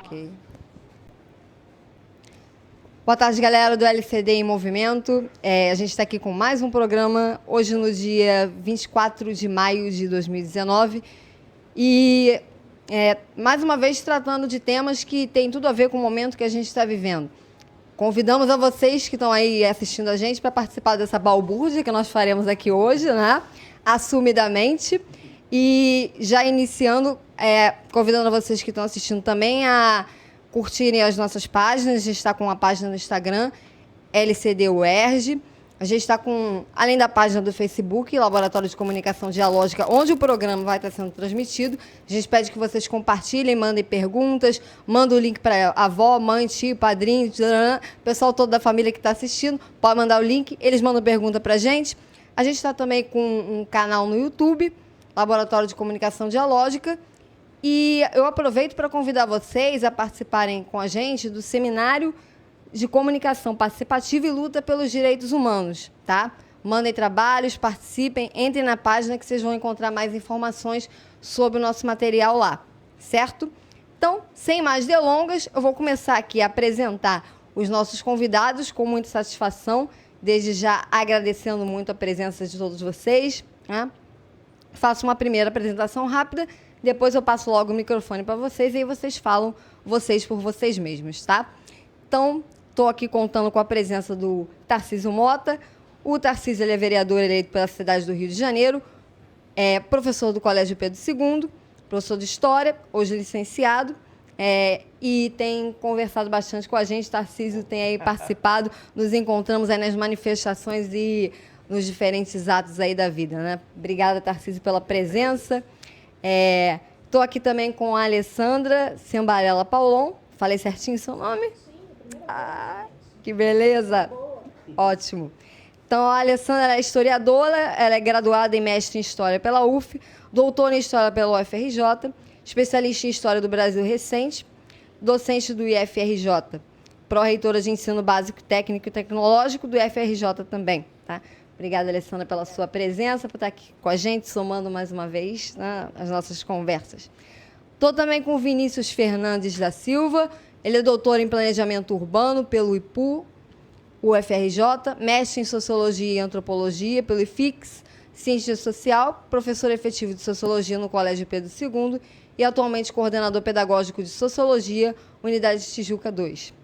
Ok. Boa tarde, galera do LCD em Movimento. A gente está aqui com mais um programa, hoje no dia 24 de maio de 2019. E, mais uma vez, tratando de temas que têm tudo a ver com o momento que a gente está vivendo. Convidamos a vocês que estão aí assistindo a gente para participar dessa balbúrdia que nós faremos aqui hoje, né? Assumidamente. E já iniciando, convidando a vocês que estão assistindo também a curtirem as nossas páginas. A gente está com uma página no Instagram, LCD UERJ. A gente está com, além da página do Facebook, Laboratório de Comunicação Dialógica, onde o programa vai estar sendo transmitido. A gente pede que vocês compartilhem, mandem perguntas, mandem o link para avó, mãe, tio, padrinho, pessoal todo da família que está assistindo. Pode mandar o link, eles mandam pergunta para a gente. A gente está também com um canal no YouTube, Laboratório de Comunicação Dialógica. E eu aproveito para convidar vocês a participarem com a gente do Seminário de Comunicação Participativa e Luta pelos Direitos Humanos, tá? Mandem trabalhos, participem, entrem na página que vocês vão encontrar mais informações sobre o nosso material lá, certo? Então, sem mais delongas, eu vou começar aqui a apresentar os nossos convidados com muita satisfação, desde já agradecendo muito a presença de todos vocês, né? Faço uma primeira apresentação rápida, depois eu passo logo o microfone para vocês e aí vocês falam vocês por vocês mesmos, tá? Então, estou aqui contando com a presença do Tarcísio Mota. O Tarcísio ele é vereador eleito pela cidade do Rio de Janeiro, é professor do Colégio Pedro II, professor de História, hoje licenciado, e tem conversado bastante com a gente. Tarcísio tem aí participado, nos encontramos aí nas manifestações e nos diferentes atos aí da vida, né? Obrigada, Tarcísio, pela presença. Estou aqui também com a Alessandra Sembarella Paulon. Falei certinho seu nome? Ah, que beleza! Ótimo. Então, a Alessandra é historiadora, ela é graduada em mestre em História pela UF, doutora em História pela UFRJ, especialista em História do Brasil Recente, docente do IFRJ, pró-reitora de Ensino Básico, Técnico e Tecnológico do IFRJ também, tá? Obrigada, Alessandra, pela sua presença, por estar aqui com a gente, somando mais uma vez, né, as nossas conversas. Estou também com o Vinícius Fernandes da Silva. Ele é doutor em Planejamento Urbano pelo IPU, UFRJ, mestre em Sociologia e Antropologia pelo IFIX, Ciência Social, professor efetivo de Sociologia no Colégio Pedro II e atualmente coordenador pedagógico de Sociologia, Unidade Tijuca 2.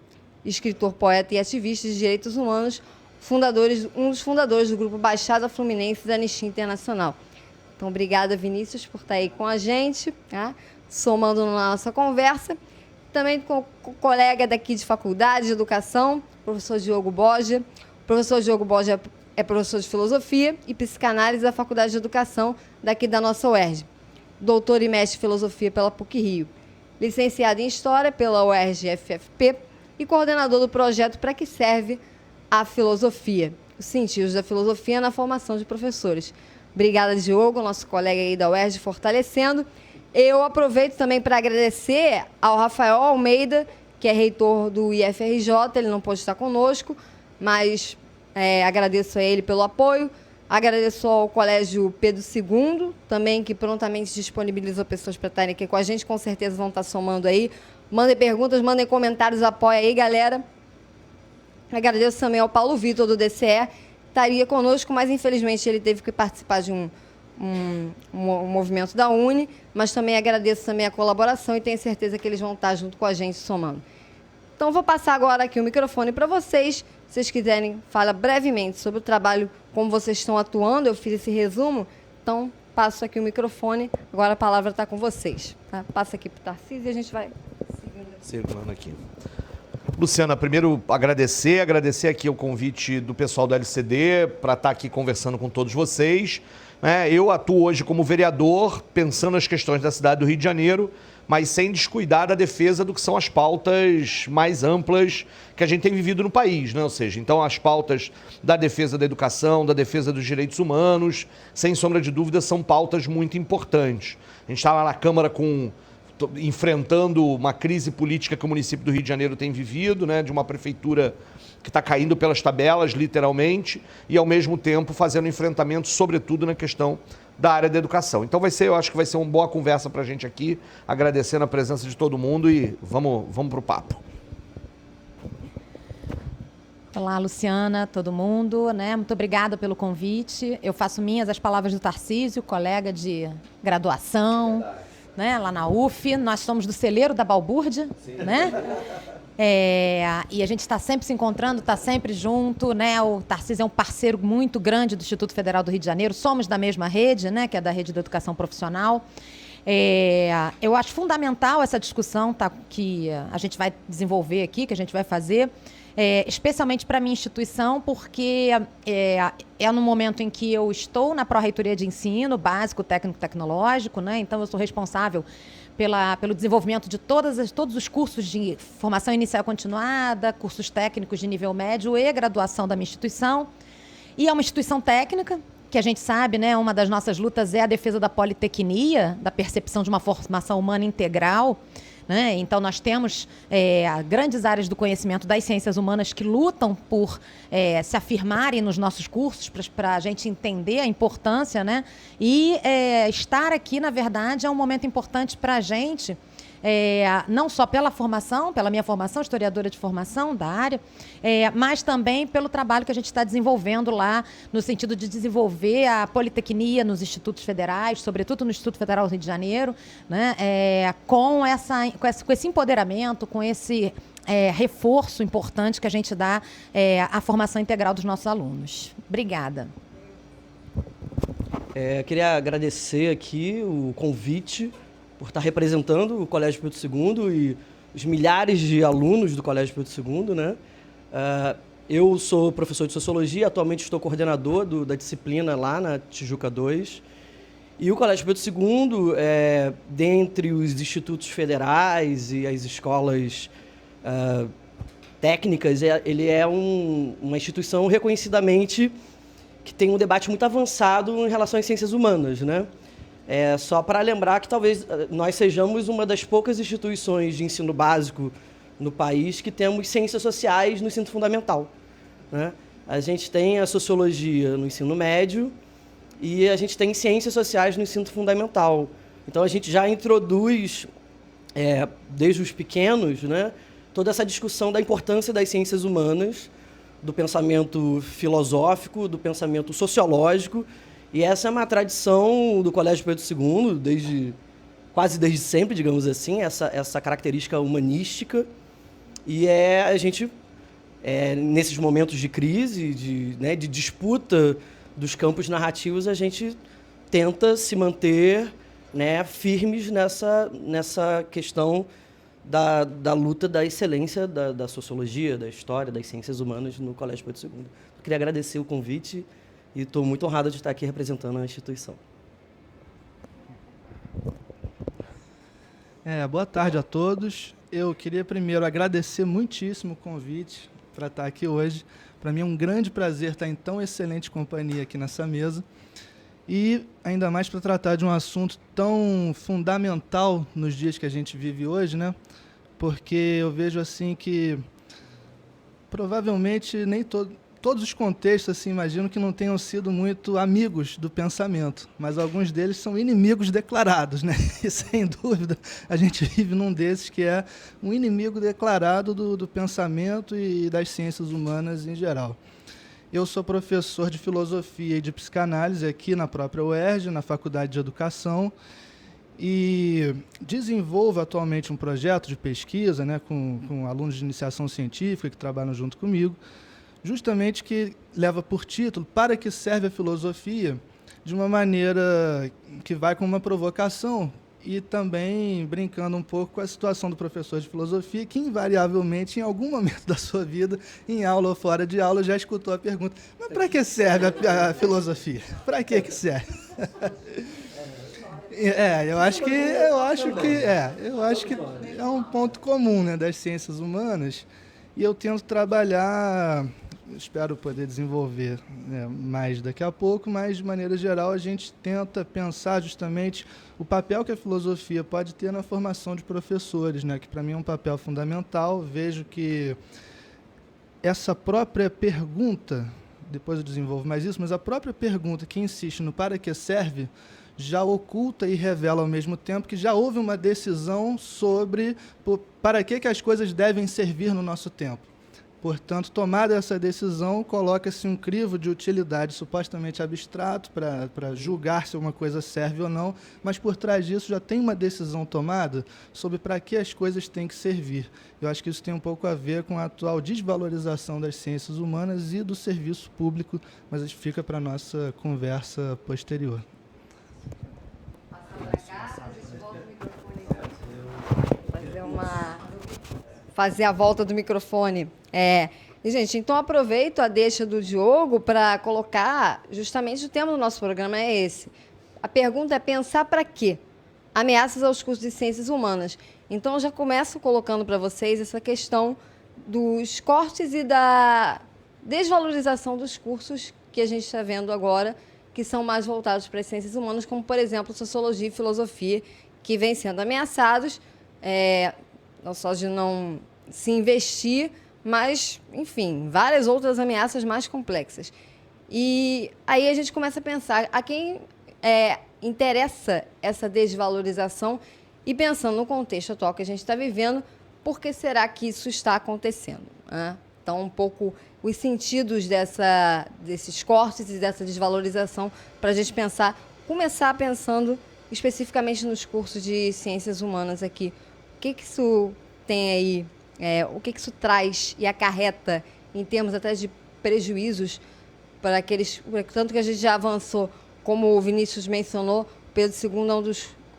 Escritor, poeta e ativista de direitos humanos, um dos fundadores do grupo Baixada Fluminense da Anistia Internacional. Então, obrigada, Vinícius, por estar aí com a gente, tá? Somando na nossa conversa. Também com o colega daqui de Faculdade de Educação, professor Diogo Borja. O professor Diogo Borja é professor de Filosofia e Psicanálise da Faculdade de Educação daqui da nossa UERJ. Doutor e mestre em Filosofia pela PUC-Rio. Licenciado em História pela UERJ-FFP e coordenador do projeto Para que serve a Filosofia, os sentidos da filosofia na formação de professores. Obrigada, Diogo, nosso colega aí da UERJ, fortalecendo. Eu aproveito também para agradecer ao Rafael Almeida, que é reitor do IFRJ, ele não pôde estar conosco, mas agradeço a ele pelo apoio. Agradeço ao Colégio Pedro II, também, que prontamente disponibilizou pessoas para estarem aqui com a gente, com certeza vão estar somando aí. Mandem perguntas, mandem comentários, apoia aí, galera. Agradeço também ao Paulo Vitor, do DCE, estaria conosco, mas infelizmente ele teve que participar de um movimento da Uni, mas também agradeço também a colaboração e tenho certeza que eles vão estar junto com a gente somando. Então, vou passar agora aqui o microfone para vocês. Se vocês quiserem, fala brevemente sobre o trabalho, como vocês estão atuando. Eu fiz esse resumo, então passo aqui o microfone. Agora a palavra está com vocês. Tá? Passa aqui para o Tarcísio e a gente vai seguindo. Circulando aqui. Luciana, primeiro agradecer aqui o convite do pessoal do LCD para estar aqui conversando com todos vocês. Eu atuo hoje como vereador, pensando nas questões da cidade do Rio de Janeiro, mas sem descuidar da defesa do que são as pautas mais amplas que a gente tem vivido no país, né? Ou seja, então as pautas da defesa da educação, da defesa dos direitos humanos, sem sombra de dúvida, são pautas muito importantes. A gente está lá na Câmara enfrentando uma crise política que o município do Rio de Janeiro tem vivido, né? De uma prefeitura que está caindo pelas tabelas, literalmente, e ao mesmo tempo fazendo enfrentamento, sobretudo na questão da área da educação. Então eu acho que vai ser uma boa conversa para a gente aqui, agradecendo a presença de todo mundo e vamos para o papo. Olá, Luciana, todo mundo, né? Muito obrigada pelo convite. Eu faço minhas as palavras do Tarcísio, colega de graduação, né? Lá na UF. Nós somos do celeiro da Balbúrdia, né? E a gente está sempre se encontrando, está sempre junto, né? O Tarcísio é um parceiro muito grande do Instituto Federal do Rio de Janeiro. Somos da mesma rede, né? Que é da Rede da Educação Profissional. Eu acho fundamental essa discussão que a gente vai desenvolver aqui, que a gente vai fazer, especialmente para a minha instituição, porque é no momento em que eu estou na Pró-Reitoria de Ensino Básico, Técnico e Tecnológico, né? Então eu sou responsável pelo desenvolvimento de todos os cursos de formação inicial continuada, cursos técnicos de nível médio e graduação da minha instituição. E é uma instituição técnica, que a gente sabe, né, uma das nossas lutas é a defesa da politecnia, da percepção de uma formação humana integral, né? Então, nós temos grandes áreas do conhecimento das ciências humanas que lutam por se afirmarem nos nossos cursos, para a gente entender a importância, né? E estar aqui, na verdade, é um momento importante para a gente, não só pela minha formação, historiadora de formação da área, mas também pelo trabalho que a gente está desenvolvendo lá, no sentido de desenvolver a politecnia nos institutos federais, sobretudo no Instituto Federal do Rio de Janeiro, né? Com esse empoderamento, com esse reforço importante que a gente dá à formação integral dos nossos alunos. Obrigada. Queria agradecer aqui o convite por estar representando o Colégio Pedro II e os milhares de alunos do Colégio Pedro II, né? Eu sou professor de Sociologia, atualmente estou coordenador da disciplina lá na Tijuca 2. E o Colégio Pedro II, dentre os institutos federais e as escolas técnicas, ele é uma instituição reconhecidamente que tem um debate muito avançado em relação às ciências humanas, né? Só para lembrar que talvez nós sejamos uma das poucas instituições de ensino básico no país que temos ciências sociais no ensino fundamental, né? A gente tem a sociologia no ensino médio e a gente tem ciências sociais no ensino fundamental. Então, a gente já introduz, desde os pequenos, né, toda essa discussão da importância das ciências humanas, do pensamento filosófico, do pensamento sociológico. E essa é uma tradição do Colégio Pedro II, quase desde sempre, digamos assim, essa característica humanística. E a gente, nesses momentos de crise, de disputa dos campos narrativos, a gente tenta se manter, né, firmes nessa questão da luta da excelência da sociologia, da história, das ciências humanas no Colégio Pedro II. Eu queria agradecer o convite e estou muito honrado de estar aqui representando a instituição. Boa tarde a todos. Eu queria primeiro agradecer muitíssimo o convite para estar aqui hoje. Para mim é um grande prazer estar em tão excelente companhia aqui nessa mesa. E ainda mais para tratar de um assunto tão fundamental nos dias que a gente vive hoje, né? Porque eu vejo assim que provavelmente nem todos os contextos, assim, imagino que não tenham sido muito amigos do pensamento, mas alguns deles são inimigos declarados, né? E, sem dúvida, a gente vive num desses que é um inimigo declarado do pensamento e das ciências humanas em geral. Eu sou professor de filosofia e de psicanálise aqui na própria UERJ, na Faculdade de Educação, e desenvolvo atualmente um projeto de pesquisa, né, com alunos de iniciação científica que trabalham junto comigo, justamente que leva por título "Para que serve a filosofia?", de uma maneira que vai com uma provocação e também brincando um pouco com a situação do professor de filosofia, que invariavelmente, em algum momento da sua vida, em aula ou fora de aula, já escutou a pergunta: mas para que serve a filosofia? Para que serve? Eu acho que é um ponto comum, né, das ciências humanas, e eu tento trabalhar, espero poder desenvolver, né, mais daqui a pouco, mas de maneira geral a gente tenta pensar justamente o papel que a filosofia pode ter na formação de professores, né, que para mim é um papel fundamental. Vejo que essa própria pergunta, depois eu desenvolvo mais isso, mas a própria pergunta que insiste no para que serve já oculta e revela ao mesmo tempo que já houve uma decisão sobre para que as coisas devem servir no nosso tempo. Portanto, tomada essa decisão, coloca-se um crivo de utilidade supostamente abstrato para julgar se uma coisa serve ou não, mas por trás disso já tem uma decisão tomada sobre para que as coisas têm que servir. Eu acho que isso tem um pouco a ver com a atual desvalorização das ciências humanas e do serviço público, mas isso fica para a nossa conversa posterior. Fazer a volta do microfone. E, gente, então aproveito a deixa do Diogo para colocar justamente o tema do nosso programa é esse. A pergunta é pensar para quê? Ameaças aos cursos de ciências humanas. Então, eu já começo colocando para vocês essa questão dos cortes e da desvalorização dos cursos que a gente está vendo agora, que são mais voltados para as ciências humanas, como, por exemplo, sociologia e filosofia, que vêm sendo ameaçados, não só de não se investir, mas, enfim, várias outras ameaças mais complexas. E aí a gente começa a pensar a quem interessa essa desvalorização e pensando no contexto atual que a gente está vivendo, por que será que isso está acontecendo? Né? Então, um pouco os sentidos desses cortes e dessa desvalorização para a gente começar pensando especificamente nos cursos de ciências humanas aqui. O que isso tem aí, o que isso traz e acarreta em termos até de prejuízos para aqueles, tanto que a gente já avançou, como o Vinícius mencionou, Pedro II é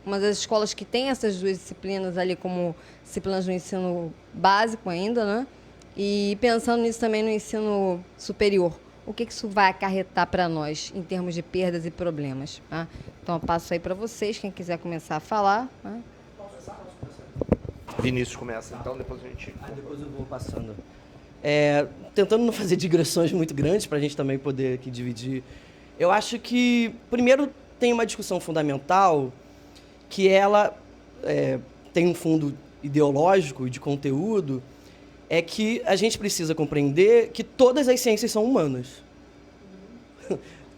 uma das escolas que tem essas duas disciplinas ali como disciplinas no ensino básico ainda, né? E pensando nisso também no ensino superior, o que isso vai acarretar para nós em termos de perdas e problemas? Tá? Então, eu passo aí para vocês, quem quiser começar a falar. Tá? Vinícius começa, então, depois a gente... Depois eu vou passando. Tentando não fazer digressões muito grandes, para a gente também poder aqui dividir, eu acho que, primeiro, tem uma discussão fundamental que ela tem um fundo ideológico e de conteúdo, é que a gente precisa compreender que todas as ciências são humanas.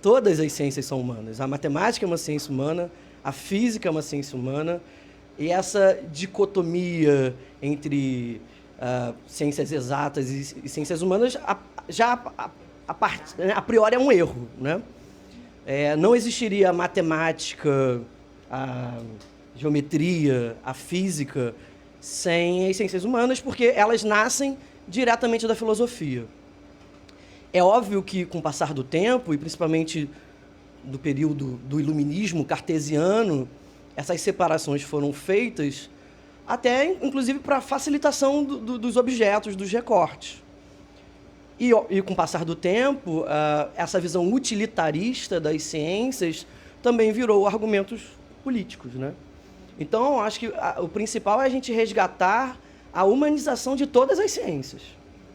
Todas as ciências são humanas. A matemática é uma ciência humana, a física é uma ciência humana, e essa dicotomia entre ciências exatas e ciências humanas a priori é um erro, né? Não existiria a matemática, a geometria, a física sem as ciências humanas, porque elas nascem diretamente da filosofia. É óbvio que, com o passar do tempo, e principalmente do período do iluminismo cartesiano, essas separações foram feitas até, inclusive, para facilitação dos objetos, dos recortes. E com o passar do tempo, essa visão utilitarista das ciências também virou argumentos políticos, né? Então, acho que o principal é a gente resgatar a humanização de todas as ciências,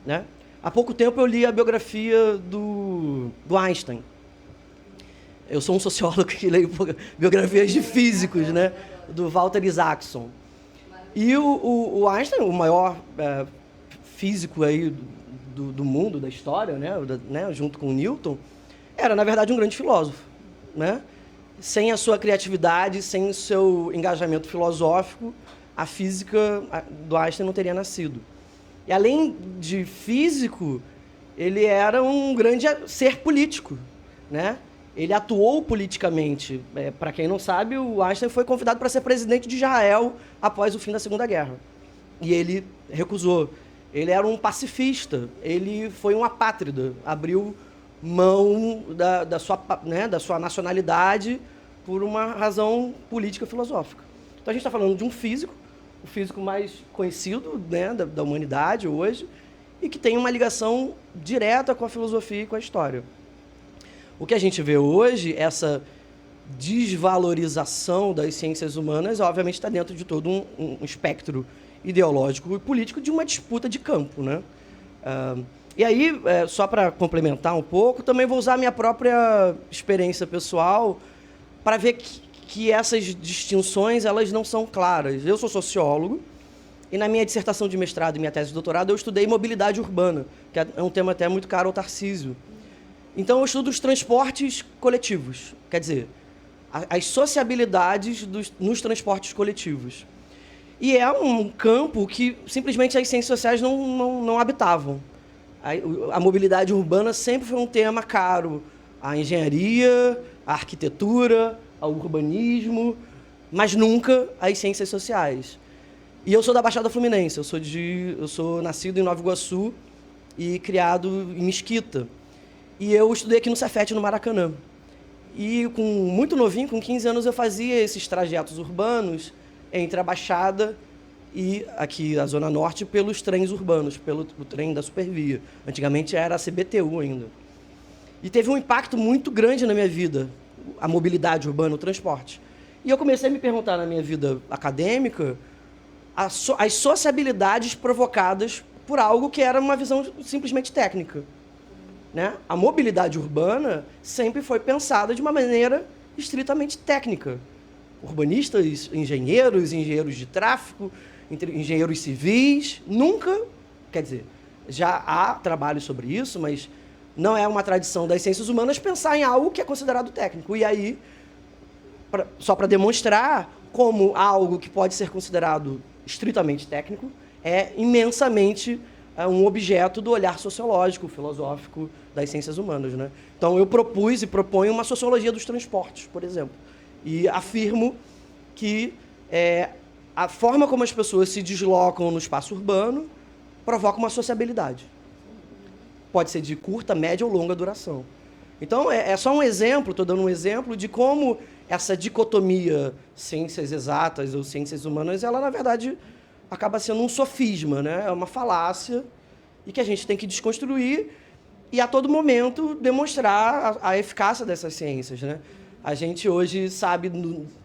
né? Há pouco tempo eu li a biografia do Einstein. Eu sou um sociólogo que leio biografias de físicos, né? Do Walter Isaacson. E o Einstein, o maior físico aí do mundo, da história, né? Junto com o Newton, era, na verdade, um grande filósofo, né? Sem a sua criatividade, sem o seu engajamento filosófico, a física do Einstein não teria nascido. E, além de físico, ele era um grande ser político, né? Ele atuou politicamente. Para quem não sabe, o Einstein foi convidado para ser presidente de Israel após o fim da Segunda Guerra. E ele recusou. Ele era um pacifista, ele foi um apátrida, abriu mão da sua nacionalidade por uma razão política filosófica. Então a gente está falando de um físico, o físico mais conhecido, né, da humanidade hoje, e que tem uma ligação direta com a filosofia e com a história. O que a gente vê hoje, essa desvalorização das ciências humanas, obviamente está dentro de todo um espectro ideológico e político de uma disputa de campo, né? E aí, só para complementar um pouco, também vou usar a minha própria experiência pessoal para ver que essas distinções elas não são claras. Eu sou sociólogo e na minha dissertação de mestrado e minha tese de doutorado eu estudei mobilidade urbana, que é um tema até muito caro ao Tarcísio. Então eu estudo os transportes coletivos, quer dizer, as sociabilidades nos transportes coletivos. E é um campo que simplesmente as ciências sociais não habitavam. A mobilidade urbana sempre foi um tema caro. A engenharia, a arquitetura, ao urbanismo, mas nunca as ciências sociais. E eu sou da Baixada Fluminense, eu sou nascido em Nova Iguaçu e criado em Mesquita. E eu estudei aqui no Cefet, no Maracanã. E muito novinho, com 15 anos, eu fazia esses trajetos urbanos entre a Baixada e aqui a Zona Norte pelos trens urbanos, pelo trem da Supervia. Antigamente era a CBTU ainda. E teve um impacto muito grande na minha vida, a mobilidade urbana, o transporte. E eu comecei a me perguntar na minha vida acadêmica as sociabilidades provocadas por algo que era uma visão simplesmente técnica. Né? A mobilidade urbana sempre foi pensada de uma maneira estritamente técnica. Urbanistas, engenheiros de tráfego, engenheiros civis, nunca... Quer dizer, já há trabalho sobre isso, mas não é uma tradição das ciências humanas pensar em algo que é considerado técnico. E aí, só para demonstrar como algo que pode ser considerado estritamente técnico é imensamente um objeto do olhar sociológico, filosófico das ciências humanas, né? Então, eu propus e proponho uma sociologia dos transportes, por exemplo. E afirmo que a forma como as pessoas se deslocam no espaço urbano provoca uma sociabilidade. Pode ser de curta, média ou longa duração. Então, é só um exemplo, estou dando um exemplo de como essa dicotomia ciências exatas ou ciências humanas, ela, na verdade, acaba sendo um sofisma, né? É uma falácia e que a gente tem que desconstruir e, a todo momento, demonstrar a eficácia dessas ciências, né? A gente hoje sabe,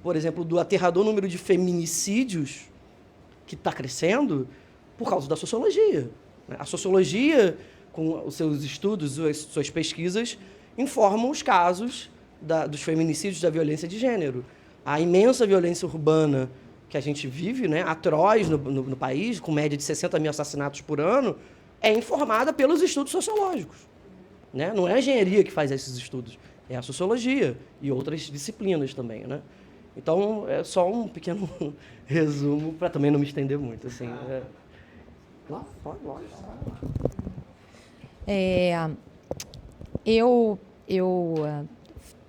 por exemplo, do aterrador número de feminicídios que está crescendo por causa da sociologia. A sociologia, com os seus estudos, as suas pesquisas, informam os casos dos feminicídios, da violência de gênero. A imensa violência urbana que a gente vive, né, atroz no país, com média de 60 mil assassinatos por ano, é informada pelos estudos sociológicos. Né? Não é a engenharia que faz esses estudos, é a sociologia e outras disciplinas também, né? Então, é só um pequeno resumo, para também não me estender muito. Assim, Eu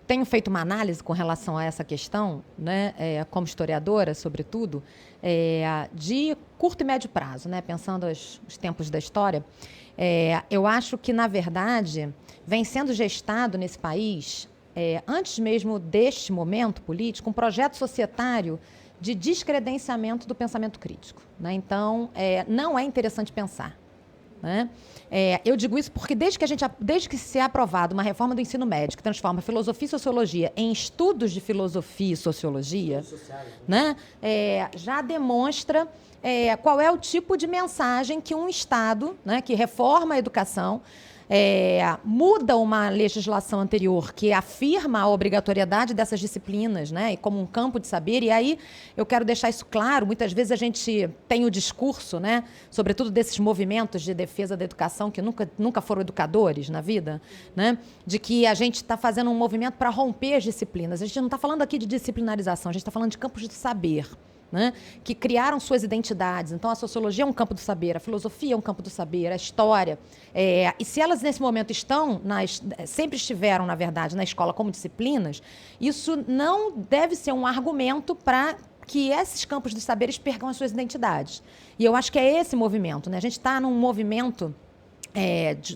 tenho feito uma análise com relação a essa questão, né, como historiadora, sobretudo, de curto e médio prazo, né, pensando os tempos da história. Eu acho que, na verdade, vem sendo gestado nesse país, antes mesmo deste momento político, um projeto societário de descredenciamento do pensamento crítico. Né? Então, não é interessante pensar. Né? Eu digo isso porque desde que se é aprovada uma reforma do ensino médio que transforma filosofia e sociologia em estudos de filosofia e sociologia, né? Já demonstra qual é o tipo de mensagem que um Estado, né, que reforma a educação, muda uma legislação anterior que afirma a obrigatoriedade dessas disciplinas, né, como um campo de saber. E aí eu quero deixar isso claro. Muitas vezes a gente tem o discurso, né, sobretudo desses movimentos de defesa da educação que nunca foram educadores na vida, né, de que a gente está fazendo um movimento para romper as disciplinas. A gente não está falando aqui de disciplinarização, a gente está falando de campos de saber. Né, que criaram suas identidades. Então, a sociologia é um campo do saber, a filosofia é um campo do saber, a história. E se elas, nesse momento, sempre estiveram, na verdade, na escola como disciplinas, isso não deve ser um argumento para que esses campos de saberes percam as suas identidades. E eu acho que é esse movimento. Né? A gente está num movimento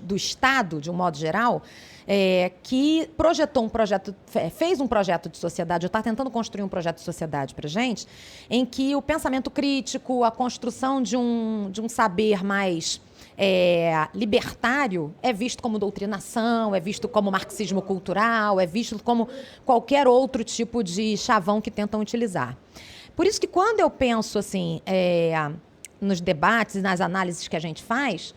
do Estado, de um modo geral, que fez um projeto de sociedade, ou está tentando construir um projeto de sociedade para a gente, em que o pensamento crítico, a construção de um saber mais libertário é visto como doutrinação, é visto como marxismo cultural, é visto como qualquer outro tipo de chavão que tentam utilizar. Por isso que quando eu penso assim, nos debates e nas análises que a gente faz,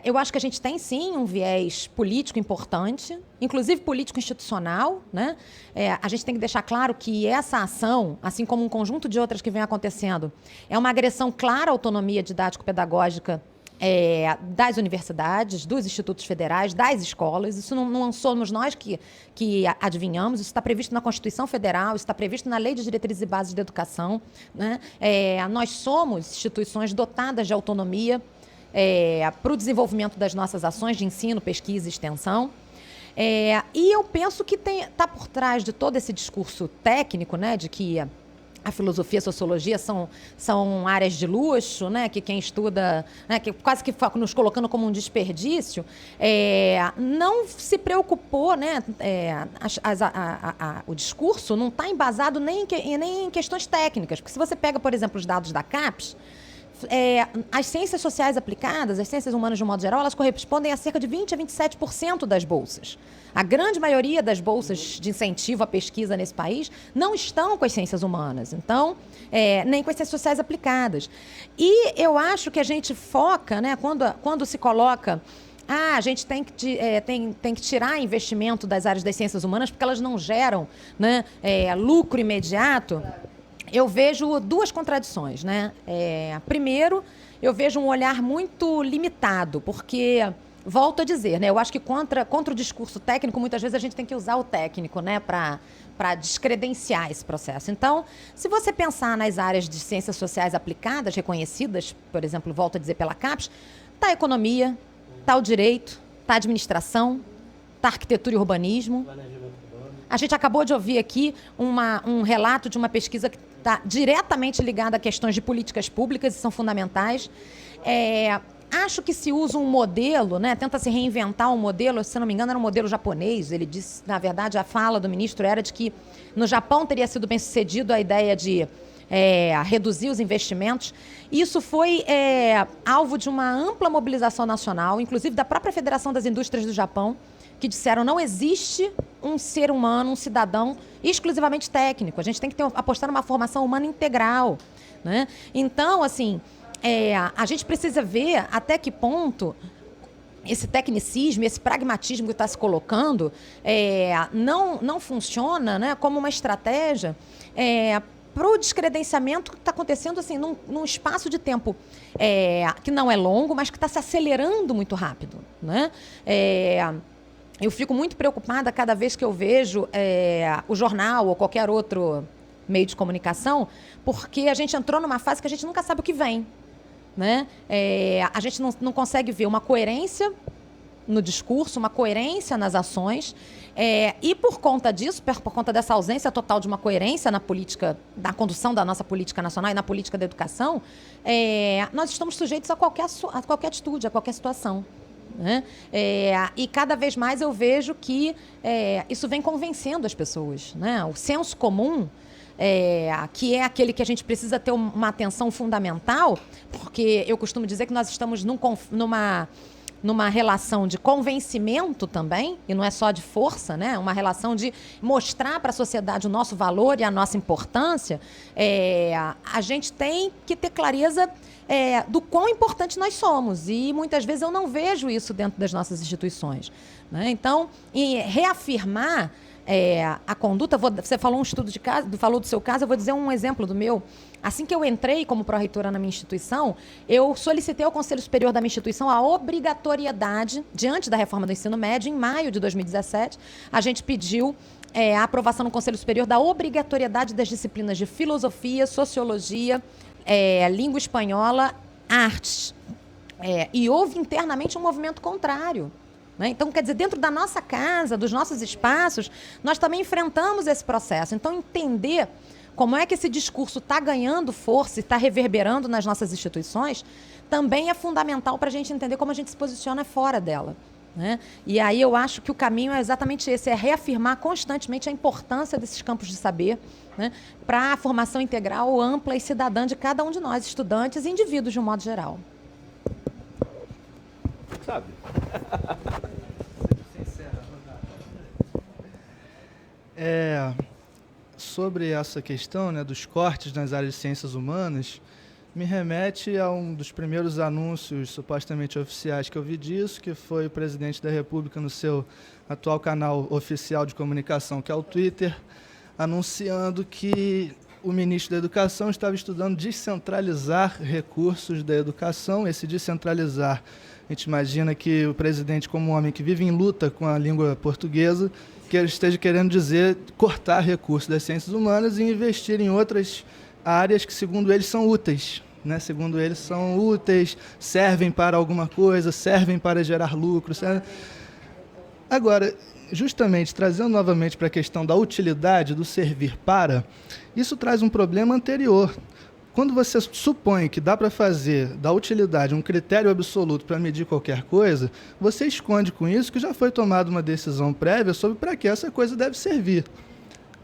eu acho que a gente tem, sim, um viés político importante, inclusive político institucional, né? A gente tem que deixar claro que essa ação, assim como um conjunto de outras que vem acontecendo, é uma agressão clara à autonomia didático-pedagógica das universidades, dos institutos federais, das escolas. Isso não somos nós que adivinhamos, isso está previsto na Constituição Federal, isso está previsto na Lei de Diretrizes e Bases da Educação, né? Nós somos instituições dotadas de autonomia para o desenvolvimento das nossas ações de ensino, pesquisa e extensão. E eu penso que está por trás de todo esse discurso técnico, né, de que a filosofia e a sociologia são áreas de luxo, né, que quem estuda, né, que quase que nos colocando como um desperdício, não se preocupou, né, o discurso não está embasado nem em questões técnicas, porque se você pega, por exemplo, os dados da CAPES, as ciências sociais aplicadas, as ciências humanas de um modo geral, elas correspondem a cerca de 20% a 27% das bolsas. A grande maioria das bolsas de incentivo à pesquisa nesse país não estão com as ciências humanas, então, nem com as ciências sociais aplicadas. E eu acho que a gente foca, né, quando se coloca a gente tem que tirar investimento das áreas das ciências humanas porque elas não geram, né, lucro imediato. Eu vejo duas contradições, né? Primeiro, eu vejo um olhar muito limitado, porque, volto a dizer, né, eu acho que contra o discurso técnico, muitas vezes a gente tem que usar o técnico, né, para descredenciar esse processo. Então, se você pensar nas áreas de ciências sociais aplicadas, reconhecidas, por exemplo, volto a dizer, pela CAPES, está a economia, está o direito, está a administração, está a arquitetura e urbanismo. A gente acabou de ouvir aqui um relato de uma pesquisa que está diretamente ligada a questões de políticas públicas e são fundamentais. Acho que se usa um modelo, né, tenta se reinventar um modelo, se não me engano era um modelo japonês, ele disse, na verdade, a fala do ministro era de que no Japão teria sido bem sucedido a ideia de reduzir os investimentos. Isso foi alvo de uma ampla mobilização nacional, inclusive da própria Federação das Indústrias do Japão, que disseram não existe um ser humano, um cidadão exclusivamente técnico. A gente tem que apostar numa formação humana integral, né? Então, assim, a gente precisa ver até que ponto esse tecnicismo, esse pragmatismo que está se colocando não funciona, né, como uma estratégia para o descredenciamento que está acontecendo assim, num espaço de tempo que não é longo, mas que está se acelerando muito rápido, né? Eu fico muito preocupada cada vez que eu vejo o jornal ou qualquer outro meio de comunicação, porque a gente entrou numa fase que a gente nunca sabe o que vem, né? A gente não consegue ver uma coerência no discurso, uma coerência nas ações, e por conta disso, por conta dessa ausência total de uma coerência na política, na condução da nossa política nacional e na política da educação, nós estamos sujeitos a qualquer atitude, a qualquer situação, né? E cada vez mais eu vejo que isso vem convencendo as pessoas, né? O senso comum, que é aquele que a gente precisa ter uma atenção fundamental, porque eu costumo dizer que nós estamos numa relação de convencimento também, e não é só de força, né? Uma relação de mostrar para a sociedade o nosso valor e a nossa importância. A gente tem que ter clareza do quão importante nós somos, e muitas vezes eu não vejo isso dentro das nossas instituições, né? Então, reafirmar a conduta, você falou um estudo de caso, falou do seu caso, eu vou dizer um exemplo do meu. Assim que eu entrei como pró-reitora na minha instituição, eu solicitei ao Conselho Superior da minha instituição a obrigatoriedade, diante da reforma do ensino médio, em maio de 2017, a gente pediu a aprovação no Conselho Superior da obrigatoriedade das disciplinas de filosofia, sociologia, língua espanhola, artes. E houve internamente um movimento contrário, né? Então, quer dizer, dentro da nossa casa, dos nossos espaços, nós também enfrentamos esse processo. Então, entender como é que esse discurso está ganhando força e está reverberando nas nossas instituições também é fundamental para a gente entender como a gente se posiciona fora dela. Né? E aí eu acho que o caminho é exatamente esse, é reafirmar constantemente a importância desses campos de saber, né, para a formação integral, ampla e cidadã de cada um de nós, estudantes e indivíduos de um modo geral. Sabe? Sobre essa questão, né, dos cortes nas áreas de ciências humanas, me remete a um dos primeiros anúncios supostamente oficiais que eu vi disso, que foi o presidente da República no seu atual canal oficial de comunicação, que é o Twitter, anunciando que o ministro da Educação estava estudando descentralizar recursos da educação. Esse descentralizar, a gente imagina que o presidente, como um homem que vive em luta com a língua portuguesa, que ele esteja querendo dizer cortar recursos das ciências humanas e investir em outras áreas que, segundo eles, são úteis. Né? Segundo eles, são úteis, servem para alguma coisa, servem para gerar lucro. Agora, justamente, trazendo novamente para a questão da utilidade, do servir para, isso traz um problema anterior. Quando você supõe que dá para fazer da utilidade um critério absoluto para medir qualquer coisa, você esconde com isso que já foi tomada uma decisão prévia sobre para que essa coisa deve servir.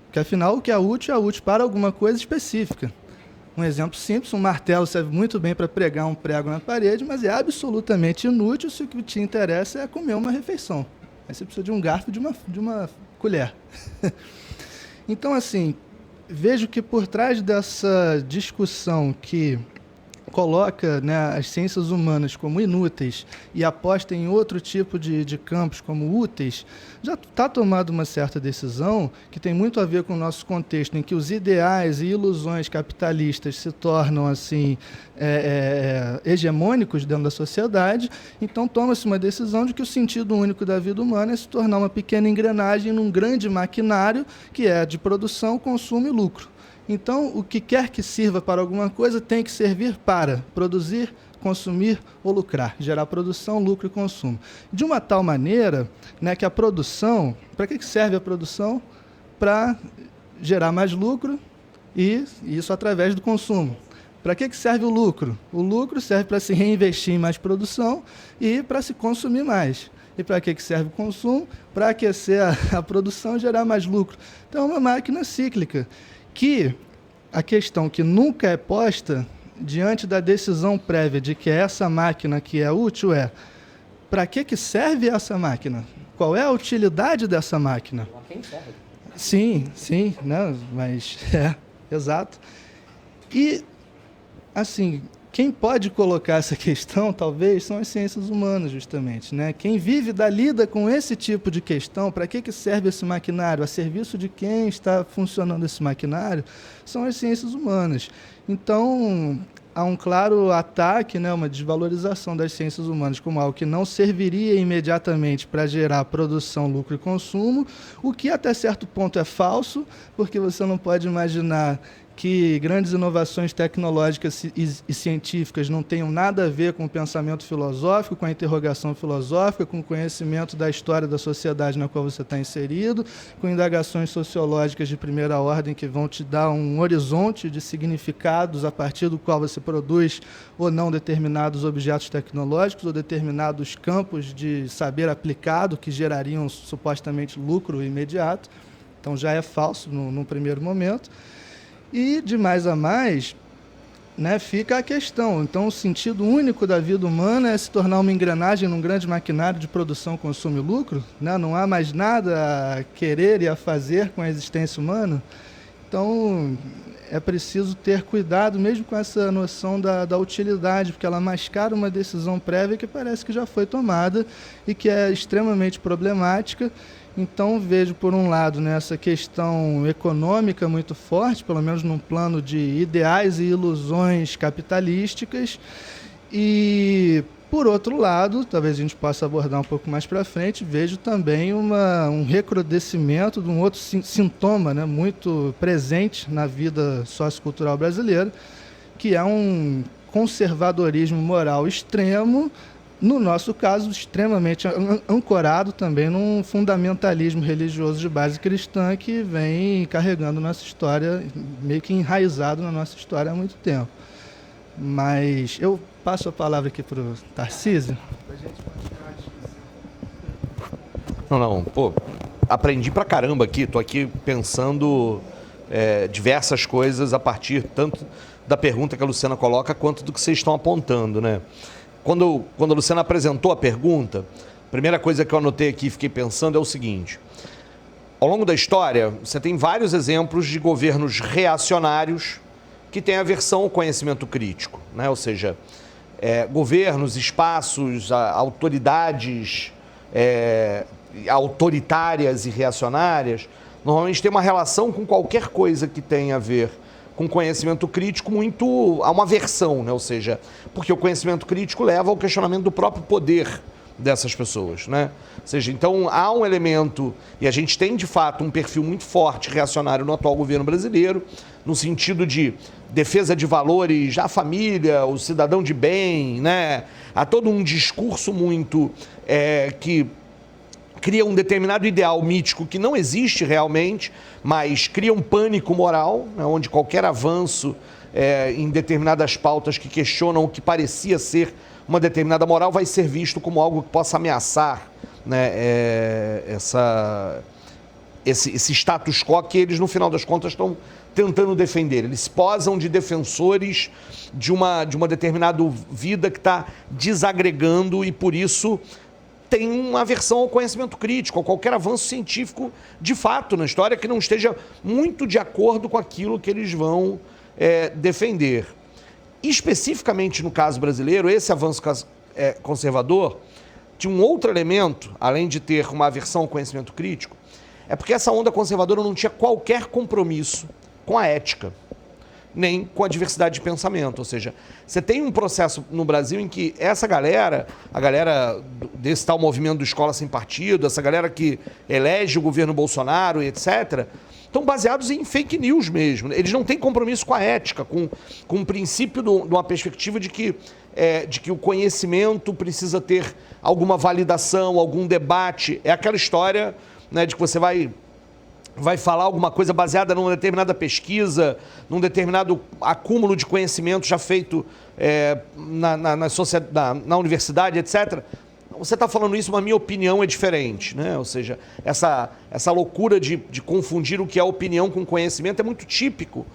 Porque, afinal, o que é útil para alguma coisa específica. Um exemplo simples, um martelo serve muito bem para pregar um prego na parede, mas é absolutamente inútil se o que te interessa é comer uma refeição. Aí você precisa de um garfo e de uma colher. Então, assim, vejo que por trás dessa discussão que coloca, né, as ciências humanas como inúteis e aposta em outro tipo de campos como úteis, já está tomada uma certa decisão que tem muito a ver com o nosso contexto, em que os ideais e ilusões capitalistas se tornam assim hegemônicos dentro da sociedade. Então toma-se uma decisão de que o sentido único da vida humana é se tornar uma pequena engrenagem num grande maquinário que é de produção, consumo e lucro. Então, o que quer que sirva para alguma coisa tem que servir para produzir, consumir ou lucrar, gerar produção, lucro e consumo. De uma tal maneira, né, que a produção, para que serve a produção? Para gerar mais lucro e isso através do consumo. Para que serve o lucro? O lucro serve para se reinvestir em mais produção e para se consumir mais. E para que serve o consumo? Para aquecer a produção e gerar mais lucro. Então, é uma máquina cíclica. Que a questão que nunca é posta diante da decisão prévia de que essa máquina que é útil é para que serve essa máquina? Qual é a utilidade dessa máquina? A quem serve? Sim, né? Mas exato. E assim, quem pode colocar essa questão, talvez, são as ciências humanas, justamente, né? Quem vive da lida com esse tipo de questão, para que serve esse maquinário, a serviço de quem está funcionando esse maquinário, são as ciências humanas. Então, há um claro ataque, né, uma desvalorização das ciências humanas como algo que não serviria imediatamente para gerar produção, lucro e consumo, o que até certo ponto é falso, porque você não pode imaginar que grandes inovações tecnológicas e científicas não tenham nada a ver com o pensamento filosófico, com a interrogação filosófica, com o conhecimento da história da sociedade na qual você está inserido, com indagações sociológicas de primeira ordem que vão te dar um horizonte de significados a partir do qual você produz ou não determinados objetos tecnológicos ou determinados campos de saber aplicado que gerariam supostamente lucro imediato. Então já é falso num primeiro momento. E, de mais a mais, né, fica a questão. Então, o sentido único da vida humana é se tornar uma engrenagem num grande maquinário de produção, consumo e lucro? Né? Não há mais nada a querer e a fazer com a existência humana? Então, é preciso ter cuidado mesmo com essa noção da utilidade, porque ela mascara uma decisão prévia que parece que já foi tomada e que é extremamente problemática. Então, vejo, por um lado, né, essa questão econômica muito forte, pelo menos num plano de ideais e ilusões capitalísticas, e, por outro lado, talvez a gente possa abordar um pouco mais para frente, vejo também um recrudescimento de um outro sintoma, né, muito presente na vida sociocultural brasileira, que é um conservadorismo moral extremo, no nosso caso, extremamente ancorado também num fundamentalismo religioso de base cristã que vem carregando nossa história, meio que enraizado na nossa história há muito tempo. Mas eu passo a palavra aqui para o Tarcísio. Não, pô, aprendi pra caramba aqui, tô aqui pensando diversas coisas a partir tanto da pergunta que a Luciana coloca quanto do que vocês estão apontando, né? Quando a Luciana apresentou a pergunta, a primeira coisa que eu anotei aqui e fiquei pensando é o seguinte: ao longo da história, você tem vários exemplos de governos reacionários que têm aversão ao conhecimento crítico, né? Ou seja, governos, espaços, autoridades autoritárias e reacionárias normalmente têm uma relação com qualquer coisa que tenha a ver com conhecimento crítico muito a uma aversão, né? Ou seja, porque o conhecimento crítico leva ao questionamento do próprio poder dessas pessoas, né? Ou seja, então há um elemento, e a gente tem de fato um perfil muito forte reacionário no atual governo brasileiro, no sentido de defesa de valores, a família, o cidadão de bem, né? Há todo um discurso muito que cria um determinado ideal mítico que não existe realmente, mas cria um pânico moral, né, onde qualquer avanço em determinadas pautas que questionam o que parecia ser uma determinada moral vai ser visto como algo que possa ameaçar, né, esse status quo que eles, no final das contas, estão tentando defender. Eles posam de defensores de uma determinada vida que está desagregando e, por isso, tem uma aversão ao conhecimento crítico, a qualquer avanço científico de fato na história que não esteja muito de acordo com aquilo que eles vão defender. Especificamente no caso brasileiro, esse avanço conservador tinha um outro elemento, além de ter uma aversão ao conhecimento crítico, é porque essa onda conservadora não tinha qualquer compromisso com a ética, nem com a diversidade de pensamento. Ou seja, você tem um processo no Brasil em que essa galera, a galera desse tal movimento do Escola Sem Partido, essa galera que elege o governo Bolsonaro e etc., estão baseados em fake news mesmo. Eles não têm compromisso com a ética, com o princípio de uma perspectiva de que o conhecimento precisa ter alguma validação, algum debate. É aquela história, né, de que você vai falar alguma coisa baseada numa determinada pesquisa, num determinado acúmulo de conhecimento já feito na universidade, etc. Você está falando isso, mas a minha opinião é diferente, né? Ou seja, essa loucura de confundir o que é opinião com conhecimento é muito típico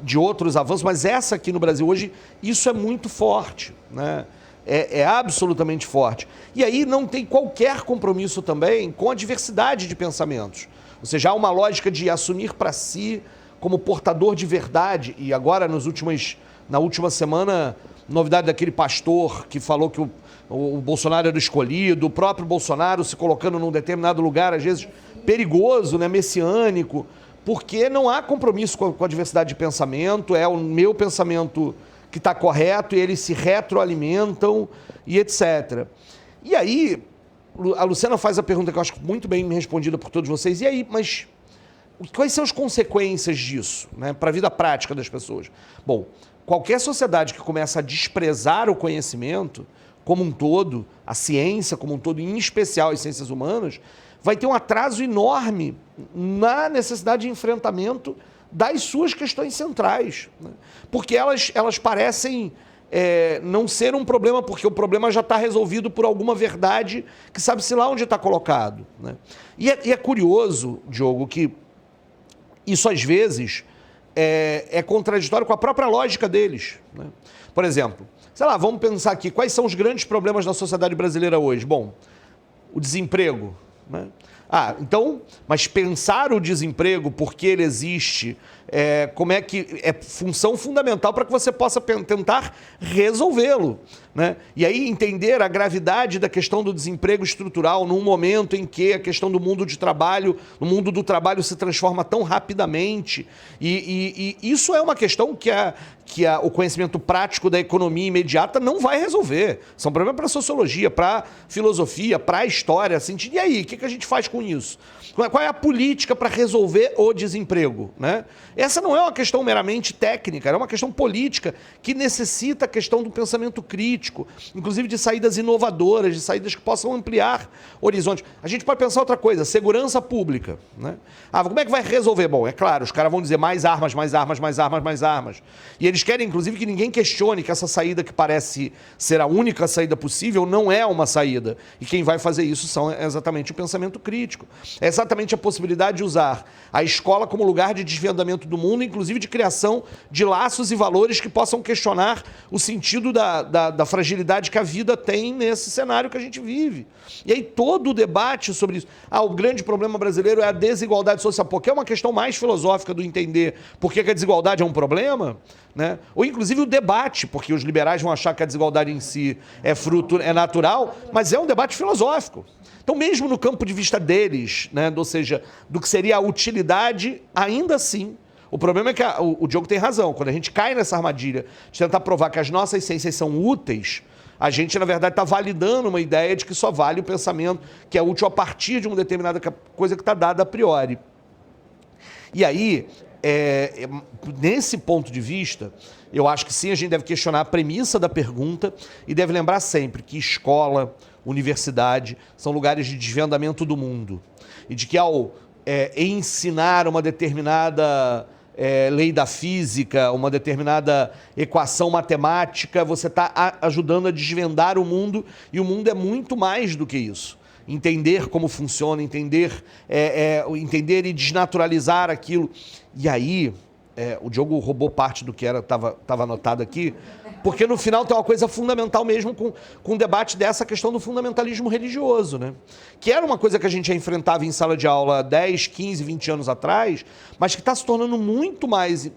de outros avanços, mas essa aqui no Brasil hoje, isso é muito forte, né? É absolutamente forte. E aí não tem qualquer compromisso também com a diversidade de pensamentos. Ou seja, há uma lógica de assumir para si como portador de verdade. E agora, na última semana, novidade daquele pastor que falou que o Bolsonaro era o escolhido, o próprio Bolsonaro se colocando num determinado lugar, às vezes perigoso, né, messiânico, porque não há compromisso com a diversidade de pensamento, é o meu pensamento que está correto e eles se retroalimentam e etc. E aí, a Luciana faz a pergunta que eu acho muito bem respondida por todos vocês. E aí, mas quais são as consequências disso, né, para a vida prática das pessoas? Bom, qualquer sociedade que começa a desprezar o conhecimento como um todo, a ciência como um todo, em especial as ciências humanas, vai ter um atraso enorme na necessidade de enfrentamento das suas questões centrais, né? Porque elas parecem não ser um problema, porque o problema já está resolvido por alguma verdade que sabe-se lá onde está colocado, né? E é curioso, Diogo, que isso às vezes é contraditório com a própria lógica deles, né? Por exemplo, sei lá, vamos pensar aqui, quais são os grandes problemas da sociedade brasileira hoje? Bom, o desemprego, né? Então, mas pensar o desemprego, porque ele existe, como é que é função fundamental para que você possa tentar resolvê-lo, né? E aí entender a gravidade da questão do desemprego estrutural num momento em que a questão do mundo de trabalho, no mundo do trabalho se transforma tão rapidamente, e isso é uma questão que o conhecimento prático da economia imediata não vai resolver. São problemas para a sociologia, para a filosofia, para a história, assim. E aí, o que a gente faz com com isso? Qual é a política para resolver o desemprego, né? Essa não é uma questão meramente técnica, é uma questão política que necessita a questão do pensamento crítico, inclusive de saídas inovadoras, de saídas que possam ampliar horizontes. A gente pode pensar outra coisa, segurança pública, né? Como é que vai resolver? Bom, é claro, os caras vão dizer mais armas, mais armas, mais armas, mais armas. E eles querem, inclusive, que ninguém questione que essa saída que parece ser a única saída possível não é uma saída. E quem vai fazer isso são exatamente o pensamento crítico. É exatamente a possibilidade de usar a escola como lugar de desvendamento do mundo, inclusive de criação de laços e valores que possam questionar o sentido da fragilidade que a vida tem nesse cenário que a gente vive. E aí todo o debate sobre isso. O grande problema brasileiro é a desigualdade social, porque é uma questão mais filosófica do entender por que a desigualdade é um problema, né? Ou inclusive o debate, porque os liberais vão achar que a desigualdade em si é fruto, é natural, mas é um debate filosófico. Então, mesmo no campo de vista deles, né, ou seja, do que seria a utilidade, ainda assim, o problema é que o Diogo tem razão. Quando a gente cai nessa armadilha de tentar provar que as nossas ciências são úteis, a gente, na verdade, está validando uma ideia de que só vale o pensamento que é útil a partir de uma determinada coisa que está dada a priori. E aí, nesse ponto de vista, eu acho que sim, a gente deve questionar a premissa da pergunta e deve lembrar sempre que escola, universidade são lugares de desvendamento do mundo. E de que ao ensinar uma determinada lei da física, uma determinada equação matemática, você está ajudando a desvendar o mundo, e o mundo é muito mais do que isso. Entender como funciona, entender e desnaturalizar aquilo. E aí, o Diogo roubou parte do que estava anotado aqui, porque no final tem uma coisa fundamental mesmo com o debate dessa questão do fundamentalismo religioso, né? Que era uma coisa que a gente já enfrentava em sala de aula 10, 15, 20 anos atrás, mas que está se tornando muito mais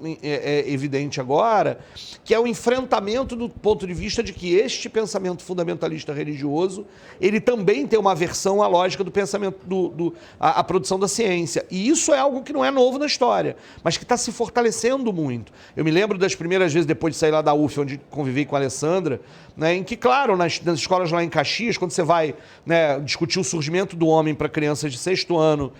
evidente agora, que é o enfrentamento do ponto de vista de que este pensamento fundamentalista religioso, ele também tem uma versão à lógica do pensamento, a produção da ciência. E isso é algo que não é novo na história, mas que está se fortalecendo muito. Eu me lembro das primeiras vezes, depois de sair lá da UF, onde convivi com a Alessandra, né, em que, claro, nas escolas lá em Caxias, quando você vai, né, discutir o surgimento do homem para crianças de 6º ano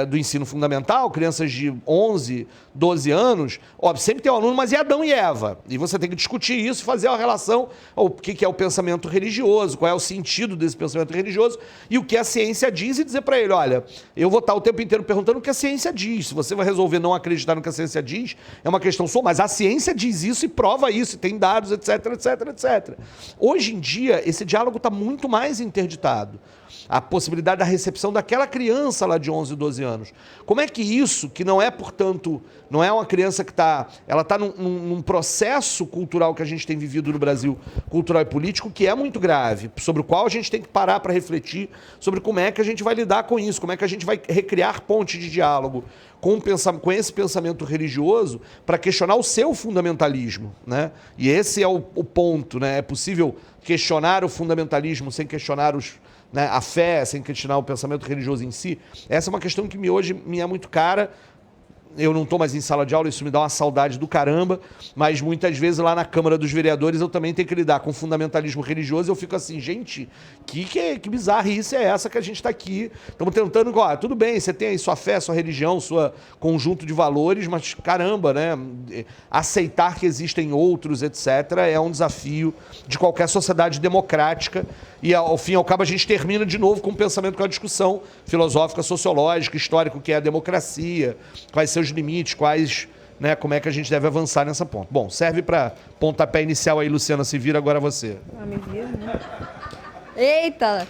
do ensino fundamental, crianças de 11, 12 anos, óbvio, sempre tem um aluno, mas e Adão e Eva? E você tem que discutir isso e fazer a relação, o que é o pensamento religioso, qual é o sentido desse pensamento religioso e o que a ciência diz, e dizer para ele, olha, eu vou estar o tempo inteiro perguntando o que a ciência diz. Se você vai resolver não acreditar no que a ciência diz, é uma questão sua, mas a ciência diz isso e prova isso, e tem dados, etc, etc, etc. Hoje em dia, esse diálogo está muito mais interditado. A possibilidade da recepção daquela criança lá de 11, 12 anos. Como é que isso, que não é, portanto, não é uma criança que ela está num processo cultural que a gente tem vivido no Brasil, cultural e político, que é muito grave, sobre o qual a gente tem que parar para refletir sobre como é que a gente vai lidar com isso, como é que a gente vai recriar pontes de diálogo com esse pensamento religioso para questionar o seu fundamentalismo, né? E esse é o ponto, né? É possível questionar o fundamentalismo sem questionar a fé, sem questionar o pensamento religioso em si. Essa é uma questão que hoje me é muito cara. Eu não estou mais em sala de aula, isso me dá uma saudade do caramba, mas muitas vezes lá na Câmara dos Vereadores eu também tenho que lidar com fundamentalismo religioso e eu fico assim, gente, que bizarrice é essa que a gente está aqui? Estamos tentando, tudo bem, você tem aí sua fé, sua religião, seu conjunto de valores, mas caramba, né? Aceitar que existem outros, etc., é um desafio de qualquer sociedade democrática. E, ao fim e ao cabo, a gente termina de novo com um pensamento, com a discussão filosófica, sociológica, histórica, que é a democracia, quais seus limites, né, como é que a gente deve avançar nessa ponta. Bom, serve para pontapé inicial aí, Luciana, se vira agora você. Me vira, né? Eita!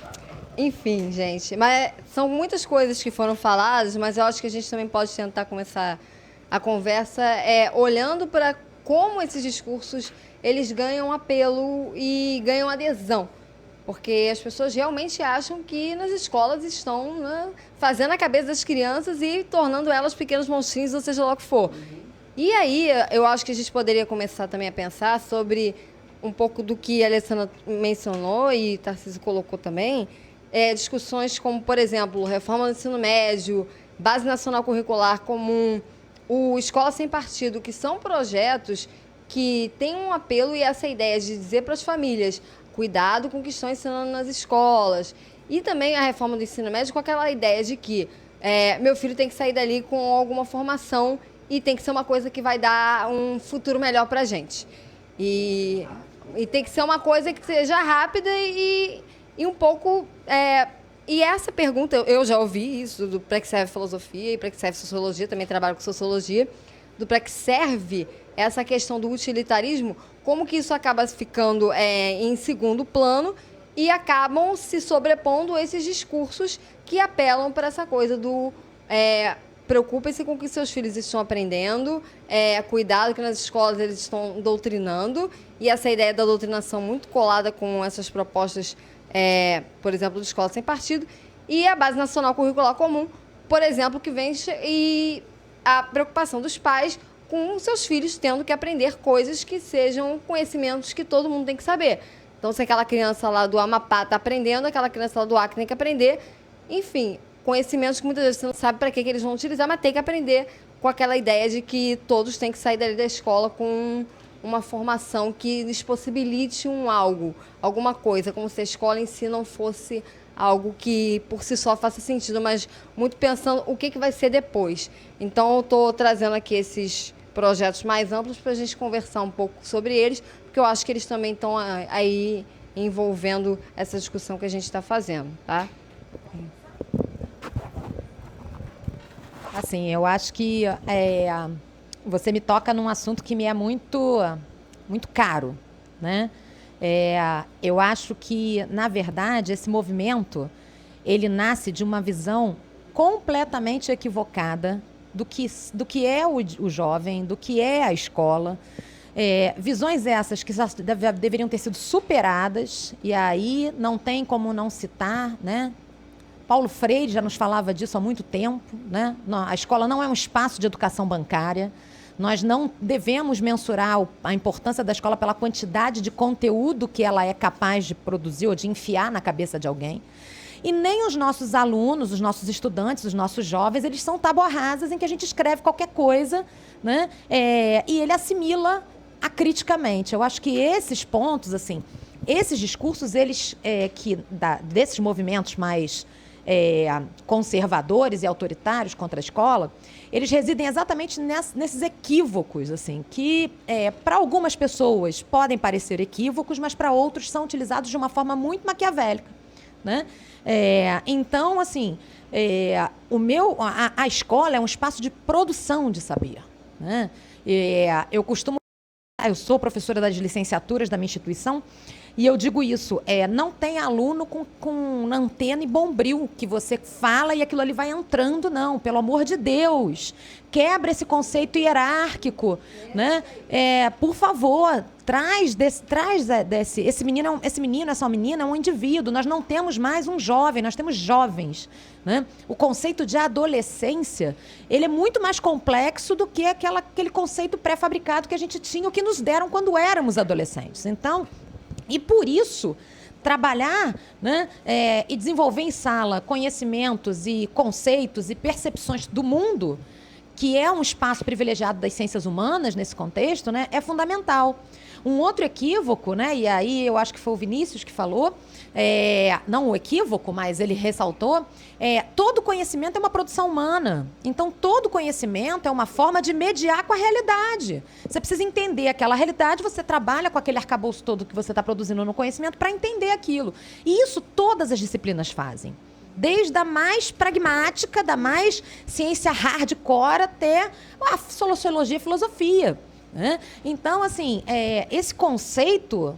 Enfim, gente, mas são muitas coisas que foram faladas, mas eu acho que a gente também pode tentar começar a conversa olhando para como esses discursos eles ganham apelo e ganham adesão. Porque as pessoas realmente acham que nas escolas estão, né, fazendo a cabeça das crianças e tornando elas pequenos monstrinhos, ou seja lá o que for. E aí, eu acho que a gente poderia começar também a pensar sobre um pouco do que a Alessandra mencionou e Tarcísio colocou também, discussões como, por exemplo, reforma do ensino médio, Base Nacional Curricular Comum, o Escola Sem Partido, que são projetos que têm um apelo e essa ideia de dizer para as famílias cuidado com o que estão ensinando nas escolas. E também a reforma do ensino médio com aquela ideia de que meu filho tem que sair dali com alguma formação e tem que ser uma coisa que vai dar um futuro melhor para a gente. E tem que ser uma coisa que seja rápida e um pouco... E essa pergunta, eu já ouvi isso do para que serve filosofia e para que serve sociologia, também trabalho com sociologia, do para que serve essa questão do utilitarismo, como que isso acaba ficando em segundo plano e acabam se sobrepondo esses discursos que apelam para essa coisa do preocupem-se com o que seus filhos estão aprendendo, cuidado que nas escolas eles estão doutrinando, e essa ideia da doutrinação muito colada com essas propostas, por exemplo, de escola sem partido, e a Base Nacional Curricular Comum, por exemplo, que vem e a preocupação dos pais com seus filhos tendo que aprender coisas que sejam conhecimentos que todo mundo tem que saber. Então, se aquela criança lá do Amapá está aprendendo, aquela criança lá do Acre tem que aprender. Enfim, conhecimentos que muitas vezes você não sabe para que eles vão utilizar, mas tem que aprender com aquela ideia de que todos têm que sair dali da escola com uma formação que lhes possibilite alguma coisa, como se a escola em si não fosse algo que por si só faça sentido, mas muito pensando o que vai ser depois. Então, eu estou trazendo aqui esses projetos mais amplos para a gente conversar um pouco sobre eles, porque eu acho que eles também estão aí envolvendo essa discussão que a gente está fazendo, tá? Assim, eu acho que você me toca num assunto que me é muito, muito caro, né? Eu acho que, na verdade, esse movimento, ele nasce de uma visão completamente equivocada do que é o jovem, do que é a escola. Visões essas que deveriam ter sido superadas, e aí não tem como não citar, né? Paulo Freire já nos falava disso há muito tempo, né? A escola não é um espaço de educação bancária. Nós não devemos mensurar a importância da escola pela quantidade de conteúdo que ela é capaz de produzir ou de enfiar na cabeça de alguém. E nem os nossos alunos, os nossos estudantes, os nossos jovens, eles são tábuas rasas em que a gente escreve qualquer coisa, né? E ele assimila acriticamente. Eu acho que esses pontos, assim, esses discursos, desses movimentos mais conservadores e autoritários contra a escola, eles residem exatamente nesses equívocos, assim, que para algumas pessoas podem parecer equívocos, mas para outros são utilizados de uma forma muito maquiavélica, né? Então, assim, a escola é um espaço de produção de saber, né? Eu sou professora das licenciaturas da minha instituição, e eu digo isso, não tem aluno com antena e bombril que você fala e aquilo ali vai entrando, não, pelo amor de Deus. Quebra esse conceito hierárquico, né? Por favor, esse menino, essa menina é um indivíduo, nós não temos mais um jovem, nós temos jovens, né? O conceito de adolescência, ele é muito mais complexo do que aquele conceito pré-fabricado que a gente tinha, o que nos deram quando éramos adolescentes. Então, e por isso, trabalhar, né, e desenvolver em sala conhecimentos e conceitos e percepções do mundo, que é um espaço privilegiado das ciências humanas nesse contexto, né, é fundamental. Um outro equívoco, né, e aí eu acho que foi o Vinícius que falou, não o equívoco, mas ele ressaltou, todo conhecimento é uma produção humana. Então, todo conhecimento é uma forma de mediar com a realidade. Você precisa entender aquela realidade, você trabalha com aquele arcabouço todo que você está produzindo no conhecimento para entender aquilo. E isso todas as disciplinas fazem. Desde a mais pragmática, da mais ciência hardcore, até a sociologia e filosofia, né? Então, assim, esse conceito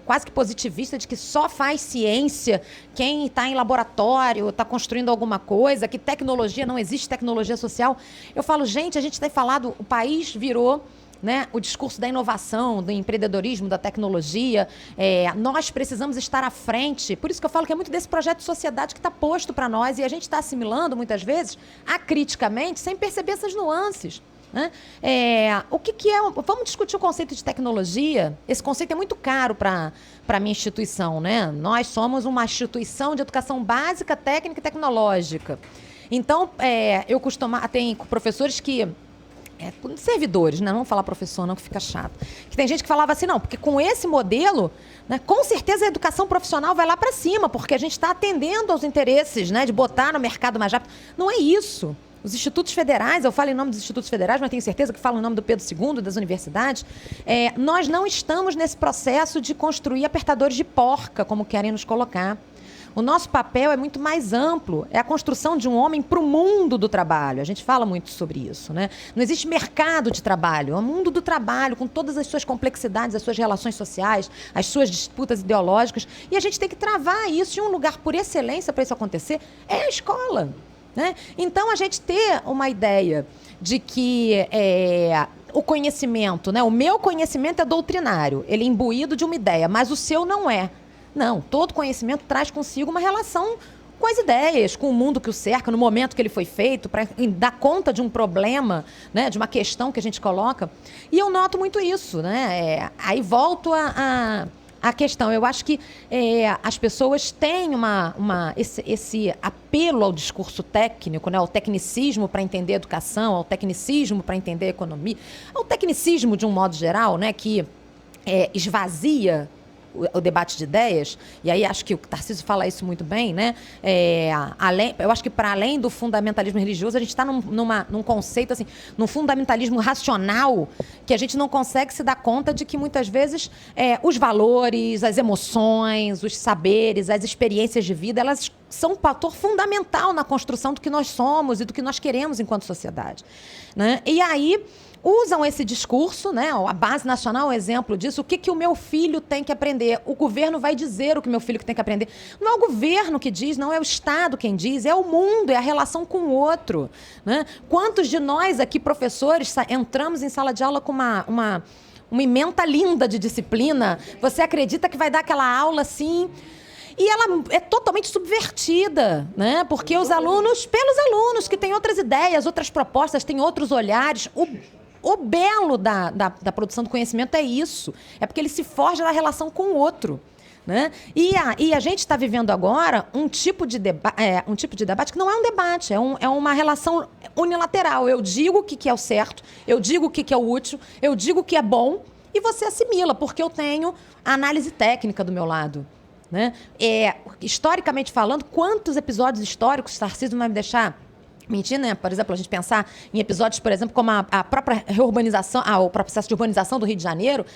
quase que positivista de que só faz ciência quem está em laboratório, está construindo alguma coisa, que tecnologia, não existe tecnologia social. Eu falo, gente, a gente tem falado, o país virou, né, o discurso da inovação, do empreendedorismo, da tecnologia. Nós precisamos estar à frente. Por isso que eu falo que é muito desse projeto de sociedade que está posto para nós e a gente está assimilando, muitas vezes, acriticamente, sem perceber essas nuances, né? O que é? Vamos discutir o conceito de tecnologia. Esse conceito é muito caro para a minha instituição, né? Nós somos uma instituição de educação básica, técnica e tecnológica. Então, tem professores que servidores, né? Não vamos falar professor, não, que fica chato. Que tem gente que falava assim, não, porque com esse modelo, né, com certeza a educação profissional vai lá para cima, porque a gente está atendendo aos interesses, né, de botar no mercado mais rápido. Não é isso. Os institutos federais, eu falo em nome dos institutos federais, mas tenho certeza que falo em nome do Pedro II, das universidades, nós não estamos nesse processo de construir apertadores de porca, como querem nos colocar. O nosso papel é muito mais amplo, é a construção de um homem para o mundo do trabalho. A gente fala muito sobre isso, né? Não existe mercado de trabalho, é o mundo do trabalho, com todas as suas complexidades, as suas relações sociais, as suas disputas ideológicas. E a gente tem que travar isso, e um lugar por excelência para isso acontecer é a escola, né? Então, a gente ter uma ideia de que o conhecimento, né? O meu conhecimento é doutrinário, ele é imbuído de uma ideia, mas o seu não é. Não, todo conhecimento traz consigo uma relação com as ideias, com o mundo que o cerca, no momento que ele foi feito, para dar conta de um problema, né, de uma questão que a gente coloca. E eu noto muito isso, né? Aí volto à questão. Eu acho que as pessoas têm esse apelo ao discurso técnico, né, ao tecnicismo para entender a educação, ao tecnicismo para entender a economia, ao tecnicismo de um modo geral, né, que esvazia o debate de ideias, e aí acho que o Tarcísio fala isso muito bem, né? Eu acho que para além do fundamentalismo religioso, a gente está num conceito, assim, num fundamentalismo racional, que a gente não consegue se dar conta de que muitas vezes os valores, as emoções, os saberes, as experiências de vida, elas são um fator fundamental na construção do que nós somos e do que nós queremos enquanto sociedade, né? E aí usam esse discurso, né? A Base Nacional é um exemplo disso. O que o meu filho tem que aprender? O governo vai dizer o que meu filho tem que aprender. Não é o governo que diz, não é o Estado quem diz, é o mundo, é a relação com o outro, né? Quantos de nós aqui, professores, entramos em sala de aula com uma ementa linda de disciplina? Você acredita que vai dar aquela aula assim? E ela é totalmente subvertida, né? Porque pelos alunos que têm outras ideias, outras propostas, têm outros olhares. O belo da produção do conhecimento é isso. É porque ele se forja na relação com o outro, né? E a gente está vivendo agora um tipo de debate que não é um debate, é uma relação unilateral. Eu digo o que é o certo, eu digo o que é o útil, eu digo o que é bom e você assimila, porque eu tenho a análise técnica do meu lado, né? Historicamente falando, quantos episódios históricos Tarcísio vai me deixar mentir, né? Por exemplo, a gente pensar em episódios, por exemplo, como a própria reurbanização, o processo de urbanização do Rio de Janeiro.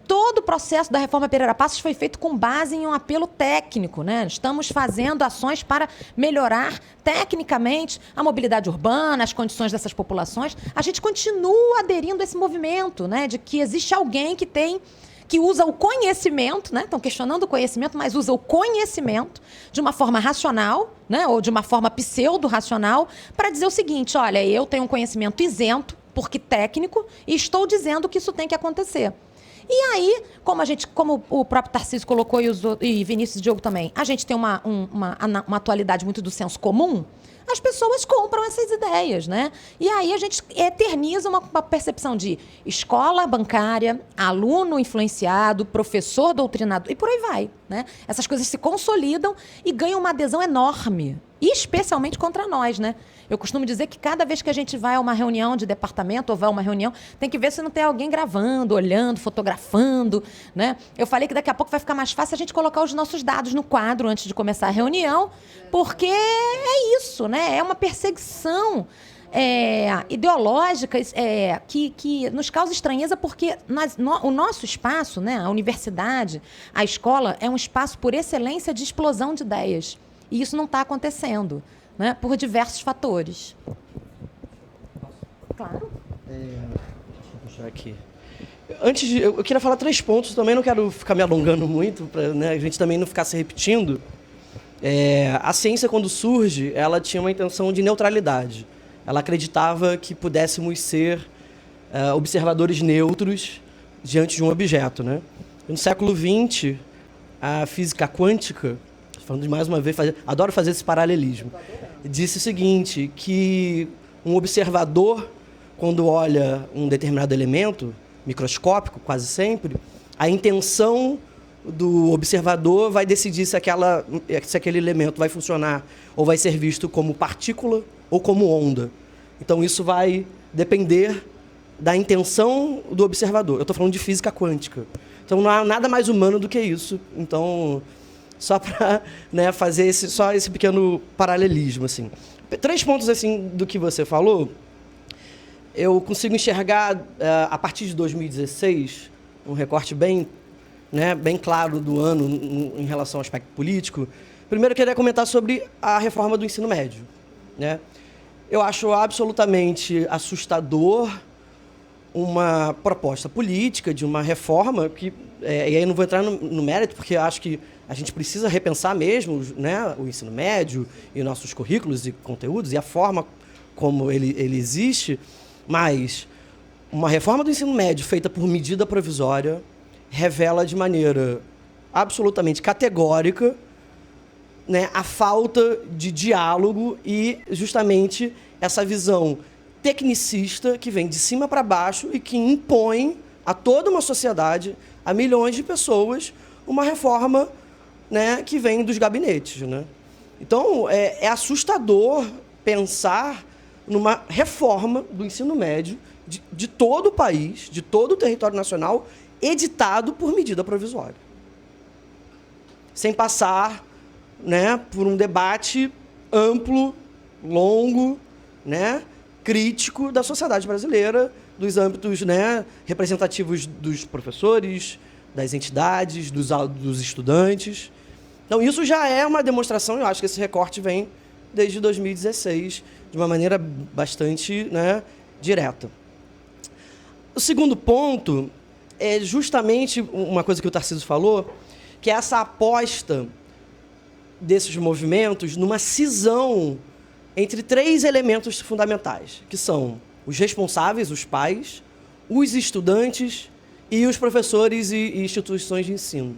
Todo o processo da reforma Pereira Passos foi feito com base em um apelo técnico, né? Estamos fazendo ações para melhorar tecnicamente a mobilidade urbana, as condições dessas populações. A gente continua aderindo a esse movimento, né? De que existe alguém que usa o conhecimento, né? Estão questionando o conhecimento, mas usa o conhecimento de uma forma racional, né? Ou de uma forma pseudo-racional, para dizer o seguinte: olha, eu tenho um conhecimento isento, porque técnico, e estou dizendo que isso tem que acontecer. E aí, como o próprio Tarcísio colocou e Vinícius e Diogo também, a gente tem uma atualidade muito do senso comum. As pessoas compram essas ideias, né? E aí a gente eterniza uma percepção de escola bancária, aluno influenciado, professor doutrinador, e por aí vai, né? Essas coisas se consolidam e ganham uma adesão enorme, especialmente contra nós, né? Eu costumo dizer que cada vez que a gente vai a uma reunião de departamento ou vai a uma reunião, tem que ver se não tem alguém gravando, olhando, fotografando, né? Eu falei que daqui a pouco vai ficar mais fácil a gente colocar os nossos dados no quadro antes de começar a reunião, porque é isso, né? É uma perseguição ideológica que nos causa estranheza, porque o nosso espaço, né, a universidade, a escola, é um espaço por excelência de explosão de ideias. E isso não está acontecendo, né, por diversos fatores. Claro. Deixa eu puxar aqui. Eu queria falar 3 pontos, também não quero ficar me alongando muito, para, né, a gente também não ficar se repetindo. A ciência, quando surge, ela tinha uma intenção de neutralidade. Ela acreditava que pudéssemos ser observadores neutros diante de um objeto, né? No século XX, a física quântica, falando mais uma vez, adoro fazer esse paralelismo, disse o seguinte, que um observador, quando olha um determinado elemento, microscópico quase sempre, a intenção do observador vai decidir se aquele elemento vai funcionar ou vai ser visto como partícula ou como onda. Então, isso vai depender da intenção do observador. Eu estou falando de física quântica. Então, não há nada mais humano do que isso. Então, só para, né, fazer só esse pequeno paralelismo. Assim. 3 pontos assim, do que você falou, eu consigo enxergar, a partir de 2016, um recorte bem claro do ano em relação ao aspecto político. Primeiro, eu queria comentar sobre a reforma do ensino médio. Né? Eu acho absolutamente assustador uma proposta política de uma reforma que, e aí não vou entrar no mérito, porque eu acho que a gente precisa repensar mesmo, né, o ensino médio e nossos currículos e conteúdos e a forma como ele existe, mas uma reforma do ensino médio feita por medida provisória revela de maneira absolutamente categórica, né, a falta de diálogo e justamente essa visão tecnicista que vem de cima para baixo e que impõe a toda uma sociedade, a milhões de pessoas, uma reforma, né, que vem dos gabinetes. Né? Então, é assustador pensar numa reforma do ensino médio de todo o país, de todo o território nacional, editado por medida provisória. Sem passar, né, por um debate amplo, longo, né, crítico da sociedade brasileira, dos âmbitos, né, representativos dos professores, das entidades, dos estudantes. Então, isso já é uma demonstração, eu acho que esse recorte vem desde 2016, de uma maneira bastante, né, direta. O segundo ponto é justamente uma coisa que o Tarcísio falou, que é essa aposta desses movimentos numa cisão entre 3 elementos fundamentais, que são os responsáveis, os pais, os estudantes e os professores e instituições de ensino.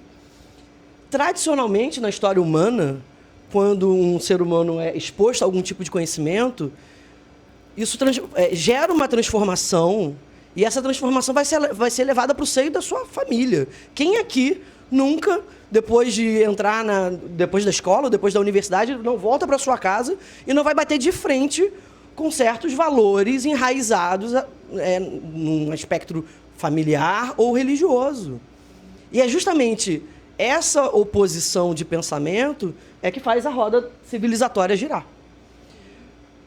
Tradicionalmente, na história humana, quando um ser humano é exposto a algum tipo de conhecimento, isso gera uma transformação, e essa transformação vai ser levada para o seio da sua família. Quem aqui nunca, depois de entrar depois da escola, depois da universidade, não volta para sua casa e não vai bater de frente com certos valores enraizados num espectro familiar ou religioso? E é justamente essa oposição de pensamento que faz a roda civilizatória girar.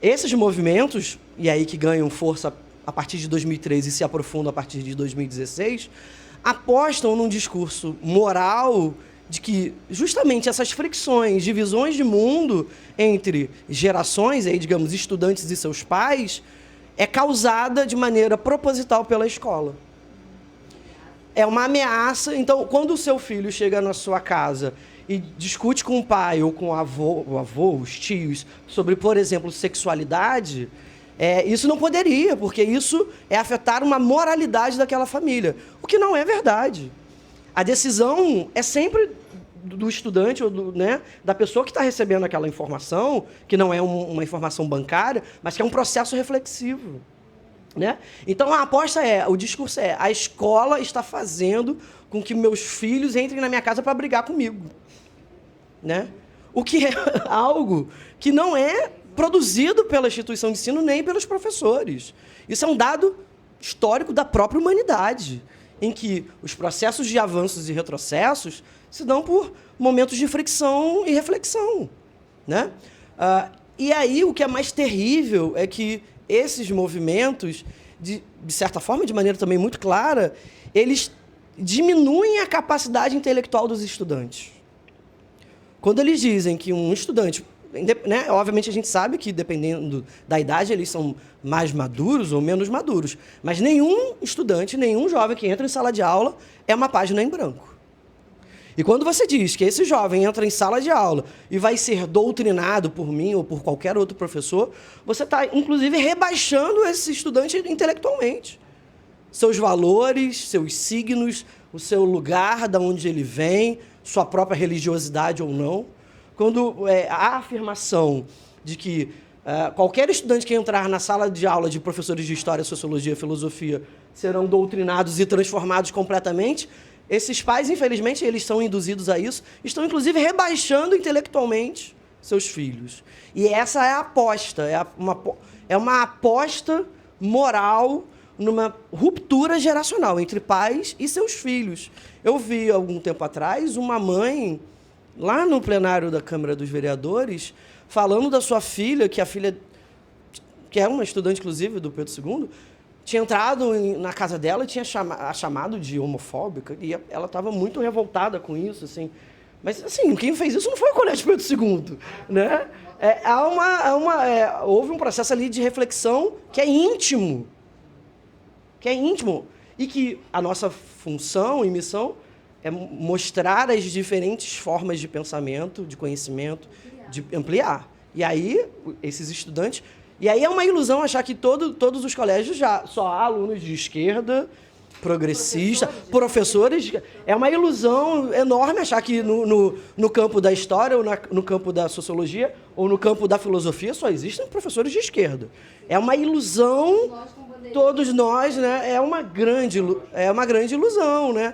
Esses movimentos, e aí que ganham força a partir de 2013 e se aprofundam a partir de 2016, apostam num discurso moral de que justamente essas fricções, divisões de mundo entre gerações, aí, digamos, estudantes e seus pais, é causada de maneira proposital pela escola. É uma ameaça. Então, quando o seu filho chega na sua casa e discute com o pai ou com o avô, os tios, sobre, por exemplo, sexualidade, isso não poderia, porque isso é afetar uma moralidade daquela família, o que não é verdade. A decisão é sempre do estudante ou da pessoa que está recebendo aquela informação, que não é uma informação bancária, mas que é um processo reflexivo. Né? Então, a aposta o discurso a escola está fazendo com que meus filhos entrem na minha casa para brigar comigo. Né? O que é algo que não é produzido pela instituição de ensino nem pelos professores. Isso é um dado histórico da própria humanidade, em que os processos de avanços e retrocessos se dão por momentos de fricção e reflexão. Né? E aí, o que é mais terrível é que esses movimentos, de certa forma, de maneira também muito clara, eles diminuem a capacidade intelectual dos estudantes. Quando eles dizem que um estudante... Né, obviamente, a gente sabe que, dependendo da idade, eles são mais maduros ou menos maduros. Mas nenhum estudante, nenhum jovem que entra em sala de aula é uma página em branco. E quando você diz que esse jovem entra em sala de aula e vai ser doutrinado por mim ou por qualquer outro professor, você está, inclusive, rebaixando esse estudante intelectualmente. Seus valores, seus signos, o seu lugar, de onde ele vem, sua própria religiosidade ou não. Quando a afirmação de que qualquer estudante que entrar na sala de aula de professores de História, Sociologia e Filosofia serão doutrinados e transformados completamente, esses pais, infelizmente, eles são induzidos a isso, estão, inclusive, rebaixando intelectualmente seus filhos. E essa é a aposta, é uma aposta moral numa ruptura geracional entre pais e seus filhos. Eu vi, algum tempo atrás, uma mãe, lá no plenário da Câmara dos Vereadores, falando da sua filha, que a filha, que é uma estudante, inclusive, do Pedro II, tinha entrado na casa dela e tinha chamado de homofóbica, e ela estava muito revoltada com isso, assim. Mas, assim, quem fez isso não foi o Colégio Pedro II, né? Houve um processo ali de reflexão que é íntimo, e que a nossa função e missão é mostrar as diferentes formas de pensamento, de conhecimento, de ampliar. E aí, esses estudantes... E aí é uma ilusão achar que todos os colégios já só há alunos de esquerda, progressista, professores. É uma ilusão enorme achar que no campo da história, ou no campo da sociologia, ou no campo da filosofia, só existem professores de esquerda. É uma ilusão, todos nós, né? É uma grande ilusão, né?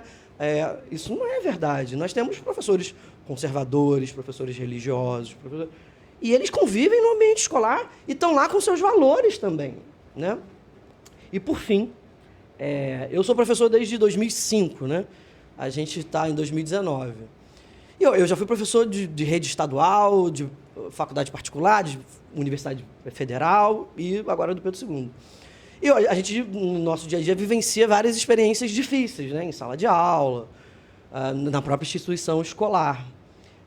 Isso não é verdade. Nós temos professores conservadores, professores religiosos, e eles convivem no ambiente escolar e estão lá com seus valores também, né? E, por fim, eu sou professor desde 2005, né? A gente está em 2019. E eu já fui professor de rede estadual, de faculdade particular, de universidade federal e agora do Pedro II. E a gente, no nosso dia a dia, vivencia várias experiências difíceis, né? Em sala de aula, na própria instituição escolar.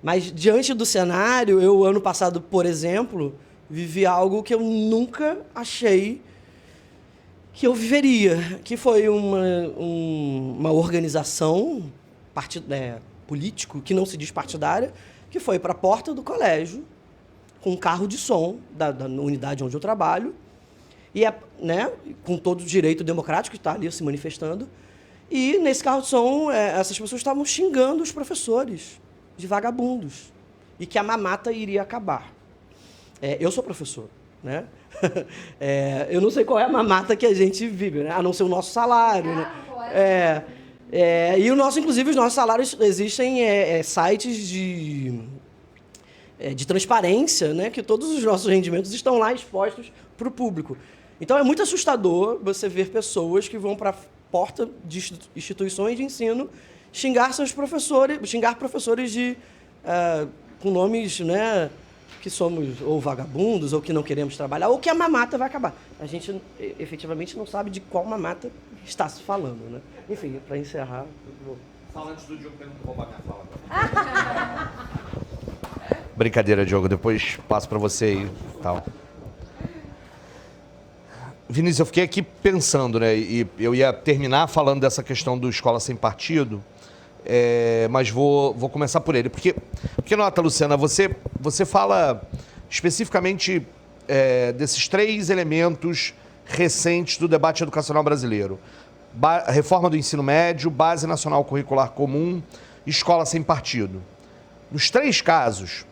Mas, diante do cenário, eu, ano passado, por exemplo, vivi algo que eu nunca achei que eu viveria, que foi uma organização político, que não se diz partidária, que foi para a porta do colégio, com um carro de som da unidade onde eu trabalho, e com todo o direito democrático que está ali se manifestando, e nesse carro de som, essas pessoas estavam xingando os professores de vagabundos, e que a mamata iria acabar. Eu sou professor, né? Eu não sei qual é a mamata que a gente vive, né? A não ser o nosso salário, né? E inclusive, os nossos salários existem sites de transparência, né? Que todos os nossos rendimentos estão lá expostos para o público. Então, é muito assustador você ver pessoas que vão para a porta de instituições de ensino xingar professores com nomes, né, que somos ou vagabundos, ou que não queremos trabalhar, ou que a mamata vai acabar. A gente efetivamente não sabe de qual mamata está se falando, né? Enfim, para encerrar... Fala antes do Diogo, pergunta, vou roubar minha fala. Brincadeira, Diogo, depois passo para você aí e tal. Vinícius, eu fiquei aqui pensando, né, e eu ia terminar falando dessa questão do Escola Sem Partido, mas vou começar por ele. Porque nota, Luciana, você fala especificamente desses 3 elementos recentes do debate educacional brasileiro. Reforma do ensino médio, Base Nacional Curricular Comum, Escola Sem Partido. Nos 3 casos,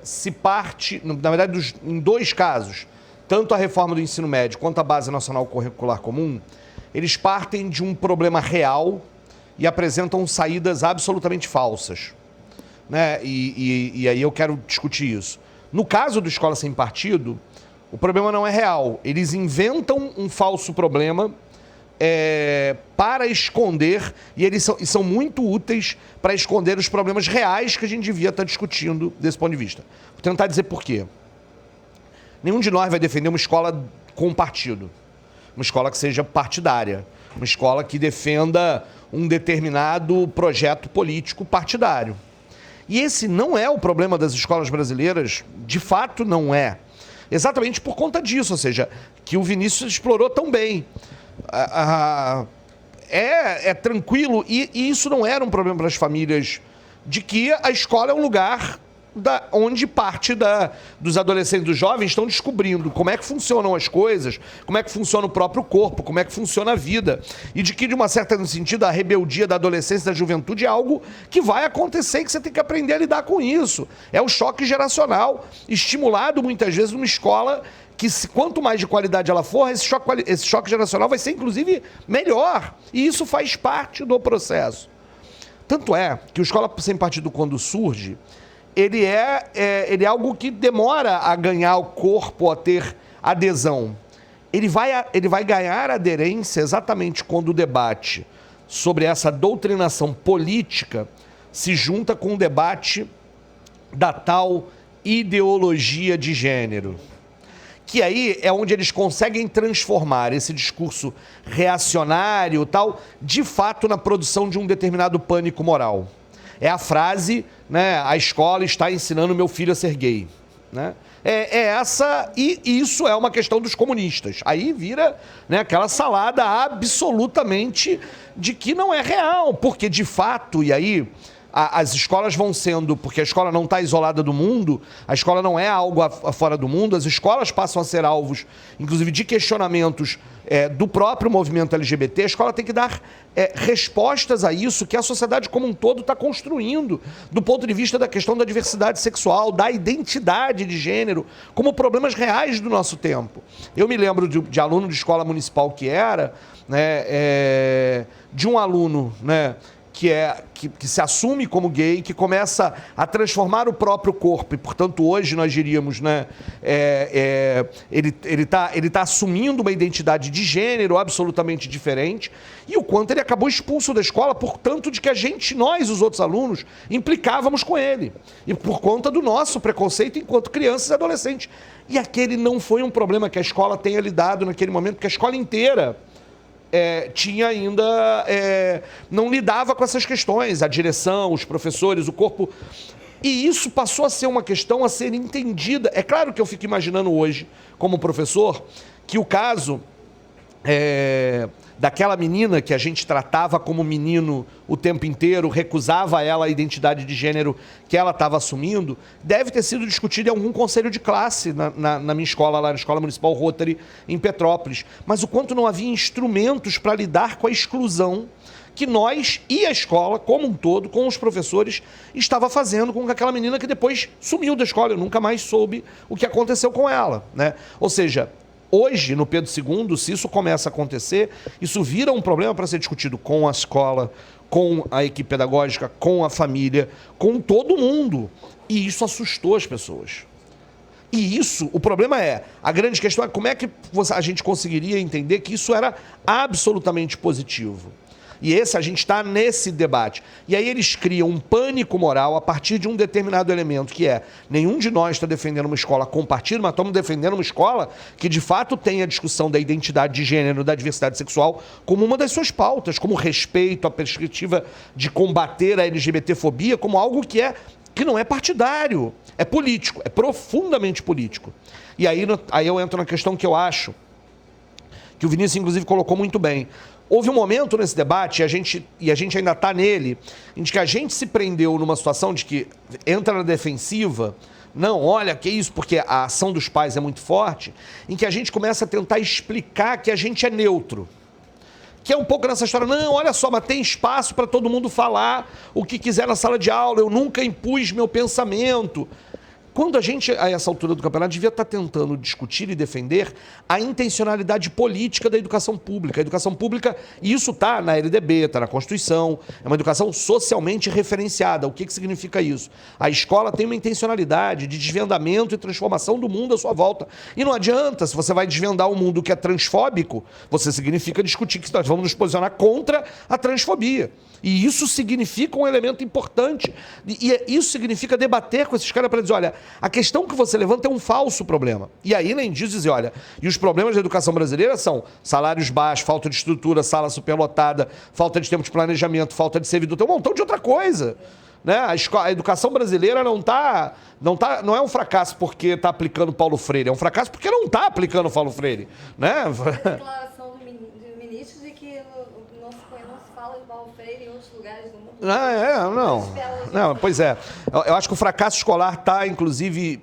se parte, na verdade, em 2 casos, tanto a reforma do ensino médio quanto a Base Nacional Curricular Comum, eles partem de um problema real e apresentam saídas absolutamente falsas, né? E aí eu quero discutir isso. No caso do Escola Sem Partido, o problema não é real. Eles inventam um falso problema para esconder, e eles são muito úteis para esconder os problemas reais que a gente devia estar discutindo desse ponto de vista. Vou tentar dizer por quê. Nenhum de nós vai defender uma escola com partido, uma escola que seja partidária, uma escola que defenda um determinado projeto político partidário. E esse não é o problema das escolas brasileiras, de fato não é. Exatamente por conta disso, ou seja, que o Vinícius explorou tão bem. É tranquilo, e isso não era um problema para as famílias, de que a escola é um lugar onde parte dos adolescentes, dos jovens, estão descobrindo como é que funcionam as coisas, como é que funciona o próprio corpo, como é que funciona a vida. E de que, de uma certa sentido, a rebeldia da adolescência e da juventude é algo que vai acontecer e que você tem que aprender a lidar com isso. É o choque geracional, estimulado muitas vezes numa escola que, quanto mais de qualidade ela for, esse choque geracional vai ser, inclusive, melhor. E isso faz parte do processo. Tanto é que o Escola Sem Partido, quando surge, ele é algo que demora a ganhar o corpo, a ter adesão. ele vai ganhar aderência exatamente quando o debate sobre essa doutrinação política se junta com o debate da tal ideologia de gênero. Que aí é onde eles conseguem transformar esse discurso reacionário tal, de fato, na produção de um determinado pânico moral. É a frase, né, a escola está ensinando meu filho a ser gay. Né? Essa, e isso é uma questão dos comunistas. Aí vira, né, aquela salada absolutamente de que não é real, porque de fato, e aí as escolas vão sendo, porque a escola não está isolada do mundo, a escola não é algo fora do mundo, as escolas passam a ser alvos, inclusive, de questionamentos do próprio movimento LGBT. A escola tem que dar respostas a isso que a sociedade como um todo está construindo, do ponto de vista da questão da diversidade sexual, da identidade de gênero, como problemas reais do nosso tempo. Eu me lembro de aluno de escola municipal que era, né, de um aluno, né, que se assume como gay, que começa a transformar o próprio corpo, e, portanto, hoje nós diríamos, né, ele tá assumindo uma identidade de gênero absolutamente diferente, e o quanto ele acabou expulso da escola por tanto de que nós, os outros alunos, implicávamos com ele, e por conta do nosso preconceito enquanto crianças e adolescentes. E aquele não foi um problema que a escola tenha lidado naquele momento, porque a escola inteira tinha ainda, não lidava com essas questões, a direção, os professores, o corpo. E isso passou a ser uma questão a ser entendida. É claro que eu fico imaginando hoje, como professor, que o caso daquela menina que a gente tratava como menino o tempo inteiro, recusava a ela a identidade de gênero que ela estava assumindo, deve ter sido discutido em algum conselho de classe na minha escola, lá na Escola Municipal Rotary, em Petrópolis. Mas o quanto não havia instrumentos para lidar com a exclusão que nós e a escola, como um todo, com os professores, estava fazendo com aquela menina que depois sumiu da escola. Eu nunca mais soube o que aconteceu com ela, né? Ou seja, hoje, no Pedro II, se isso começa a acontecer, isso vira um problema para ser discutido com a escola, com a equipe pedagógica, com a família, com todo mundo. E isso assustou as pessoas. E isso, o problema a grande questão é como é que a gente conseguiria entender que isso era absolutamente positivo. E a gente está nesse debate. E aí eles criam um pânico moral a partir de um determinado elemento, que nenhum de nós está defendendo uma escola com partido, mas estamos defendendo uma escola que de fato tem a discussão da identidade de gênero, da diversidade sexual, como uma das suas pautas, como respeito, a perspectiva de combater a LGBTfobia, como algo que não é partidário, é político, é profundamente político. E aí eu entro na questão que eu acho, que o Vinícius inclusive colocou muito bem. Houve um momento nesse debate, e a gente ainda está nele, em que a gente se prendeu numa situação de que entra na defensiva, não, olha, que isso, porque a ação dos pais é muito forte, em que a gente começa a tentar explicar que a gente é neutro. Que é um pouco nessa história, não, olha só, mas tem espaço para todo mundo falar o que quiser na sala de aula, eu nunca impus meu pensamento. Quando a gente, a essa altura do campeonato, devia estar tentando discutir e defender a intencionalidade política da educação pública. A educação pública, e isso está na LDB, está na Constituição, é uma educação socialmente referenciada. O que significa isso? A escola tem uma intencionalidade de desvendamento e transformação do mundo à sua volta. E não adianta, se você vai desvendar um mundo que é transfóbico, você significa discutir que nós vamos nos posicionar contra a transfobia. E isso significa um elemento importante. E isso significa debater com esses caras para dizer, olha, a questão que você levanta é um falso problema. E aí, além disso, dizer, olha, e os problemas da educação brasileira são salários baixos, falta de estrutura, sala superlotada, falta de tempo de planejamento, falta de servidor, tem um montão de outra coisa. Né? A educação brasileira não é um fracasso porque está aplicando Paulo Freire, é um fracasso porque não está aplicando Paulo Freire. Né? A declaração do ministro de que não se fala de Paulo Freire em outros lugares do mundo. Não, pois é. Eu acho que o fracasso escolar está, inclusive,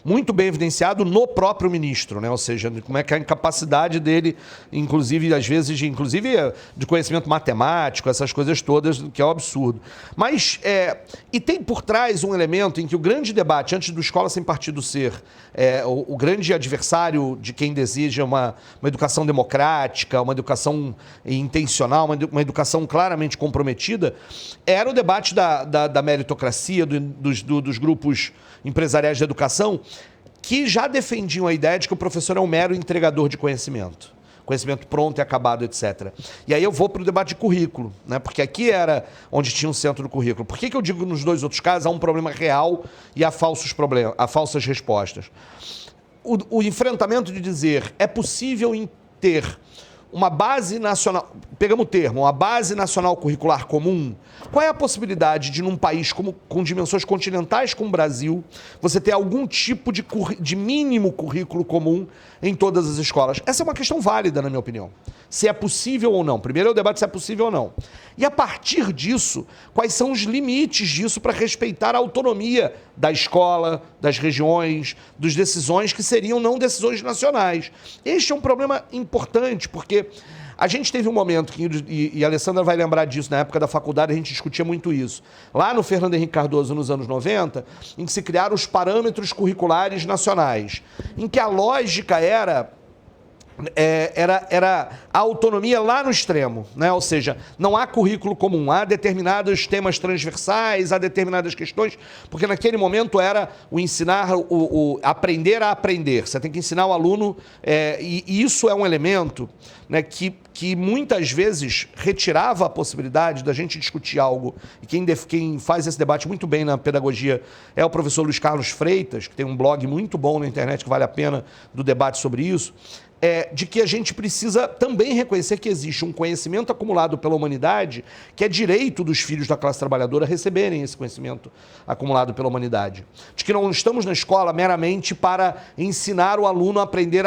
muito bem evidenciado no próprio ministro, né? Ou seja, como é que a incapacidade dele, inclusive, às vezes, de conhecimento matemático, essas coisas todas, que é um absurdo. Mas, e tem por trás um elemento em que o grande debate, antes do Escola Sem Partido ser o grande adversário de quem deseja uma educação democrática, uma educação intencional, uma educação claramente comprometida, era o debate da meritocracia, dos grupos empresariais de educação, que já defendiam a ideia de que o professor é um mero entregador de conhecimento pronto e acabado, etc. E aí eu vou para o debate de currículo, né? Porque aqui era onde tinha um centro do currículo. Por que eu digo nos dois outros casos há um problema real e há falsas respostas? O enfrentamento de dizer é possível ter uma base nacional, pegamos o termo, uma base nacional curricular comum. Qual é a possibilidade de, num país com dimensões continentais como o Brasil, você ter algum tipo de mínimo currículo comum em todas as escolas? Essa é uma questão válida, na minha opinião. Se é possível ou não. Primeiro é o debate se é possível ou não. E a partir disso, quais são os limites disso para respeitar a autonomia da escola, das regiões, das decisões que seriam não decisões nacionais. Este é um problema importante, porque a gente teve um momento, e a Alessandra vai lembrar disso, na época da faculdade a gente discutia muito isso, lá no Fernando Henrique Cardoso, nos anos 90, em que se criaram os parâmetros curriculares nacionais, em que a lógica era a autonomia lá no extremo, né? Ou seja, não há currículo comum, há determinados temas transversais, há determinadas questões, porque naquele momento era o ensinar, o aprender a aprender. Você tem que ensinar o aluno, e isso é um elemento, né, que muitas vezes retirava a possibilidade da gente discutir algo, e quem faz esse debate muito bem na pedagogia é o professor Luiz Carlos Freitas, que tem um blog muito bom na internet que vale a pena do debate sobre isso, de que a gente precisa também reconhecer que existe um conhecimento acumulado pela humanidade que é direito dos filhos da classe trabalhadora receberem esse conhecimento acumulado pela humanidade. De que não estamos na escola meramente para ensinar o aluno a aprender.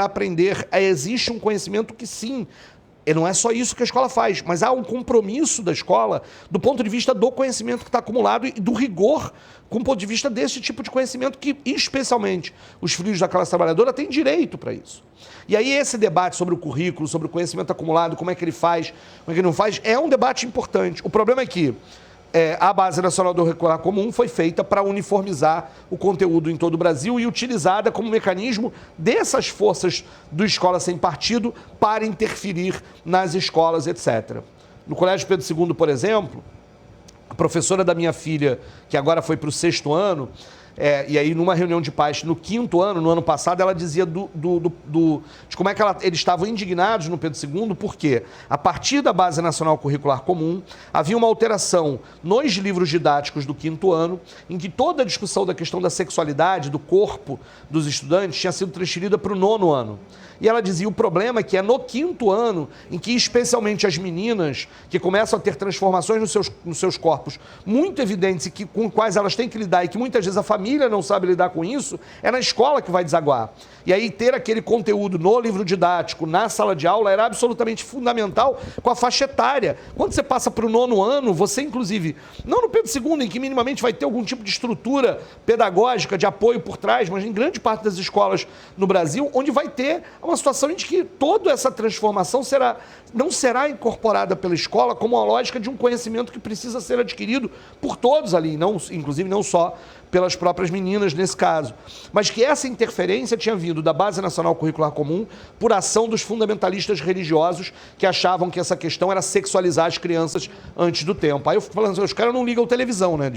Existe um conhecimento que sim, e não é só isso que a escola faz, mas há um compromisso da escola do ponto de vista do conhecimento que está acumulado e do rigor com o ponto de vista desse tipo de conhecimento que, especialmente, os filhos da classe trabalhadora têm direito para isso. E aí esse debate sobre o currículo, sobre o conhecimento acumulado, como é que ele faz, como é que ele não faz, é um debate importante. O problema é que a Base Nacional do Curricular Comum foi feita para uniformizar o conteúdo em todo o Brasil e utilizada como mecanismo dessas forças do Escola Sem Partido para interferir nas escolas, etc. No Colégio Pedro II, por exemplo, a professora da minha filha, que agora foi para o 6º ano, e aí numa reunião de pais no 5º ano, no ano passado, ela dizia de como é que eles estavam indignados no Pedro II, porque a partir da Base Nacional Curricular Comum havia uma alteração nos livros didáticos do 5º ano, em que toda a discussão da questão da sexualidade, do corpo dos estudantes tinha sido transferida para o 9º ano. E ela dizia, o problema é que é no 5º ano, em que especialmente as meninas, que começam a ter transformações nos seus corpos muito evidentes e com quais elas têm que lidar e que muitas vezes a família não sabe lidar com isso, é na escola que vai desaguar. E aí ter aquele conteúdo no livro didático, na sala de aula, era absolutamente fundamental com a faixa etária. Quando você passa para o 9º ano, você inclusive, não no Pedro II, em que minimamente vai ter algum tipo de estrutura pedagógica, de apoio por trás, mas em grande parte das escolas no Brasil, onde vai ter uma situação em que toda essa transformação não será incorporada pela escola como uma lógica de um conhecimento que precisa ser adquirido por todos ali, inclusive não só pelas próprias meninas nesse caso, mas que essa interferência tinha vindo da Base Nacional Curricular Comum por ação dos fundamentalistas religiosos que achavam que essa questão era sexualizar as crianças antes do tempo. Aí eu fico falando assim, os caras não ligam televisão, né?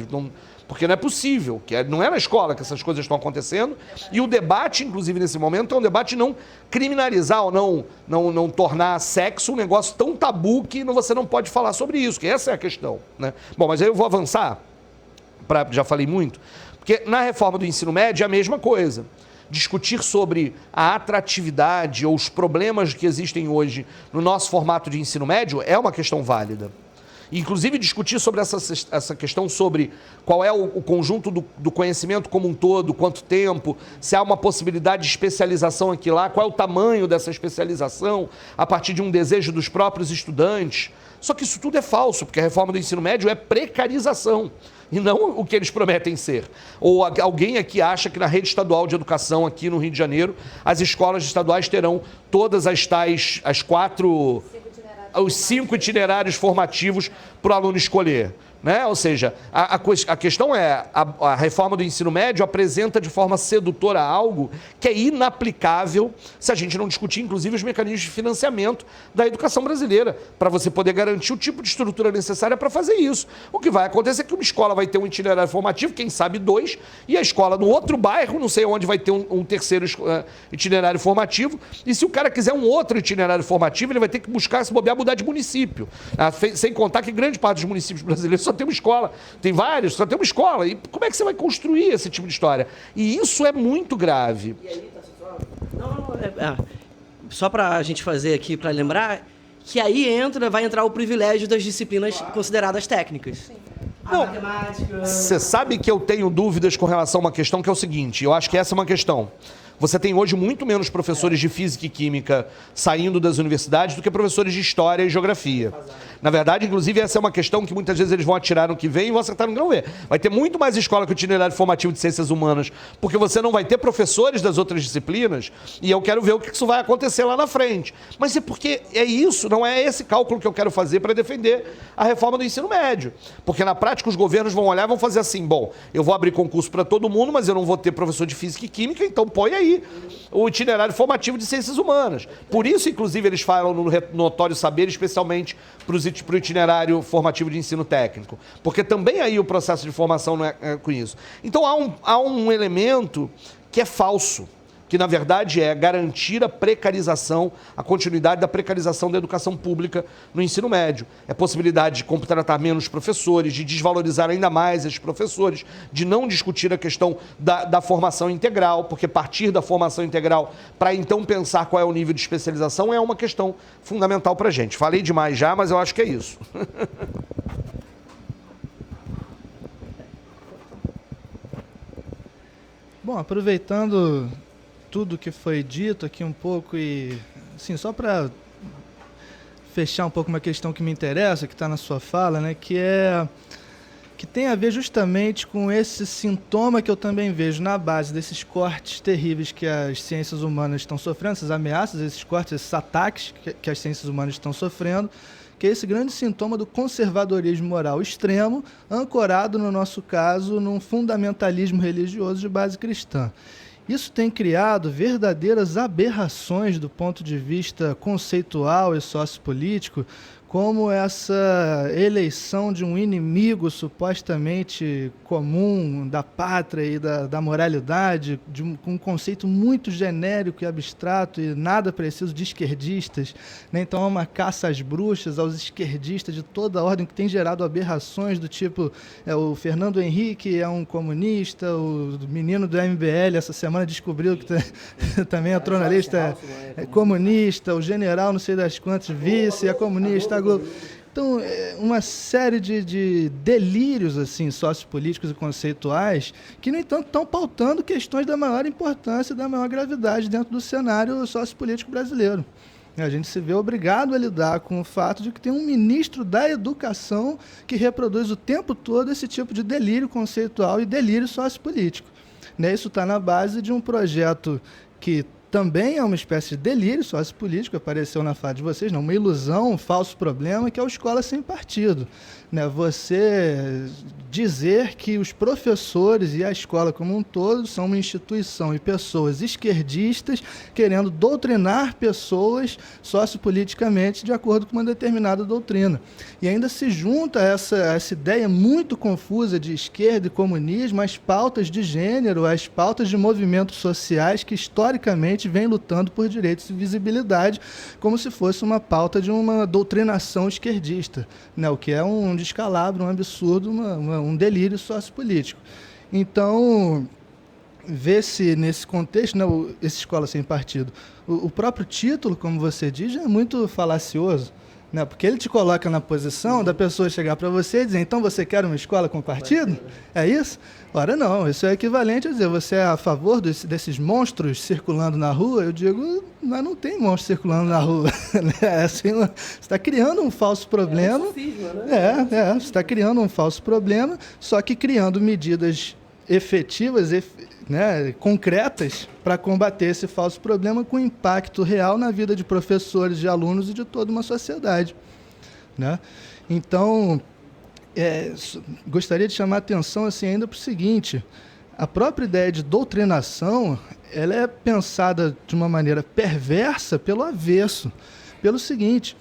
Porque não é possível, não é na escola que essas coisas estão acontecendo, e o debate, inclusive nesse momento, é um debate não criminalizar ou não tornar sexo um negócio tão tabu que você não pode falar sobre isso, que essa é a questão, né? Bom, mas aí eu vou avançar, já falei muito, porque na reforma do ensino médio é a mesma coisa. Discutir sobre a atratividade ou os problemas que existem hoje no nosso formato de ensino médio é uma questão válida. Inclusive discutir sobre essa questão sobre qual é o conjunto do conhecimento como um todo, quanto tempo, se há uma possibilidade de especialização aqui lá, qual é o tamanho dessa especialização a partir de um desejo dos próprios estudantes. Só que isso tudo é falso, porque a reforma do ensino médio é precarização e não o que eles prometem ser. Ou alguém aqui acha que na rede estadual de educação aqui no Rio de Janeiro, as escolas estaduais terão todas os 5 itinerários formativos para o aluno escolher. Né? Ou seja, a questão é, a reforma do ensino médio apresenta de forma sedutora algo que é inaplicável se a gente não discutir, inclusive, os mecanismos de financiamento da educação brasileira, para você poder garantir o tipo de estrutura necessária para fazer isso. O que vai acontecer é que uma escola vai ter um itinerário formativo, quem sabe 2, e a escola no outro bairro, não sei onde, vai ter um terceiro itinerário formativo, e se o cara quiser um outro itinerário formativo, ele vai ter que buscar, se bobear, mudar de município. Sem contar que grande parte dos municípios brasileiros só tem uma escola. Tem vários, só tem uma escola. E como é que você vai construir esse tipo de história? E isso é muito grave. E aí, só para a gente fazer aqui, para lembrar, que aí vai entrar o privilégio das disciplinas consideradas técnicas. Sim. A matemática... Você sabe que eu tenho dúvidas com relação a uma questão que é o seguinte, eu acho que essa é uma questão. Você tem hoje muito menos professores de física e química saindo das universidades do que professores de história e geografia. Na verdade, inclusive, essa é uma questão que muitas vezes eles vão atirar no que vem e vão acertar no que não vê. Vai ter muito mais escola que o itinerário formativo de ciências humanas, porque você não vai ter professores das outras disciplinas, e eu quero ver o que isso vai acontecer lá na frente. Mas é porque é isso, não é esse cálculo que eu quero fazer para defender a reforma do ensino médio. Porque na prática os governos vão olhar e vão fazer assim, bom, eu vou abrir concurso para todo mundo, mas eu não vou ter professor de física e química, então põe aí o itinerário formativo de ciências humanas. Por isso, inclusive, eles falam no notório saber, especialmente para o itinerário formativo de ensino técnico. Porque também aí o processo de formação não é com isso. Então há um elemento que é falso, que na verdade é garantir a precarização, a continuidade da precarização da educação pública no ensino médio. É possibilidade de contratar menos professores, de desvalorizar ainda mais esses professores, de não discutir a questão da formação integral, porque partir da formação integral para então pensar qual é o nível de especialização é uma questão fundamental para a gente. Falei demais já, mas eu acho que é isso. Bom, aproveitando tudo que foi dito aqui um pouco e, assim, só para fechar um pouco uma questão que me interessa, que está na sua fala, né, que tem a ver justamente com esse sintoma que eu também vejo na base desses cortes terríveis que as ciências humanas estão sofrendo, essas ameaças, esses cortes, esses ataques que as ciências humanas estão sofrendo, que é esse grande sintoma do conservadorismo moral extremo, ancorado, no nosso caso, num fundamentalismo religioso de base cristã. Isso tem criado verdadeiras aberrações do ponto de vista conceitual e sociopolítico, como essa eleição de um inimigo supostamente comum da pátria e da moralidade, com um conceito muito genérico e abstrato e nada preciso de esquerdistas, né? Então há uma caça às bruxas, aos esquerdistas de toda a ordem, que tem gerado aberrações do tipo, o Fernando Henrique é um comunista, o menino do MBL essa semana descobriu que também é jornalista, é comunista, o general não sei das quantas, vice, é comunista, então, uma série de delírios assim, sociopolíticos e conceituais que, no entanto, estão pautando questões da maior importância e da maior gravidade dentro do cenário sociopolítico brasileiro. A gente se vê obrigado a lidar com o fato de que tem um ministro da educação que reproduz o tempo todo esse tipo de delírio conceitual e delírio sociopolítico. Isso está na base de um projeto que também é uma espécie de delírio sociopolítico, apareceu na fala de vocês, uma ilusão, um falso problema, que é o escola sem partido. Você dizer que os professores e a escola como um todo são uma instituição e pessoas esquerdistas querendo doutrinar pessoas sociopoliticamente de acordo com uma determinada doutrina. E ainda se junta essa ideia muito confusa de esquerda e comunismo às pautas de gênero, às pautas de movimentos sociais que historicamente vêm lutando por direitos e visibilidade, como se fosse uma pauta de uma doutrinação esquerdista, o que é um descalabro, um absurdo, um delírio sociopolítico. Então, vê-se nesse contexto, essa escola sem partido, o próprio título, como você diz, é muito falacioso, porque ele te coloca na posição da pessoa chegar para você e dizer, então você quer uma escola com partido? É isso? Ora não, isso é equivalente a dizer, você é a favor desses monstros circulando na rua? Eu digo, mas não tem monstro circulando na rua. Assim, você está criando um falso problema. Você está criando um falso problema, só que criando medidas efetivas, concretas, para combater esse falso problema com impacto real na vida de professores, de alunos e de toda uma sociedade. Então, gostaria de chamar a atenção assim, ainda para o seguinte: a própria ideia de doutrinação, ela é pensada de uma maneira perversa pelo avesso. Pelo seguinte,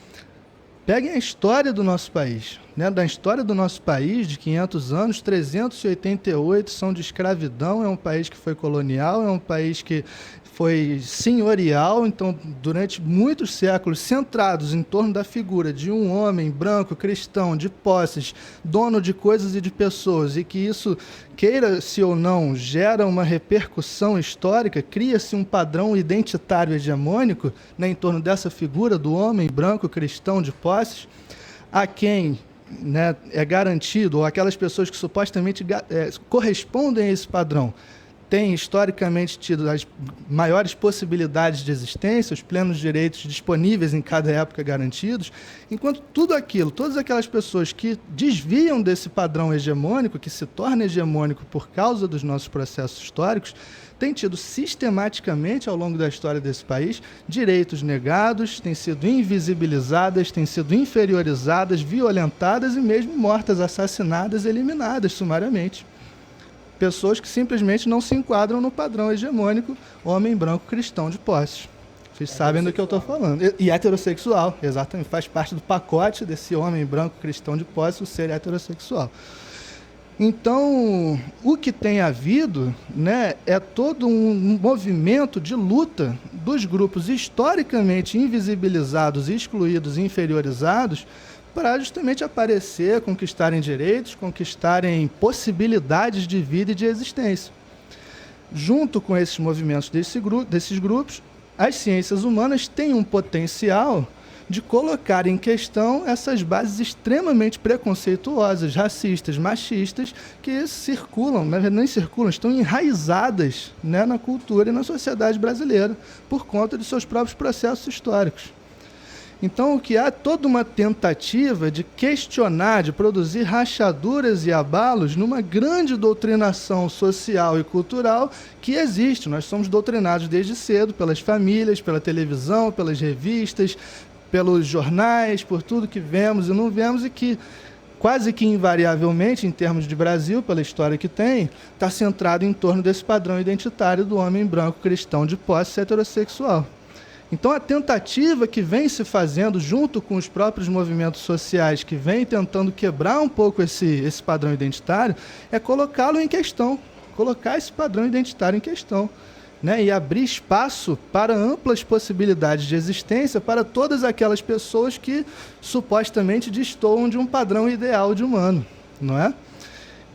peguem a história do nosso país. Né? Da história do nosso país, de 500 anos, 388 são de escravidão, é um país que foi colonial, é um país que foi senhorial, então, durante muitos séculos, centrados em torno da figura de um homem branco, cristão, de posses, dono de coisas e de pessoas, e que isso, queira-se ou não, gera uma repercussão histórica, cria-se um padrão identitário hegemônico, né, em torno dessa figura do homem branco, cristão, de posses, a quem, né, é garantido, ou aquelas pessoas que supostamente correspondem a esse padrão, tem historicamente tido as maiores possibilidades de existência, os plenos direitos disponíveis em cada época garantidos, enquanto tudo aquilo, todas aquelas pessoas que desviam desse padrão hegemônico, que se torna hegemônico por causa dos nossos processos históricos, têm tido sistematicamente, ao longo da história desse país, direitos negados, têm sido invisibilizadas, têm sido inferiorizadas, violentadas e mesmo mortas, assassinadas, eliminadas sumariamente. Pessoas que simplesmente não se enquadram no padrão hegemônico homem branco cristão de posses. Vocês sabem do que eu estou falando. E heterossexual, exatamente, faz parte do pacote desse homem branco cristão de posses o ser heterossexual. Então, o que tem havido, né, é todo um movimento de luta dos grupos historicamente invisibilizados, excluídos, inferiorizados, para justamente aparecer, conquistarem direitos, conquistarem possibilidades de vida e de existência. Junto com esses movimentos desses grupos, as ciências humanas têm um potencial de colocar em questão essas bases extremamente preconceituosas, racistas, machistas, que circulam, na verdade nem circulam, estão enraizadas, né, na cultura e na sociedade brasileira, por conta de seus próprios processos históricos. Então, o que há toda uma tentativa de questionar, de produzir rachaduras e abalos numa grande doutrinação social e cultural que existe. Nós somos doutrinados desde cedo pelas famílias, pela televisão, pelas revistas, pelos jornais, por tudo que vemos e não vemos, e que quase que invariavelmente, em termos de Brasil, pela história que tem, está centrado em torno desse padrão identitário do homem branco cristão de posse heterossexual. Então, a tentativa que vem se fazendo junto com os próprios movimentos sociais, que vem tentando quebrar um pouco esse padrão identitário, é colocá-lo em questão, colocar esse padrão identitário em questão, né? E abrir espaço para amplas possibilidades de existência para todas aquelas pessoas que supostamente destoam de um padrão ideal de humano, não é?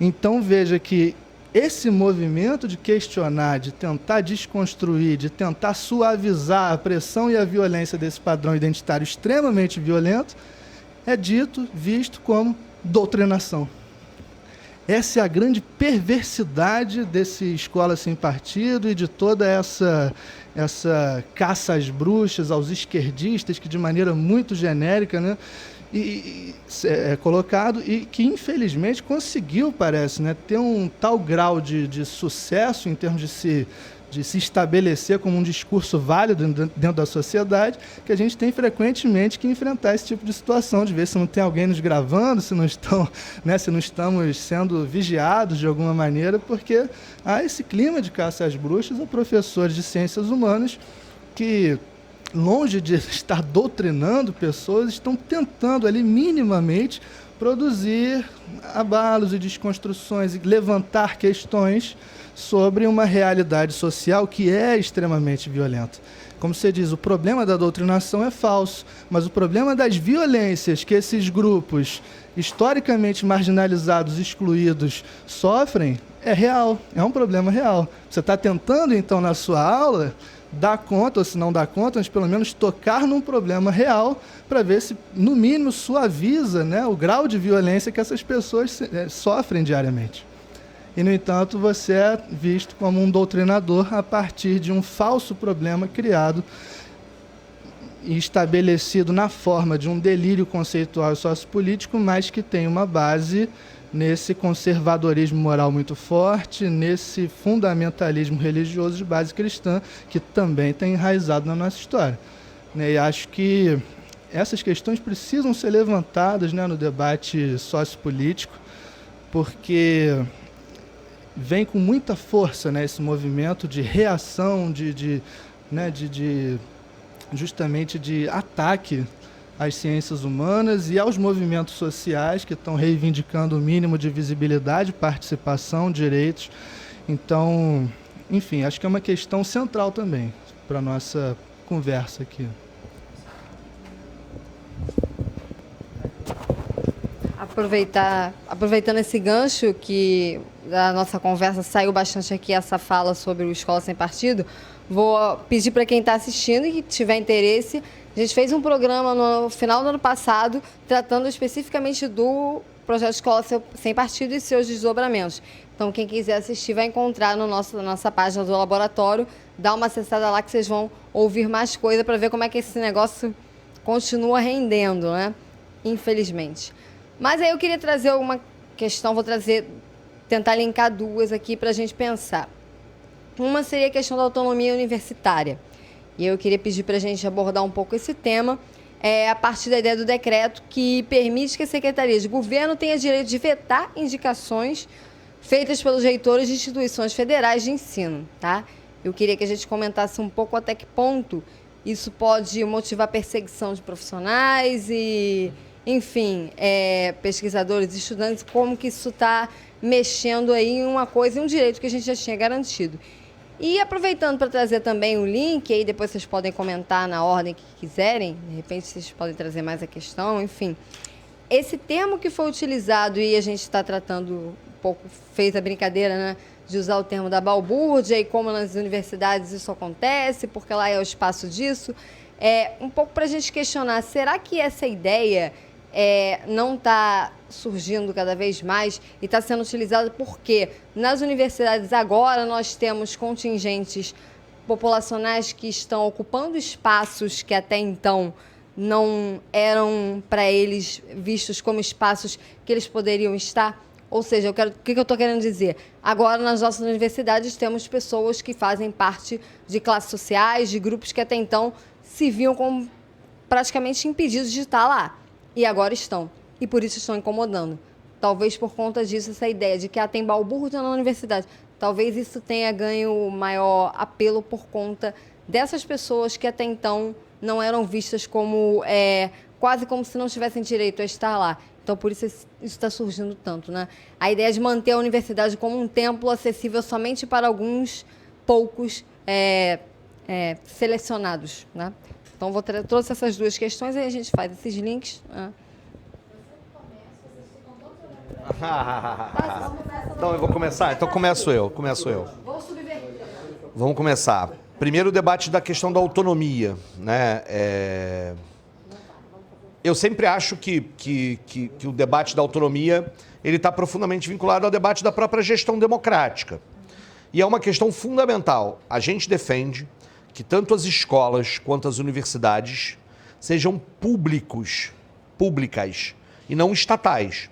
Então, veja que esse movimento de questionar, de tentar desconstruir, de tentar suavizar a pressão e a violência desse padrão identitário extremamente violento, é dito, visto como doutrinação. Essa é a grande perversidade desse Escola Sem Partido e de toda essa caça às bruxas, aos esquerdistas, que de maneira muito genérica, né, é colocado, e que infelizmente conseguiu, parece, né, ter um tal grau de sucesso em termos de se estabelecer como um discurso válido dentro da sociedade, que a gente tem frequentemente que enfrentar esse tipo de situação, de ver se não tem alguém nos gravando, se não estamos sendo vigiados de alguma maneira, porque há esse clima de caça às bruxas a professores de ciências humanas que, longe de estar doutrinando pessoas, estão tentando ali minimamente produzir abalos e desconstruções e levantar questões sobre uma realidade social que é extremamente violenta. Como você diz, o problema da doutrinação é falso, mas o problema das violências que esses grupos historicamente marginalizados, excluídos, sofrem é real, é um problema real. Você está tentando, então, na sua aula, dar conta, ou se não dá conta, mas pelo menos tocar num problema real para ver se, no mínimo, suaviza, né, o grau de violência que essas pessoas sofrem diariamente. E, no entanto, você é visto como um doutrinador a partir de um falso problema criado e estabelecido na forma de um delírio conceitual e sociopolítico, mas que tem uma base nesse conservadorismo moral muito forte, nesse fundamentalismo religioso de base cristã, que também está enraizado na nossa história. E acho que essas questões precisam ser levantadas, né, no debate sociopolítico, porque vem com muita força, né, esse movimento de reação, justamente de ataque às ciências humanas e aos movimentos sociais que estão reivindicando o mínimo de visibilidade, participação, direitos. Então, enfim, acho que é uma questão central também para a nossa conversa aqui. Aproveitando esse gancho que da nossa conversa saiu bastante aqui essa fala sobre o Escola Sem Partido, vou pedir para quem está assistindo e que tiver interesse, a gente fez um programa no final do ano passado tratando especificamente do projeto Escola Sem Partido e seus desdobramentos. Então, quem quiser assistir vai encontrar na nossa página do laboratório, dá uma acessada lá que vocês vão ouvir mais coisa para ver como é que esse negócio continua rendendo, né? Infelizmente. Mas aí eu queria trazer uma questão, tentar linkar duas aqui para a gente pensar. Uma seria a questão da autonomia universitária. E eu queria pedir para a gente abordar um pouco esse tema, a partir da ideia do decreto que permite que a Secretaria de Governo tenha direito de vetar indicações feitas pelos reitores de instituições federais de ensino, tá? Eu queria que a gente comentasse um pouco até que ponto isso pode motivar perseguição de profissionais e, enfim, pesquisadores e estudantes, como que isso está mexendo aí em uma coisa, em um direito que a gente já tinha garantido. E aproveitando para trazer também o link, aí depois vocês podem comentar na ordem que quiserem, de repente vocês podem trazer mais a questão, enfim. Esse termo que foi utilizado, e a gente está tratando um pouco, fez a brincadeira, né, de usar o termo da balbúrdia, e como nas universidades isso acontece, porque lá é o espaço disso, um pouco para a gente questionar, será que essa ideia não está surgindo cada vez mais e está sendo utilizada porque nas universidades agora nós temos contingentes populacionais que estão ocupando espaços que até então não eram para eles vistos como espaços que eles poderiam estar? Ou seja, o que eu estou querendo dizer? Agora, nas nossas universidades, temos pessoas que fazem parte de classes sociais, de grupos que até então se viam como praticamente impedidos de estar lá. E agora estão. E por isso estão incomodando. Talvez por conta disso, essa ideia de que tem balbúrdia na universidade. Talvez isso tenha ganho maior apelo por conta dessas pessoas que até então não eram vistas como, quase como se não tivessem direito a estar lá. Então, por isso está surgindo tanto, né? A ideia de manter a universidade como um templo acessível somente para alguns poucos selecionados, né? Então, trouxe essas duas questões, aí a gente faz esses links. Então, eu vou começar? Então, começo eu. Vamos começar. Primeiro, o debate da questão da autonomia, né? Eu sempre acho que o debate da autonomia ele está profundamente vinculado ao debate da própria gestão democrática. E é uma questão fundamental. A gente defende que tanto as escolas quanto as universidades sejam públicas e não estatais.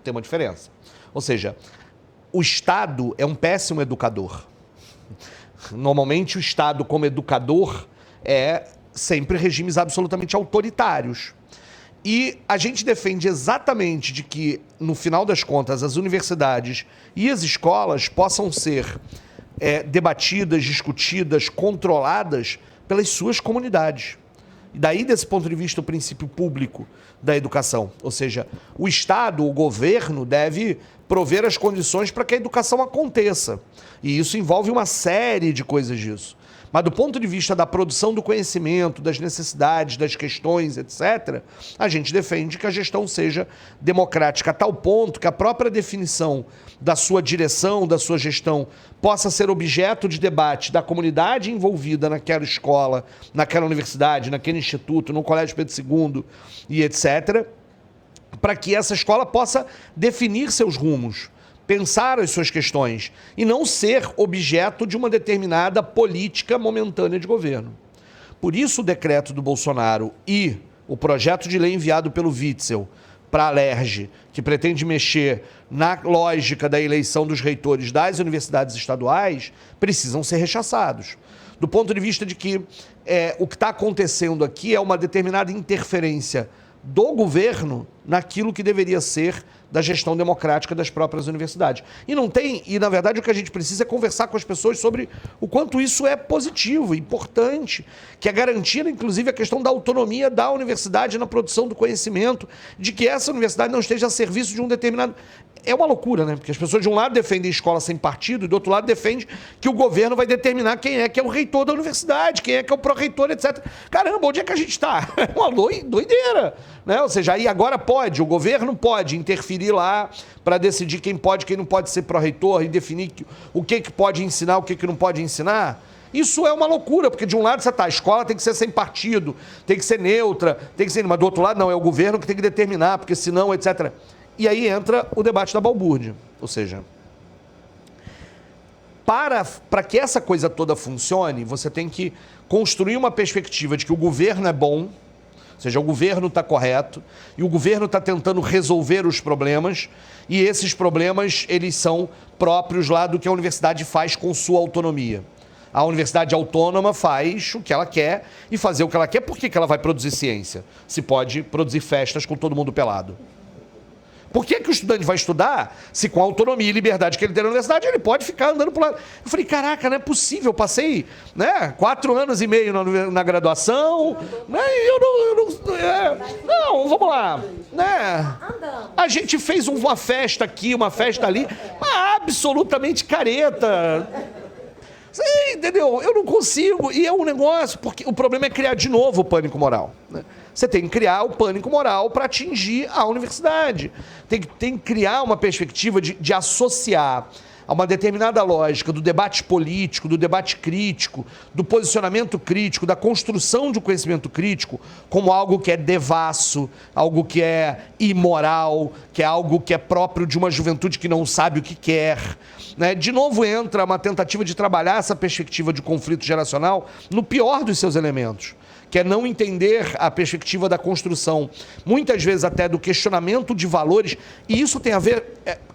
Tem uma diferença. Ou seja, o Estado é um péssimo educador. Normalmente o Estado, como educador, sempre regimes absolutamente autoritários. E a gente defende exatamente de que, no final das contas, as universidades e as escolas possam ser debatidas, discutidas, controladas pelas suas comunidades. E daí, desse ponto de vista, o princípio público da educação. Ou seja, o Estado, o governo, deve prover as condições para que a educação aconteça. E isso envolve uma série de coisas disso. Mas do ponto de vista da produção do conhecimento, das necessidades, das questões, etc., a gente defende que a gestão seja democrática a tal ponto que a própria definição da sua direção, da sua gestão, possa ser objeto de debate da comunidade envolvida naquela escola, naquela universidade, naquele instituto, no Colégio Pedro II e etc., para que essa escola possa definir seus rumos, pensar as suas questões e não ser objeto de uma determinada política momentânea de governo. Por isso o decreto do Bolsonaro e o projeto de lei enviado pelo Witzel para a Alerj, que pretende mexer na lógica da eleição dos reitores das universidades estaduais, precisam ser rechaçados. Do ponto de vista de que o que está acontecendo aqui é uma determinada interferência do governo naquilo que deveria ser da gestão democrática das próprias universidades. E na verdade o que a gente precisa é conversar com as pessoas sobre o quanto isso é positivo, importante, que é garantir inclusive a questão da autonomia da universidade na produção do conhecimento, de que essa universidade não esteja a serviço de um determinado... É uma loucura, né? Porque as pessoas de um lado defendem escola sem partido e do outro lado defendem que o governo vai determinar quem é que é o reitor da universidade, quem é que é o pró-reitor, etc. Caramba, onde é que a gente está? É uma doideira, né? Ou seja, aí agora o governo pode interferir lá para decidir quem pode, quem não pode ser pró-reitor e definir o que pode ensinar, o que não pode ensinar. Isso é uma loucura, porque de um lado você a escola tem que ser sem partido, tem que ser neutra, tem que ser... Mas do outro lado não, é o governo que tem que determinar, porque senão, etc. E aí entra o debate da balbúrdia. Ou seja, para que essa coisa toda funcione, você tem que construir uma perspectiva de que o governo é bom, ou seja, o governo está correto, e o governo está tentando resolver os problemas, e esses problemas, eles são próprios lá do que a universidade faz com sua autonomia. A universidade autônoma faz o que ela quer, e fazer o que ela quer, por que ela vai produzir ciência? Se pode produzir festas com todo mundo pelado. Por que o estudante vai estudar se com a autonomia e liberdade que ele tem na universidade, ele pode ficar andando por lá? Eu falei, caraca, não é possível, eu passei 4 anos e meio na graduação, né? Não, vamos lá, né? A gente fez uma festa aqui, uma festa ali, absolutamente careta. Sim, entendeu? Eu não consigo, e é um negócio, porque o problema é criar de novo o pânico moral, né? Você tem que criar o pânico moral para atingir a universidade. Tem que criar uma perspectiva de associar a uma determinada lógica do debate político, do debate crítico, do posicionamento crítico, da construção de um conhecimento crítico como algo que é devasso, algo que é imoral, que é algo que é próprio de uma juventude que não sabe o que quer, né? De novo entra uma tentativa de trabalhar essa perspectiva de conflito geracional no pior dos seus elementos, que é não entender a perspectiva da construção, muitas vezes até do questionamento de valores, e isso tem a ver,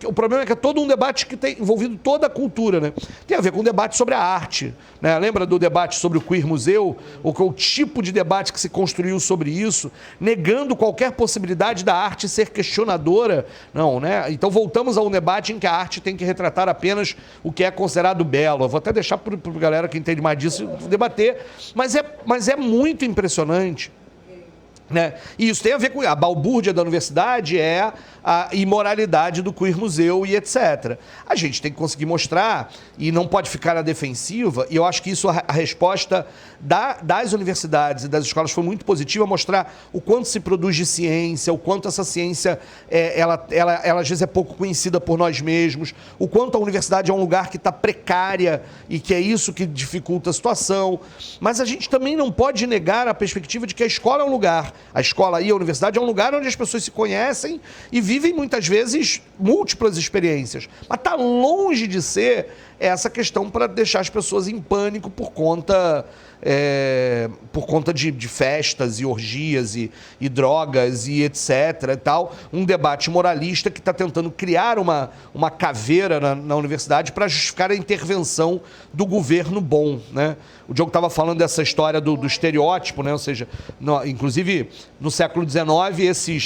o problema é que é todo um debate que tem envolvido toda a cultura, né? Tem a ver com o debate sobre a arte, né? Lembra do debate sobre o Queer Museu? O tipo de debate que se construiu sobre isso, negando qualquer possibilidade da arte ser questionadora, não, né? Então voltamos a um debate em que a arte tem que retratar apenas o que é considerado belo. Eu vou até deixar para a galera que entende mais disso debater, mas é muito impressionante, né? E isso tem a ver com a balbúrdia da universidade, é a imoralidade do Queer Museu e etc. A gente tem que conseguir mostrar, e não pode ficar na defensiva, e eu acho que isso, a resposta das universidades e das escolas foi muito positiva, mostrar o quanto se produz de ciência, o quanto essa ciência, ela às vezes é pouco conhecida por nós mesmos, o quanto a universidade é um lugar que está precária e que é isso que dificulta a situação. Mas a gente também não pode negar a perspectiva de que a escola é um lugar, a escola e a universidade é um lugar onde as pessoas se conhecem e vivem muitas vezes múltiplas experiências. Mas está longe de ser essa questão para deixar as pessoas em pânico por conta de festas e orgias e drogas e etc. e tal. Um debate moralista que está tentando criar uma caveira na universidade para justificar a intervenção do governo bom, né? O Diogo estava falando dessa história do estereótipo, né? Ou seja, inclusive no século XIX, esse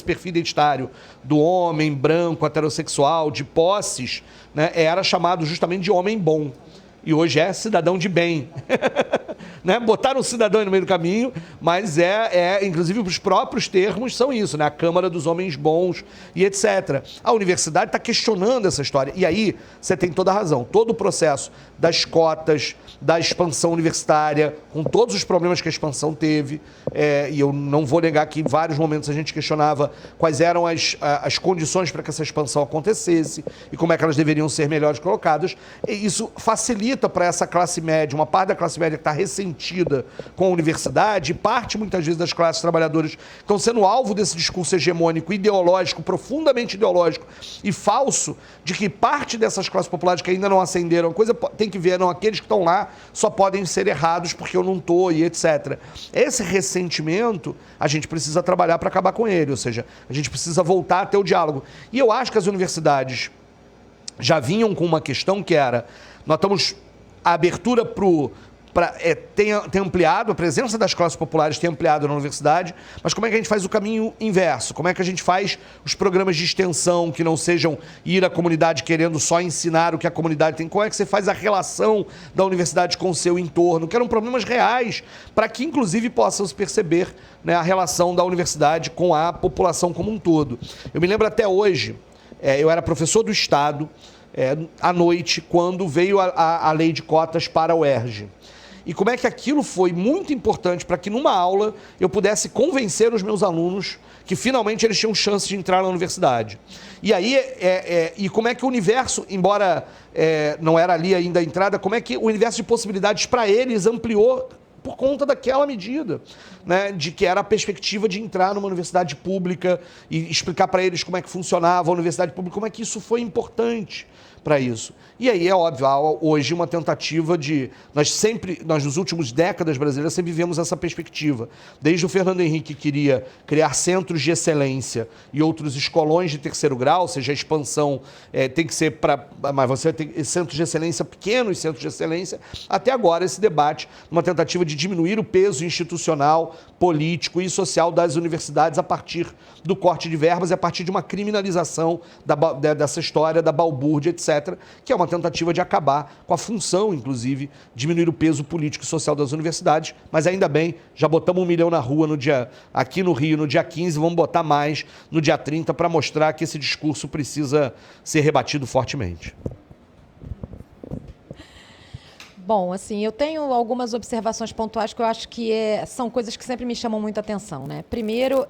perfil identitário do homem branco, heterossexual, de posses, né, era chamado justamente de homem bom. E hoje é cidadão de bem. Né? Botaram o cidadão aí no meio do caminho, mas inclusive os próprios termos são isso, né? A Câmara dos Homens Bons e etc. A universidade está questionando essa história. E aí você tem toda a razão. Todo o processo das cotas, da expansão universitária, com todos os problemas que a expansão teve, e eu não vou negar que em vários momentos a gente questionava quais eram as condições para que essa expansão acontecesse e como é que elas deveriam ser melhores colocadas. E isso facilita para essa classe média, uma parte da classe média que está ressentida ressentida com a universidade, e parte, muitas vezes, das classes trabalhadoras estão sendo alvo desse discurso hegemônico, ideológico, profundamente ideológico e falso, de que parte dessas classes populares que ainda não ascenderam, a coisa tem que ver, não, aqueles que estão lá só podem ser errados porque eu não estou, e etc. Esse ressentimento, a gente precisa trabalhar para acabar com ele, ou seja, a gente precisa voltar a ter o diálogo. E eu acho que as universidades já vinham com uma questão que era, nós estamos, a abertura tem ampliado, a presença das classes populares tem ampliado na universidade, mas como é que a gente faz o caminho inverso? Como é que a gente faz os programas de extensão que não sejam ir à comunidade querendo só ensinar o que a comunidade tem? Como é que você faz a relação da universidade com o seu entorno? Que eram problemas reais, para que inclusive possam se perceber, né, a relação da universidade com a população como um todo. Eu me lembro até hoje, eu era professor do Estado, à noite, quando veio a lei de cotas para a UERJ. E como é que aquilo foi muito importante para que numa aula eu pudesse convencer os meus alunos que finalmente eles tinham chance de entrar na universidade. E aí, e como é que o universo, embora não era ali ainda a entrada, como é que o universo de possibilidades para eles ampliou por conta daquela medida, né, de que era a perspectiva de entrar numa universidade pública e explicar para eles como é que funcionava a universidade pública, como é que isso foi importante para isso. E aí é óbvio, há hoje uma tentativa de... Nós nos últimos décadas brasileiras sempre vivemos essa perspectiva. Desde o Fernando Henrique que queria criar centros de excelência e outros escolões de terceiro grau, ou seja, a expansão tem que ser para... Mas você tem centros de excelência pequenos, centros de excelência, até agora esse debate, uma tentativa de diminuir o peso institucional, político e social das universidades a partir do corte de verbas e a partir de uma criminalização dessa história da balbúrdia, etc., que é uma tentativa de acabar com a função, inclusive, diminuir o peso político e social das universidades, mas ainda bem, já botamos 1 milhão na rua aqui no Rio no dia 15, vamos botar mais no dia 30 para mostrar que esse discurso precisa ser rebatido fortemente. Bom, assim, eu tenho algumas observações pontuais que eu acho que são coisas que sempre me chamam muita atenção, né? Primeiro,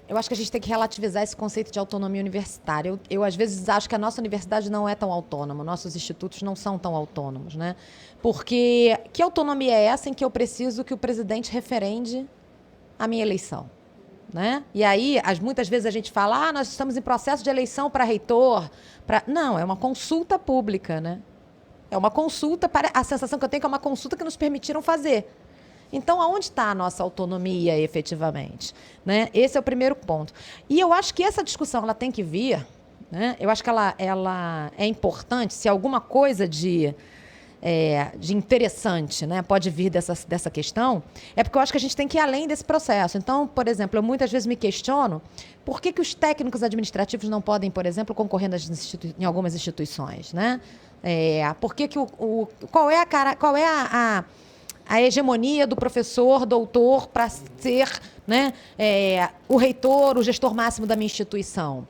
eu acho que a gente tem que relativizar esse conceito de autonomia universitária. Eu às vezes, acho que a nossa universidade não é tão autônoma, nossos institutos não são tão autônomos, né? Porque que autonomia é essa em que eu preciso que o presidente referende a minha eleição? Né? E aí, muitas vezes a gente fala, nós estamos em processo de eleição para reitor. Não, é uma consulta pública, né? É uma consulta, a sensação que eu tenho é que é uma consulta que nos permitiram fazer. Então, aonde está a nossa autonomia, efetivamente? Né? Esse é o primeiro ponto. E eu acho que essa discussão ela tem que vir, né? Eu acho que ela é importante, se alguma coisa de interessante, né, pode vir dessa questão, é porque eu acho que a gente tem que ir além desse processo. Então, por exemplo, eu muitas vezes me questiono por que os técnicos administrativos não podem, por exemplo, concorrer em algumas instituições, né? Por que qual é a hegemonia do professor, doutor, para ser, né, o reitor, o gestor máximo da minha instituição?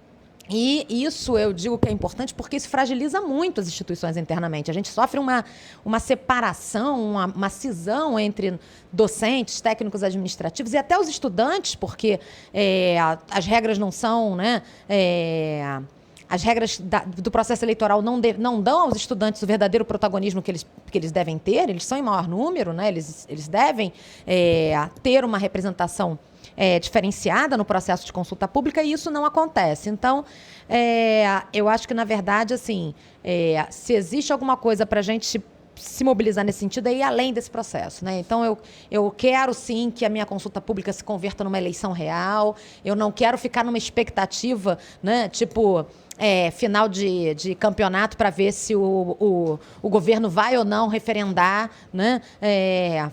E isso eu digo que é importante porque isso fragiliza muito as instituições internamente. A gente sofre uma separação, uma cisão entre docentes, técnicos administrativos e até os estudantes, porque as regras não são, né, as regras do processo eleitoral não dão aos estudantes o verdadeiro protagonismo que eles devem ter. Eles são em maior número, né? Eles devem ter uma representação diferenciada no processo de consulta pública, e isso não acontece. Então, eu acho que, na verdade, assim, se existe alguma coisa para a gente se mobilizar nesse sentido, é ir além desse processo, né? Então, eu quero, sim, que a minha consulta pública se converta numa eleição real. Eu não quero ficar numa expectativa, né, tipo... final de campeonato para ver se o governo vai ou não referendar, né?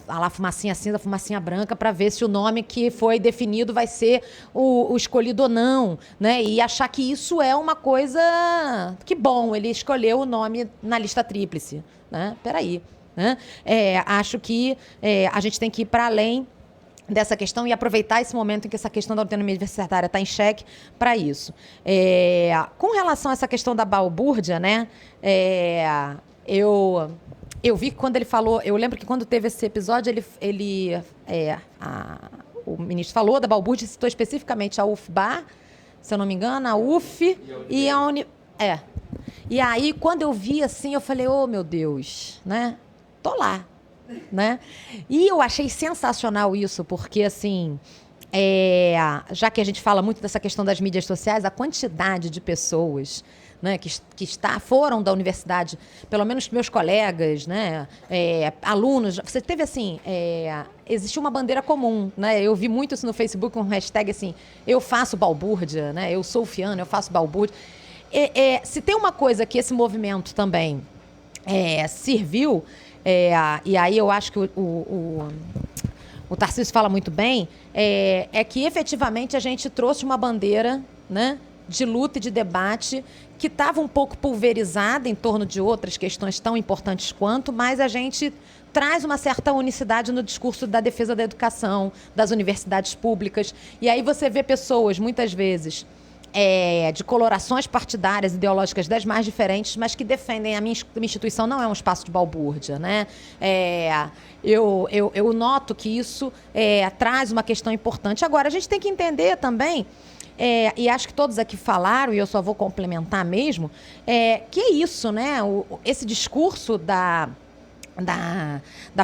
A fumacinha cinza, fumacinha branca, para ver se o nome que foi definido vai ser o escolhido ou não, né? E achar que isso é uma coisa... Que bom, ele escolheu o nome na lista tríplice, né? Peraí, né? Acho que a gente tem que ir para além dessa questão e aproveitar esse momento em que essa questão da autonomia universitária está em xeque para isso. Com relação a essa questão da balbúrdia, né, eu vi que quando ele falou, eu lembro que quando teve esse episódio, o ministro falou da balbúrdia, citou especificamente a UFBA, se eu não me engano, a UF e a E aí, quando eu vi assim, eu falei, oh, meu Deus, né, tô lá. né? E eu achei sensacional isso, porque, assim, já que a gente fala muito dessa questão das mídias sociais, a quantidade de pessoas, né, que foram da universidade, pelo menos meus colegas, né, alunos, você teve assim, existiu uma bandeira comum, né? Eu vi muito isso no Facebook, um hashtag assim, eu faço balbúrdia, né? Eu sou fiano, eu faço balbúrdia. Se tem uma coisa que esse movimento também serviu, e aí eu acho que o Tarcísio fala muito bem, é que efetivamente a gente trouxe uma bandeira, né, de luta e de debate que estava um pouco pulverizada em torno de outras questões tão importantes quanto, mas a gente traz uma certa unicidade no discurso da defesa da educação, das universidades públicas. E aí você vê pessoas, muitas vezes, de colorações partidárias, ideológicas das mais diferentes, mas que defendem a minha instituição não é um espaço de balbúrdia, né? Eu noto que isso traz uma questão importante. Agora, a gente tem que entender também, e acho que todos aqui falaram, e eu só vou complementar mesmo, que é isso, né? Esse discurso da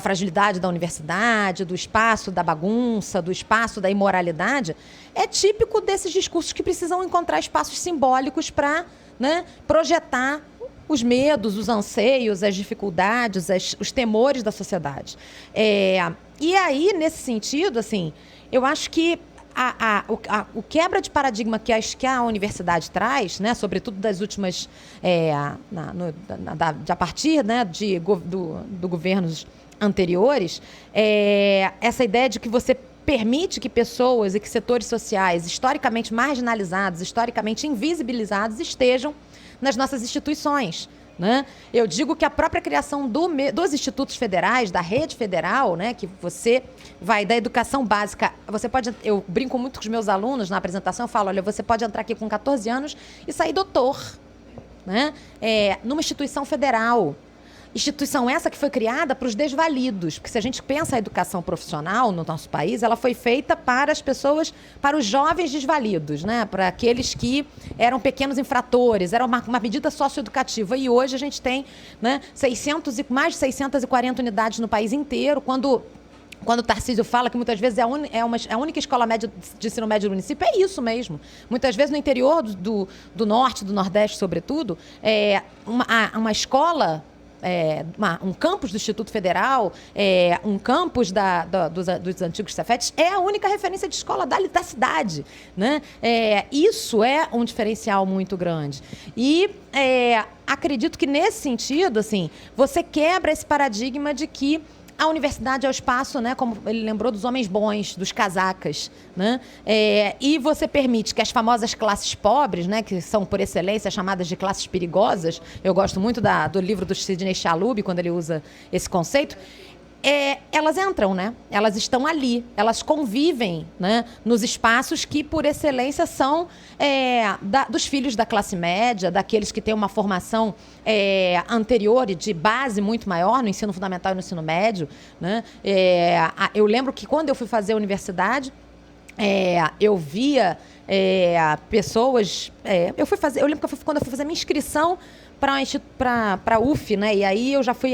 fragilidade da universidade, do espaço da bagunça, do espaço da imoralidade, é típico desses discursos que precisam encontrar espaços simbólicos para, né, projetar os medos, os anseios, as dificuldades, os temores da sociedade. E aí, nesse sentido, assim, eu acho que o quebra de paradigma que a universidade traz, né, sobretudo das últimas, a partir, né, do governos anteriores, essa ideia de que você permite que pessoas e que setores sociais historicamente marginalizados, historicamente invisibilizados, estejam nas nossas instituições, né? Eu digo que a própria criação dos institutos federais, da rede federal, né, que você vai da educação básica, eu brinco muito com os meus alunos na apresentação, eu falo, olha, você pode entrar aqui com 14 anos e sair doutor, né? Numa instituição federal. Instituição essa que foi criada para os desvalidos, porque se a gente pensa a educação profissional no nosso país, ela foi feita para as pessoas, para os jovens desvalidos, né? Para aqueles que eram pequenos infratores, era uma medida socioeducativa. E hoje a gente tem, né, mais de 640 unidades no país inteiro, quando o Tarcísio fala que muitas vezes é a única escola média de ensino médio do município, é isso mesmo. Muitas vezes no interior do norte, do nordeste, sobretudo, uma escola, um campus do Instituto Federal, um campus dos antigos Cefetes, é a única referência de escola da cidade, né? Isso é um diferencial muito grande. E acredito que nesse sentido, assim, você quebra esse paradigma de que a universidade é o espaço, né, como ele lembrou, dos homens bons, dos casacas, né? E você permite que as famosas classes pobres, né, que são por excelência chamadas de classes perigosas, eu gosto muito do livro do Sidney Chalub, quando ele usa esse conceito, elas entram, né? Elas estão ali, elas convivem, né, nos espaços que, por excelência, são dos filhos da classe média, daqueles que têm uma formação anterior e de base muito maior no ensino fundamental e no ensino médio, né? Eu lembro que quando eu fui fazer a universidade, eu via pessoas... eu lembro que quando eu fui fazer a minha inscrição para a UF, né? E aí eu já fui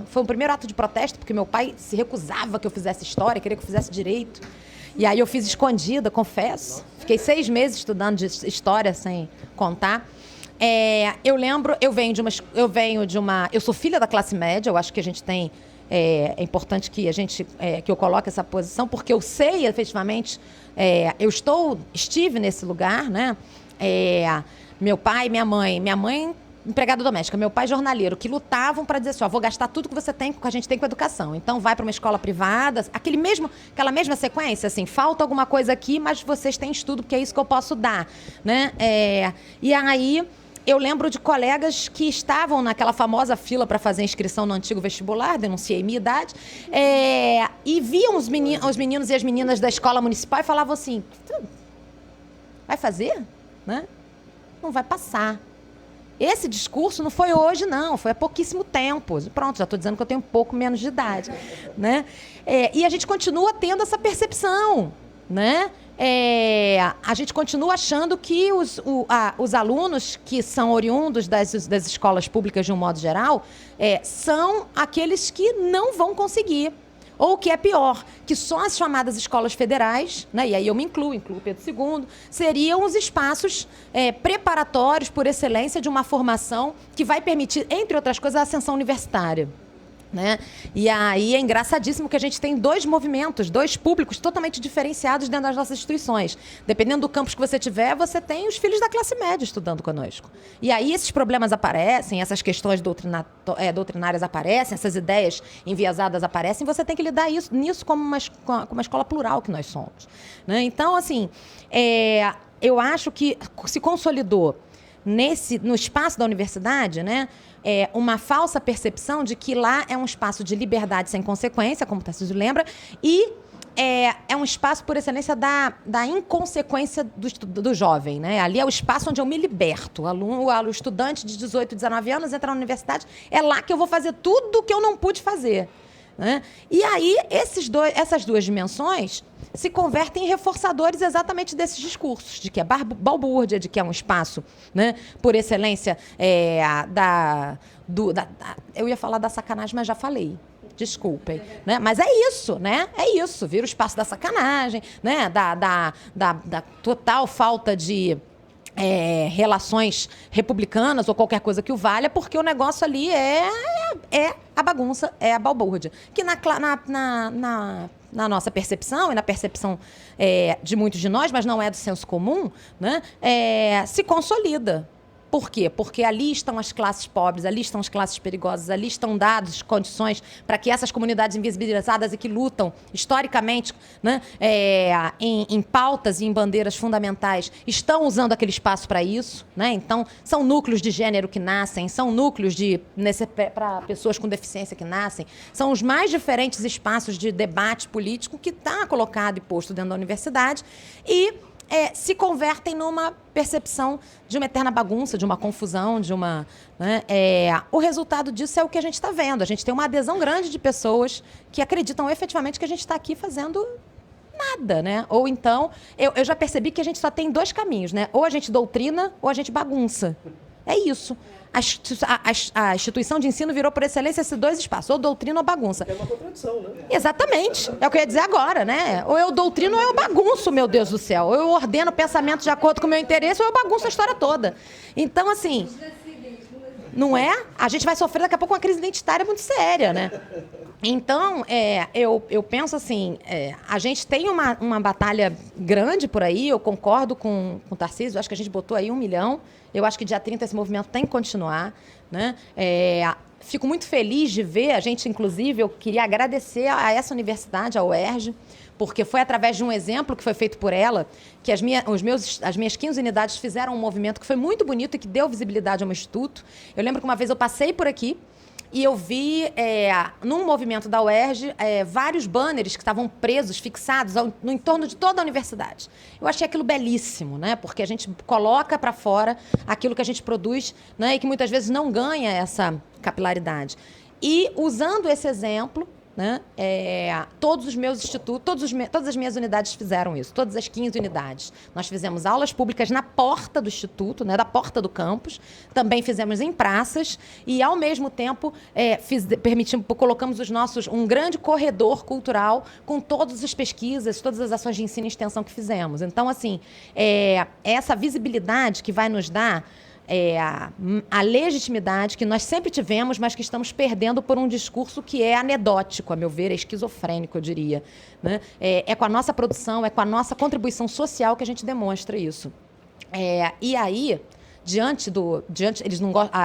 foi o primeiro ato de protesto, porque meu pai se recusava que eu fizesse história, queria que eu fizesse direito. E aí eu fiz escondida, confesso. Fiquei 6 meses estudando de história sem contar. Eu lembro, eu sou filha da classe média, eu acho que a gente tem... É importante que que eu coloque essa posição, porque eu sei, efetivamente, eu estive nesse lugar, né? Meu pai, minha mãe empregada doméstica, meu pai jornaleiro, que lutavam para dizer assim, vou gastar tudo que a gente tem com educação. Então vai para uma escola privada, aquela mesma sequência, assim, falta alguma coisa aqui, mas vocês têm estudo, porque é isso que eu posso dar, né? E aí eu lembro de colegas que estavam naquela famosa fila para fazer inscrição no antigo vestibular, denunciei minha idade, e viam os meninos e as meninas da escola municipal e falavam assim, vai fazer? Né? Não vai passar. Esse discurso não foi hoje, não, foi há pouquíssimo tempo. Pronto, já estou dizendo que eu tenho um pouco menos de idade, né? E a gente continua tendo essa percepção, né? a gente continua achando que os alunos que são oriundos das escolas públicas, de um modo geral, são aqueles que não vão conseguir. Ou o que é pior, que só as chamadas escolas federais, né, e aí eu me incluo Pedro II, seriam os espaços preparatórios por excelência de uma formação que vai permitir, entre outras coisas, a ascensão universitária. Né? E aí é engraçadíssimo que a gente tem dois movimentos, dois públicos totalmente diferenciados dentro das nossas instituições. Dependendo do campus que você tiver, você tem os filhos da classe média estudando conosco. E aí esses problemas aparecem, essas questões doutrinárias aparecem, essas ideias enviesadas aparecem, você tem que lidar nisso como uma escola plural que nós somos. Né? Então, assim, eu acho que se consolidou no espaço da universidade, né, uma falsa percepção de que lá é um espaço de liberdade sem consequência, como o Tarcísio lembra, e é um espaço, por excelência, da inconsequência do jovem. Né? Ali é o espaço onde eu me liberto. O estudante de 18, 19 anos entra na universidade, é lá que eu vou fazer tudo o que eu não pude fazer. Né? E aí, essas duas dimensões se convertem em reforçadores exatamente desses discursos, de que é balbúrdia, de que é um espaço, né, por excelência, eu ia falar da sacanagem, mas já falei. Desculpem, né? Mas é isso, né? É isso, vira o espaço da sacanagem, né? Da total falta de relações republicanas ou qualquer coisa que o valha, porque o negócio ali é a bagunça, é a balbúrdia. Que na nossa percepção e na percepção de muitos de nós, mas não é do senso comum, né? Se consolida. Por quê? Porque ali estão as classes pobres, ali estão as classes perigosas, ali estão dadas condições para que essas comunidades invisibilizadas e que lutam historicamente, né, em pautas e em bandeiras fundamentais, estão usando aquele espaço para isso. Né? Então, são núcleos de gênero que nascem, são núcleos para pessoas com deficiência que nascem, são os mais diferentes espaços de debate político que está colocado e posto dentro da universidade e se convertem numa percepção de uma eterna bagunça, de uma confusão, de uma... Né, o resultado disso é o que a gente está vendo. A gente tem uma adesão grande de pessoas que acreditam efetivamente que a gente está aqui fazendo nada, né? Ou então, eu já percebi que a gente só tem dois caminhos, né? Ou a gente doutrina ou a gente bagunça. É isso. A instituição de ensino virou, por excelência, esses dois espaços, ou doutrina ou bagunça. É uma contradição, né? Exatamente. É o que eu ia dizer agora, né? Ou eu doutrino ou eu bagunço, meu Deus do céu. Ou eu ordeno o pensamento de acordo com o meu interesse, ou eu bagunço a história toda. Então, assim, não é? A gente vai sofrer daqui a pouco uma crise identitária muito séria, né? Então, eu penso assim, a gente tem uma batalha grande por aí, eu concordo com o Tarcísio, acho que a gente botou aí 1 milhão, eu acho que dia 30 esse movimento tem que continuar, né? Fico muito feliz de ver, a gente, inclusive, eu queria agradecer a essa universidade, a UERJ, porque foi através de um exemplo que foi feito por ela, que as minhas 15 unidades fizeram um movimento que foi muito bonito e que deu visibilidade ao meu instituto. Eu lembro que uma vez eu passei por aqui, e eu vi, num movimento da UERJ, vários banners que estavam presos, fixados no entorno de toda a universidade. Eu achei aquilo belíssimo, né? Porque a gente coloca para fora aquilo que a gente produz, né? E que muitas vezes não ganha essa capilaridade. E, usando esse exemplo, né, todos os meus institutos, todas as minhas unidades fizeram isso, todas as 15 unidades. Nós fizemos aulas públicas na porta do instituto, né, da porta do campus, também fizemos em praças e, ao mesmo tempo, colocamos um grande corredor cultural com todas as pesquisas, todas as ações de ensino e extensão que fizemos. Então, assim, essa visibilidade que vai nos dar a legitimidade que nós sempre tivemos, mas que estamos perdendo por um discurso que é anedótico, a meu ver, é esquizofrênico, eu diria. Né? É com a nossa produção, é com a nossa contribuição social que a gente demonstra isso. E aí, eles não gostam,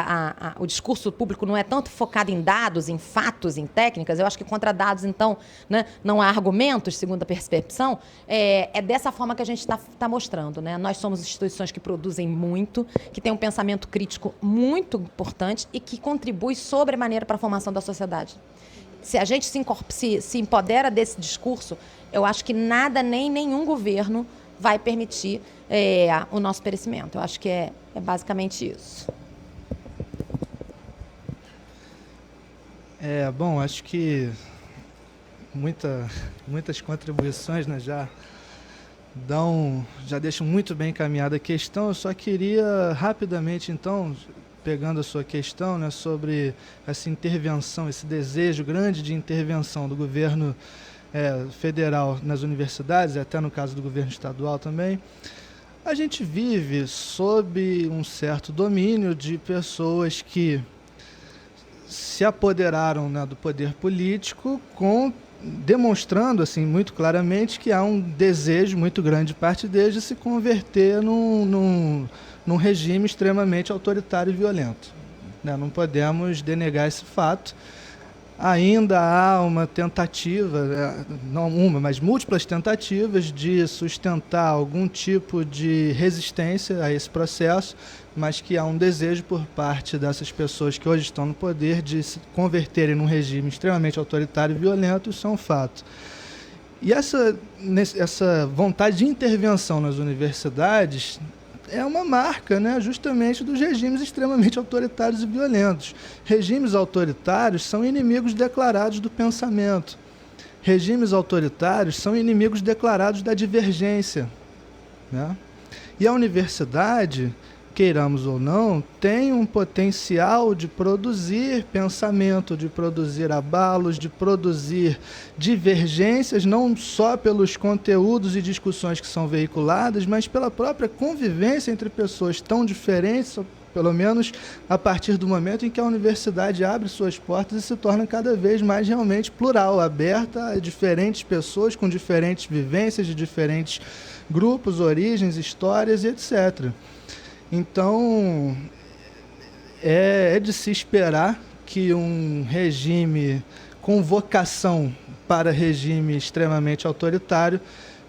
o discurso público não é tanto focado em dados, em fatos, em técnicas. Eu acho que contra dados, então, né, não há argumentos, segundo a percepção. É dessa forma que a gente está mostrando. Né? Nós somos instituições que produzem muito, que têm um pensamento crítico muito importante e que contribui sobremaneira para a formação da sociedade. Se a gente se empodera desse discurso, eu acho que nada, nem nenhum governo vai permitir o nosso perecimento. Eu acho que é basicamente isso. Bom, acho que muitas contribuições, né, já já deixam muito bem encaminhada a questão. Eu só queria rapidamente, então, pegando a sua questão, né, sobre essa intervenção, esse desejo grande de intervenção do governo federal nas universidades, e até no caso do governo estadual também. A gente vive sob um certo domínio de pessoas que se apoderaram, né, do poder político, demonstrando assim, muito claramente que há um desejo muito grande de parte deles de se converter num regime extremamente autoritário e violento, né? Não podemos denegar esse fato. Ainda há uma tentativa, não uma, mas múltiplas tentativas de sustentar algum tipo de resistência a esse processo, mas que há um desejo por parte dessas pessoas que hoje estão no poder de se converterem num regime extremamente autoritário e violento. Isso é um fato. E essa vontade de intervenção nas universidades é uma marca, né, justamente dos regimes extremamente autoritários e violentos. Regimes autoritários são inimigos declarados do pensamento. Regimes autoritários são inimigos declarados da divergência, né? E a universidade, queiramos ou não, tem um potencial de produzir pensamento, de produzir abalos, de produzir divergências, não só pelos conteúdos e discussões que são veiculadas, mas pela própria convivência entre pessoas tão diferentes, pelo menos a partir do momento em que a universidade abre suas portas e se torna cada vez mais realmente plural, aberta a diferentes pessoas com diferentes vivências, de diferentes grupos, origens, histórias e etc. Então, é de se esperar que um regime com vocação para regime extremamente autoritário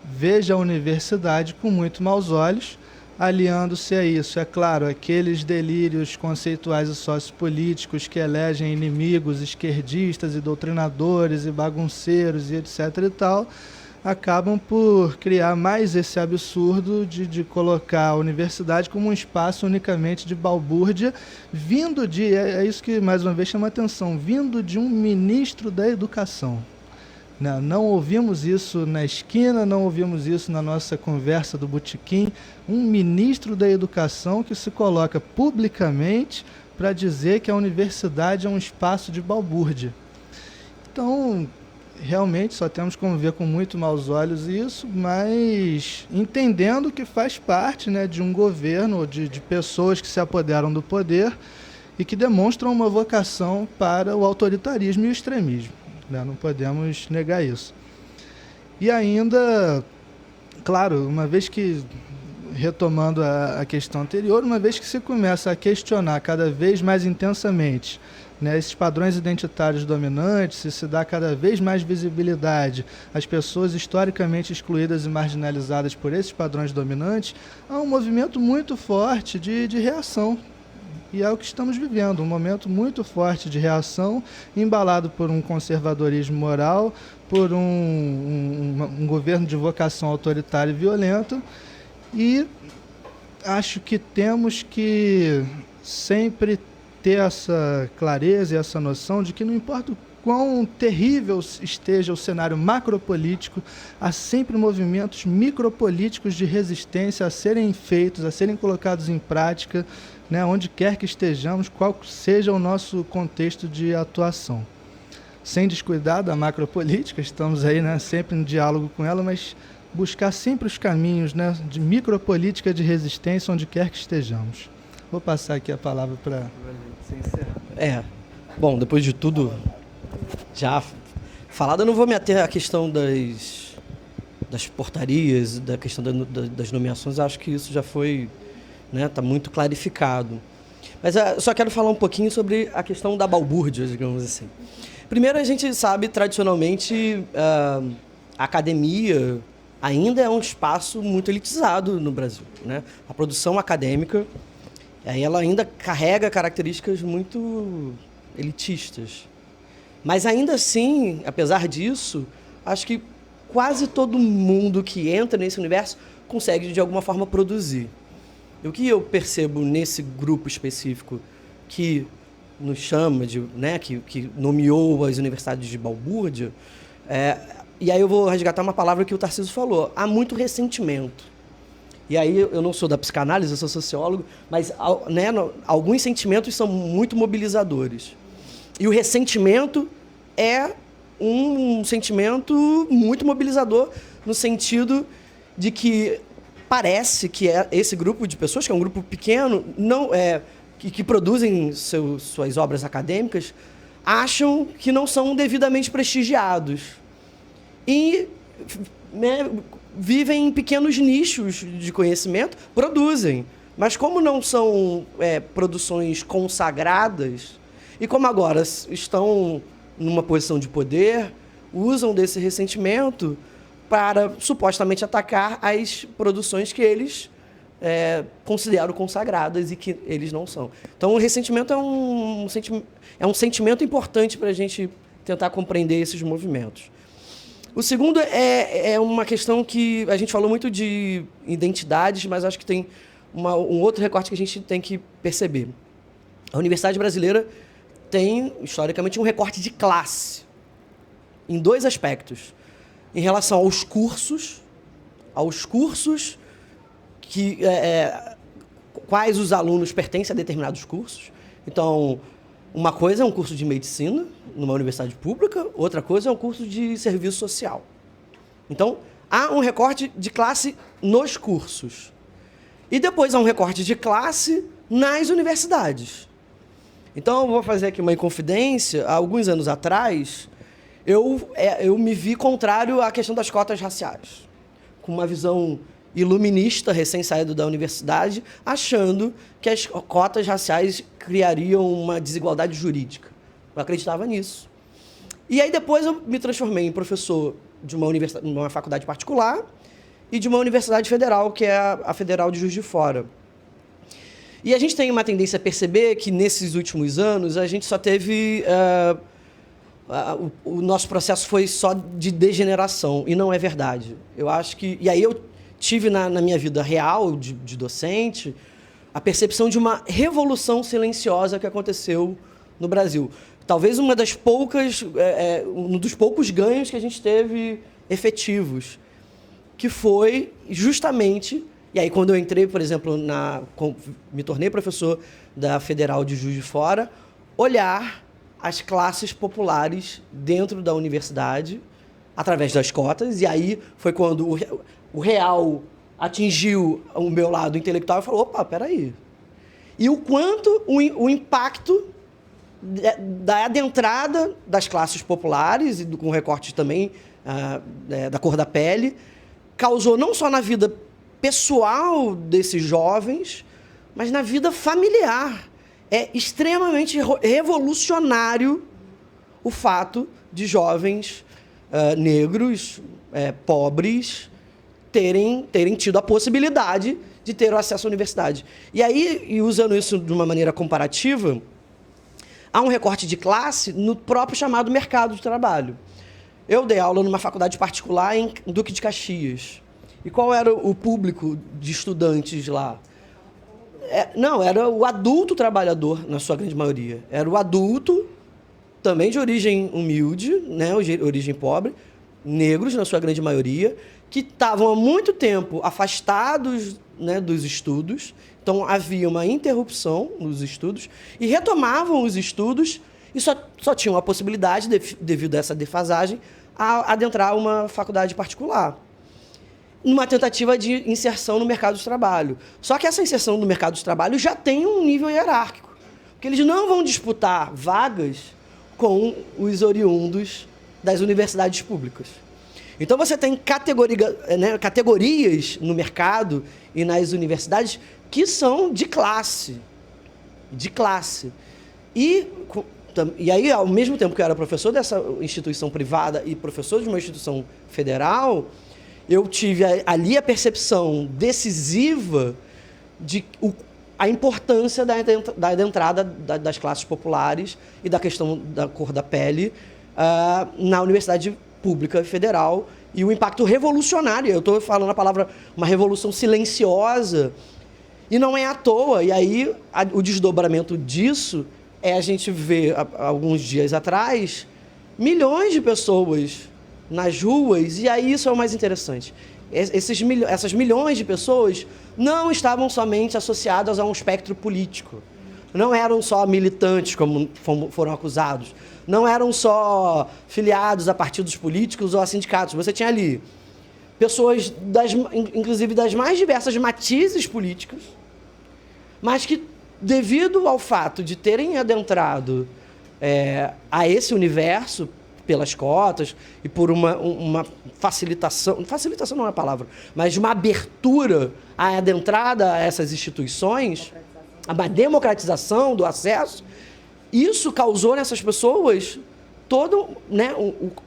veja a universidade com muito maus olhos, aliando-se a isso, é claro, aqueles delírios conceituais e sociopolíticos que elegem inimigos esquerdistas e doutrinadores e bagunceiros e etc. e tal, acabam por criar mais esse absurdo de colocar a universidade como um espaço unicamente de balbúrdia, vindo de, é isso que mais uma vez chama a atenção, vindo de um ministro da educação. Não ouvimos isso na esquina, não ouvimos isso na nossa conversa do botequim, um ministro da educação que se coloca publicamente para dizer que a universidade é um espaço de balbúrdia. Então, realmente só temos como ver com muito maus olhos isso, mas entendendo que faz parte, né, de um governo, de pessoas que se apoderam do poder e que demonstram uma vocação para o autoritarismo e o extremismo, né? Não podemos negar isso. E ainda, claro, uma vez que, retomando a questão anterior, uma vez que se começa a questionar cada vez mais intensamente, né, esses padrões identitários dominantes, se dá cada vez mais visibilidade às pessoas historicamente excluídas e marginalizadas por esses padrões dominantes, há um movimento muito forte de reação. E é o que estamos vivendo, um momento muito forte de reação, embalado por um conservadorismo moral, por um governo de vocação autoritária e violenta. E acho que temos que sempre ter essa clareza e essa noção de que não importa o quão terrível esteja o cenário macropolítico, há sempre movimentos micropolíticos de resistência a serem feitos, a serem colocados em prática, né, onde quer que estejamos, qual seja o nosso contexto de atuação. Sem descuidar da macropolítica, estamos aí, né, sempre em diálogo com ela, mas buscar sempre os caminhos, né, de micropolítica de resistência onde quer que estejamos. Vou passar aqui a palavra para você encerrar. Bom, depois de tudo já falado, eu não vou me ater à questão das portarias, da questão das nomeações, acho que isso já foi, né, tá muito clarificado. Mas só quero falar um pouquinho sobre a questão da balbúrdia, digamos assim. Primeiro, a gente sabe, tradicionalmente, a academia ainda é um espaço muito elitizado no Brasil, né? A produção acadêmica, ela ainda carrega características muito elitistas. Mas ainda assim, apesar disso, acho que quase todo mundo que entra nesse universo consegue, de alguma forma, produzir. E o que eu percebo nesse grupo específico que nos chama, né, que nomeou as universidades de balbúrdia, E aí eu vou resgatar uma palavra que o Tarcísio falou. Há muito ressentimento. E aí eu não sou da psicanálise, eu sou sociólogo, mas né, alguns sentimentos são muito mobilizadores. E o ressentimento é um sentimento muito mobilizador no sentido de que parece que esse grupo de pessoas, que é um grupo pequeno, que produzem suas obras acadêmicas, acham que não são devidamente prestigiados. E né, vivem em pequenos nichos de conhecimento, produzem. Mas como não são produções consagradas, e como agora estão numa posição de poder, usam desse ressentimento para supostamente atacar as produções que eles consideram consagradas e que eles não são. Então, o ressentimento é um sentimento importante para a gente tentar compreender esses movimentos. O segundo é uma questão que a gente falou muito de identidades, mas acho que tem um outro recorte que a gente tem que perceber. A Universidade Brasileira tem, historicamente, um recorte de classe, em 2 aspectos. Em relação aos cursos que quais os alunos pertencem a determinados cursos. Então, uma coisa é um curso de medicina numa universidade pública, outra coisa é um curso de serviço social. Então, há um recorte de classe nos cursos. E depois há um recorte de classe nas universidades. Então, eu vou fazer aqui uma inconfidência. Há alguns anos atrás, eu me vi contrário à questão das cotas raciais, com uma visão iluminista, recém-saído da universidade, achando que as cotas raciais criariam uma desigualdade jurídica. Eu acreditava nisso. E aí depois eu me transformei em professor de uma faculdade particular e de uma universidade federal, que é a Federal de Juiz de Fora. E a gente tem uma tendência a perceber que, nesses últimos anos, a gente só teve... o nosso processo foi só de degeneração, e não é verdade. Eu acho que... E aí eu tive na minha vida real, de docente, a percepção de uma revolução silenciosa que aconteceu no Brasil. Talvez um dos poucos ganhos que a gente teve efetivos, que foi justamente... E aí, quando eu entrei, por exemplo, me tornei professor da Federal de Juiz de Fora, olhar as classes populares dentro da universidade, através das cotas, e aí foi quando o real atingiu o meu lado intelectual e falou, opa, peraí. E o quanto o impacto da adentrada das classes populares, e com recorte também da cor da pele, causou não só na vida pessoal desses jovens, mas na vida familiar. É extremamente revolucionário o fato de jovens negros, pobres, terem tido a possibilidade de ter o acesso à universidade. E aí, e usando isso de uma maneira comparativa, há um recorte de classe no próprio chamado mercado de trabalho. Eu dei aula numa faculdade particular em Duque de Caxias. E qual era o público de estudantes lá? Não, era o adulto trabalhador, na sua grande maioria. Era o adulto, também de origem humilde, né, origem pobre, negros, na sua grande maioria, que estavam há muito tempo afastados, né, dos estudos. Então, havia uma interrupção nos estudos, e retomavam os estudos, e só tinham a possibilidade, devido a essa defasagem, a adentrar uma faculdade particular, numa tentativa de inserção no mercado de trabalho. Só que essa inserção no mercado de trabalho já tem um nível hierárquico, porque eles não vão disputar vagas com os das universidades públicas. Então, você tem categorias no mercado e nas universidades que são de classe. De classe. E aí, ao mesmo tempo que eu era professor dessa instituição privada e professor de uma instituição federal, eu tive ali a percepção decisiva de a importância da entrada das classes populares e da questão da cor da pele na Universidade Pública Federal, e o impacto revolucionário. Eu estou falando a palavra uma revolução silenciosa, e não é à toa. E aí o desdobramento disso a gente vê, alguns dias atrás, milhões de pessoas nas ruas, e aí isso é o mais interessante. Essas milhões de pessoas não estavam somente associadas a um espectro político. Não eram só militantes, como foram acusados. Não eram só filiados a partidos políticos ou a sindicatos. Você tinha ali pessoas, inclusive das mais diversas matizes políticas, mas que, devido ao fato de terem adentrado a esse universo pelas cotas e por uma facilitação não é a palavra, mas de uma abertura à adentrada a essas instituições, a democratização do acesso, isso causou nessas pessoas todo, né,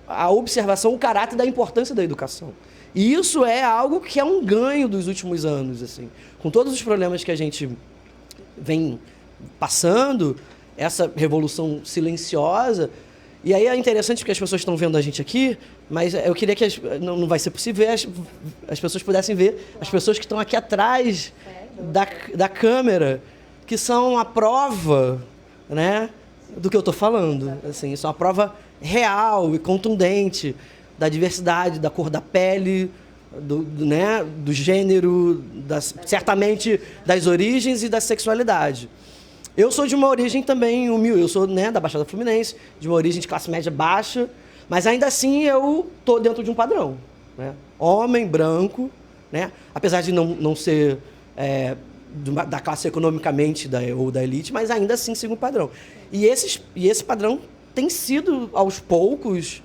a observação, o caráter da importância da educação. E isso é algo que é um ganho dos últimos anos, assim, com todos os problemas que a gente vem passando, essa revolução silenciosa. E aí é interessante porque as pessoas estão vendo a gente aqui, mas eu queria que não vai ser possível as pessoas pudessem ver as pessoas que estão aqui atrás da câmera, que são a prova, né, do que eu estou falando. Assim, são a prova real e contundente da diversidade, da cor da pele, do gênero, certamente das origens e da sexualidade. Eu sou de uma origem também humilde, eu sou, né, da Baixada Fluminense, de uma origem de classe média baixa, mas ainda assim eu estou dentro de um padrão, né? Homem, branco, né? Apesar de não ser da classe economicamente ou da elite, mas ainda assim sigo um padrão. E esse padrão tem sido, aos poucos,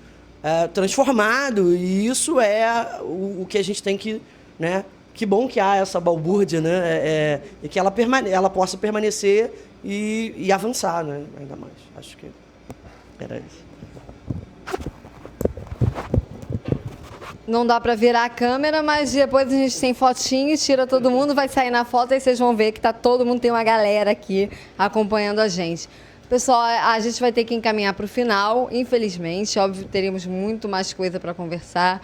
transformado, e isso é o que a gente tem que, né? Que bom que há essa balbúrdia, né? E que ela possa permanecer e avançar, né? Ainda mais. Acho que era isso. Não dá para virar a câmera, mas depois a gente tem fotinhos, tira todo mundo, vai sair na foto e vocês vão ver que todo mundo, tem uma galera aqui acompanhando a gente. Pessoal, a gente vai ter que encaminhar para o final, infelizmente. Óbvio, teríamos muito mais coisa para conversar,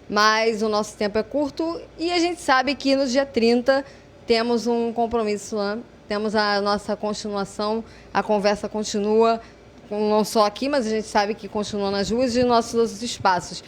mas o nosso tempo é curto e a gente sabe que no dia 30 temos um compromisso, né? Temos a nossa continuação, a conversa continua, não só aqui, mas a gente sabe que continua nas ruas e nos nossos espaços.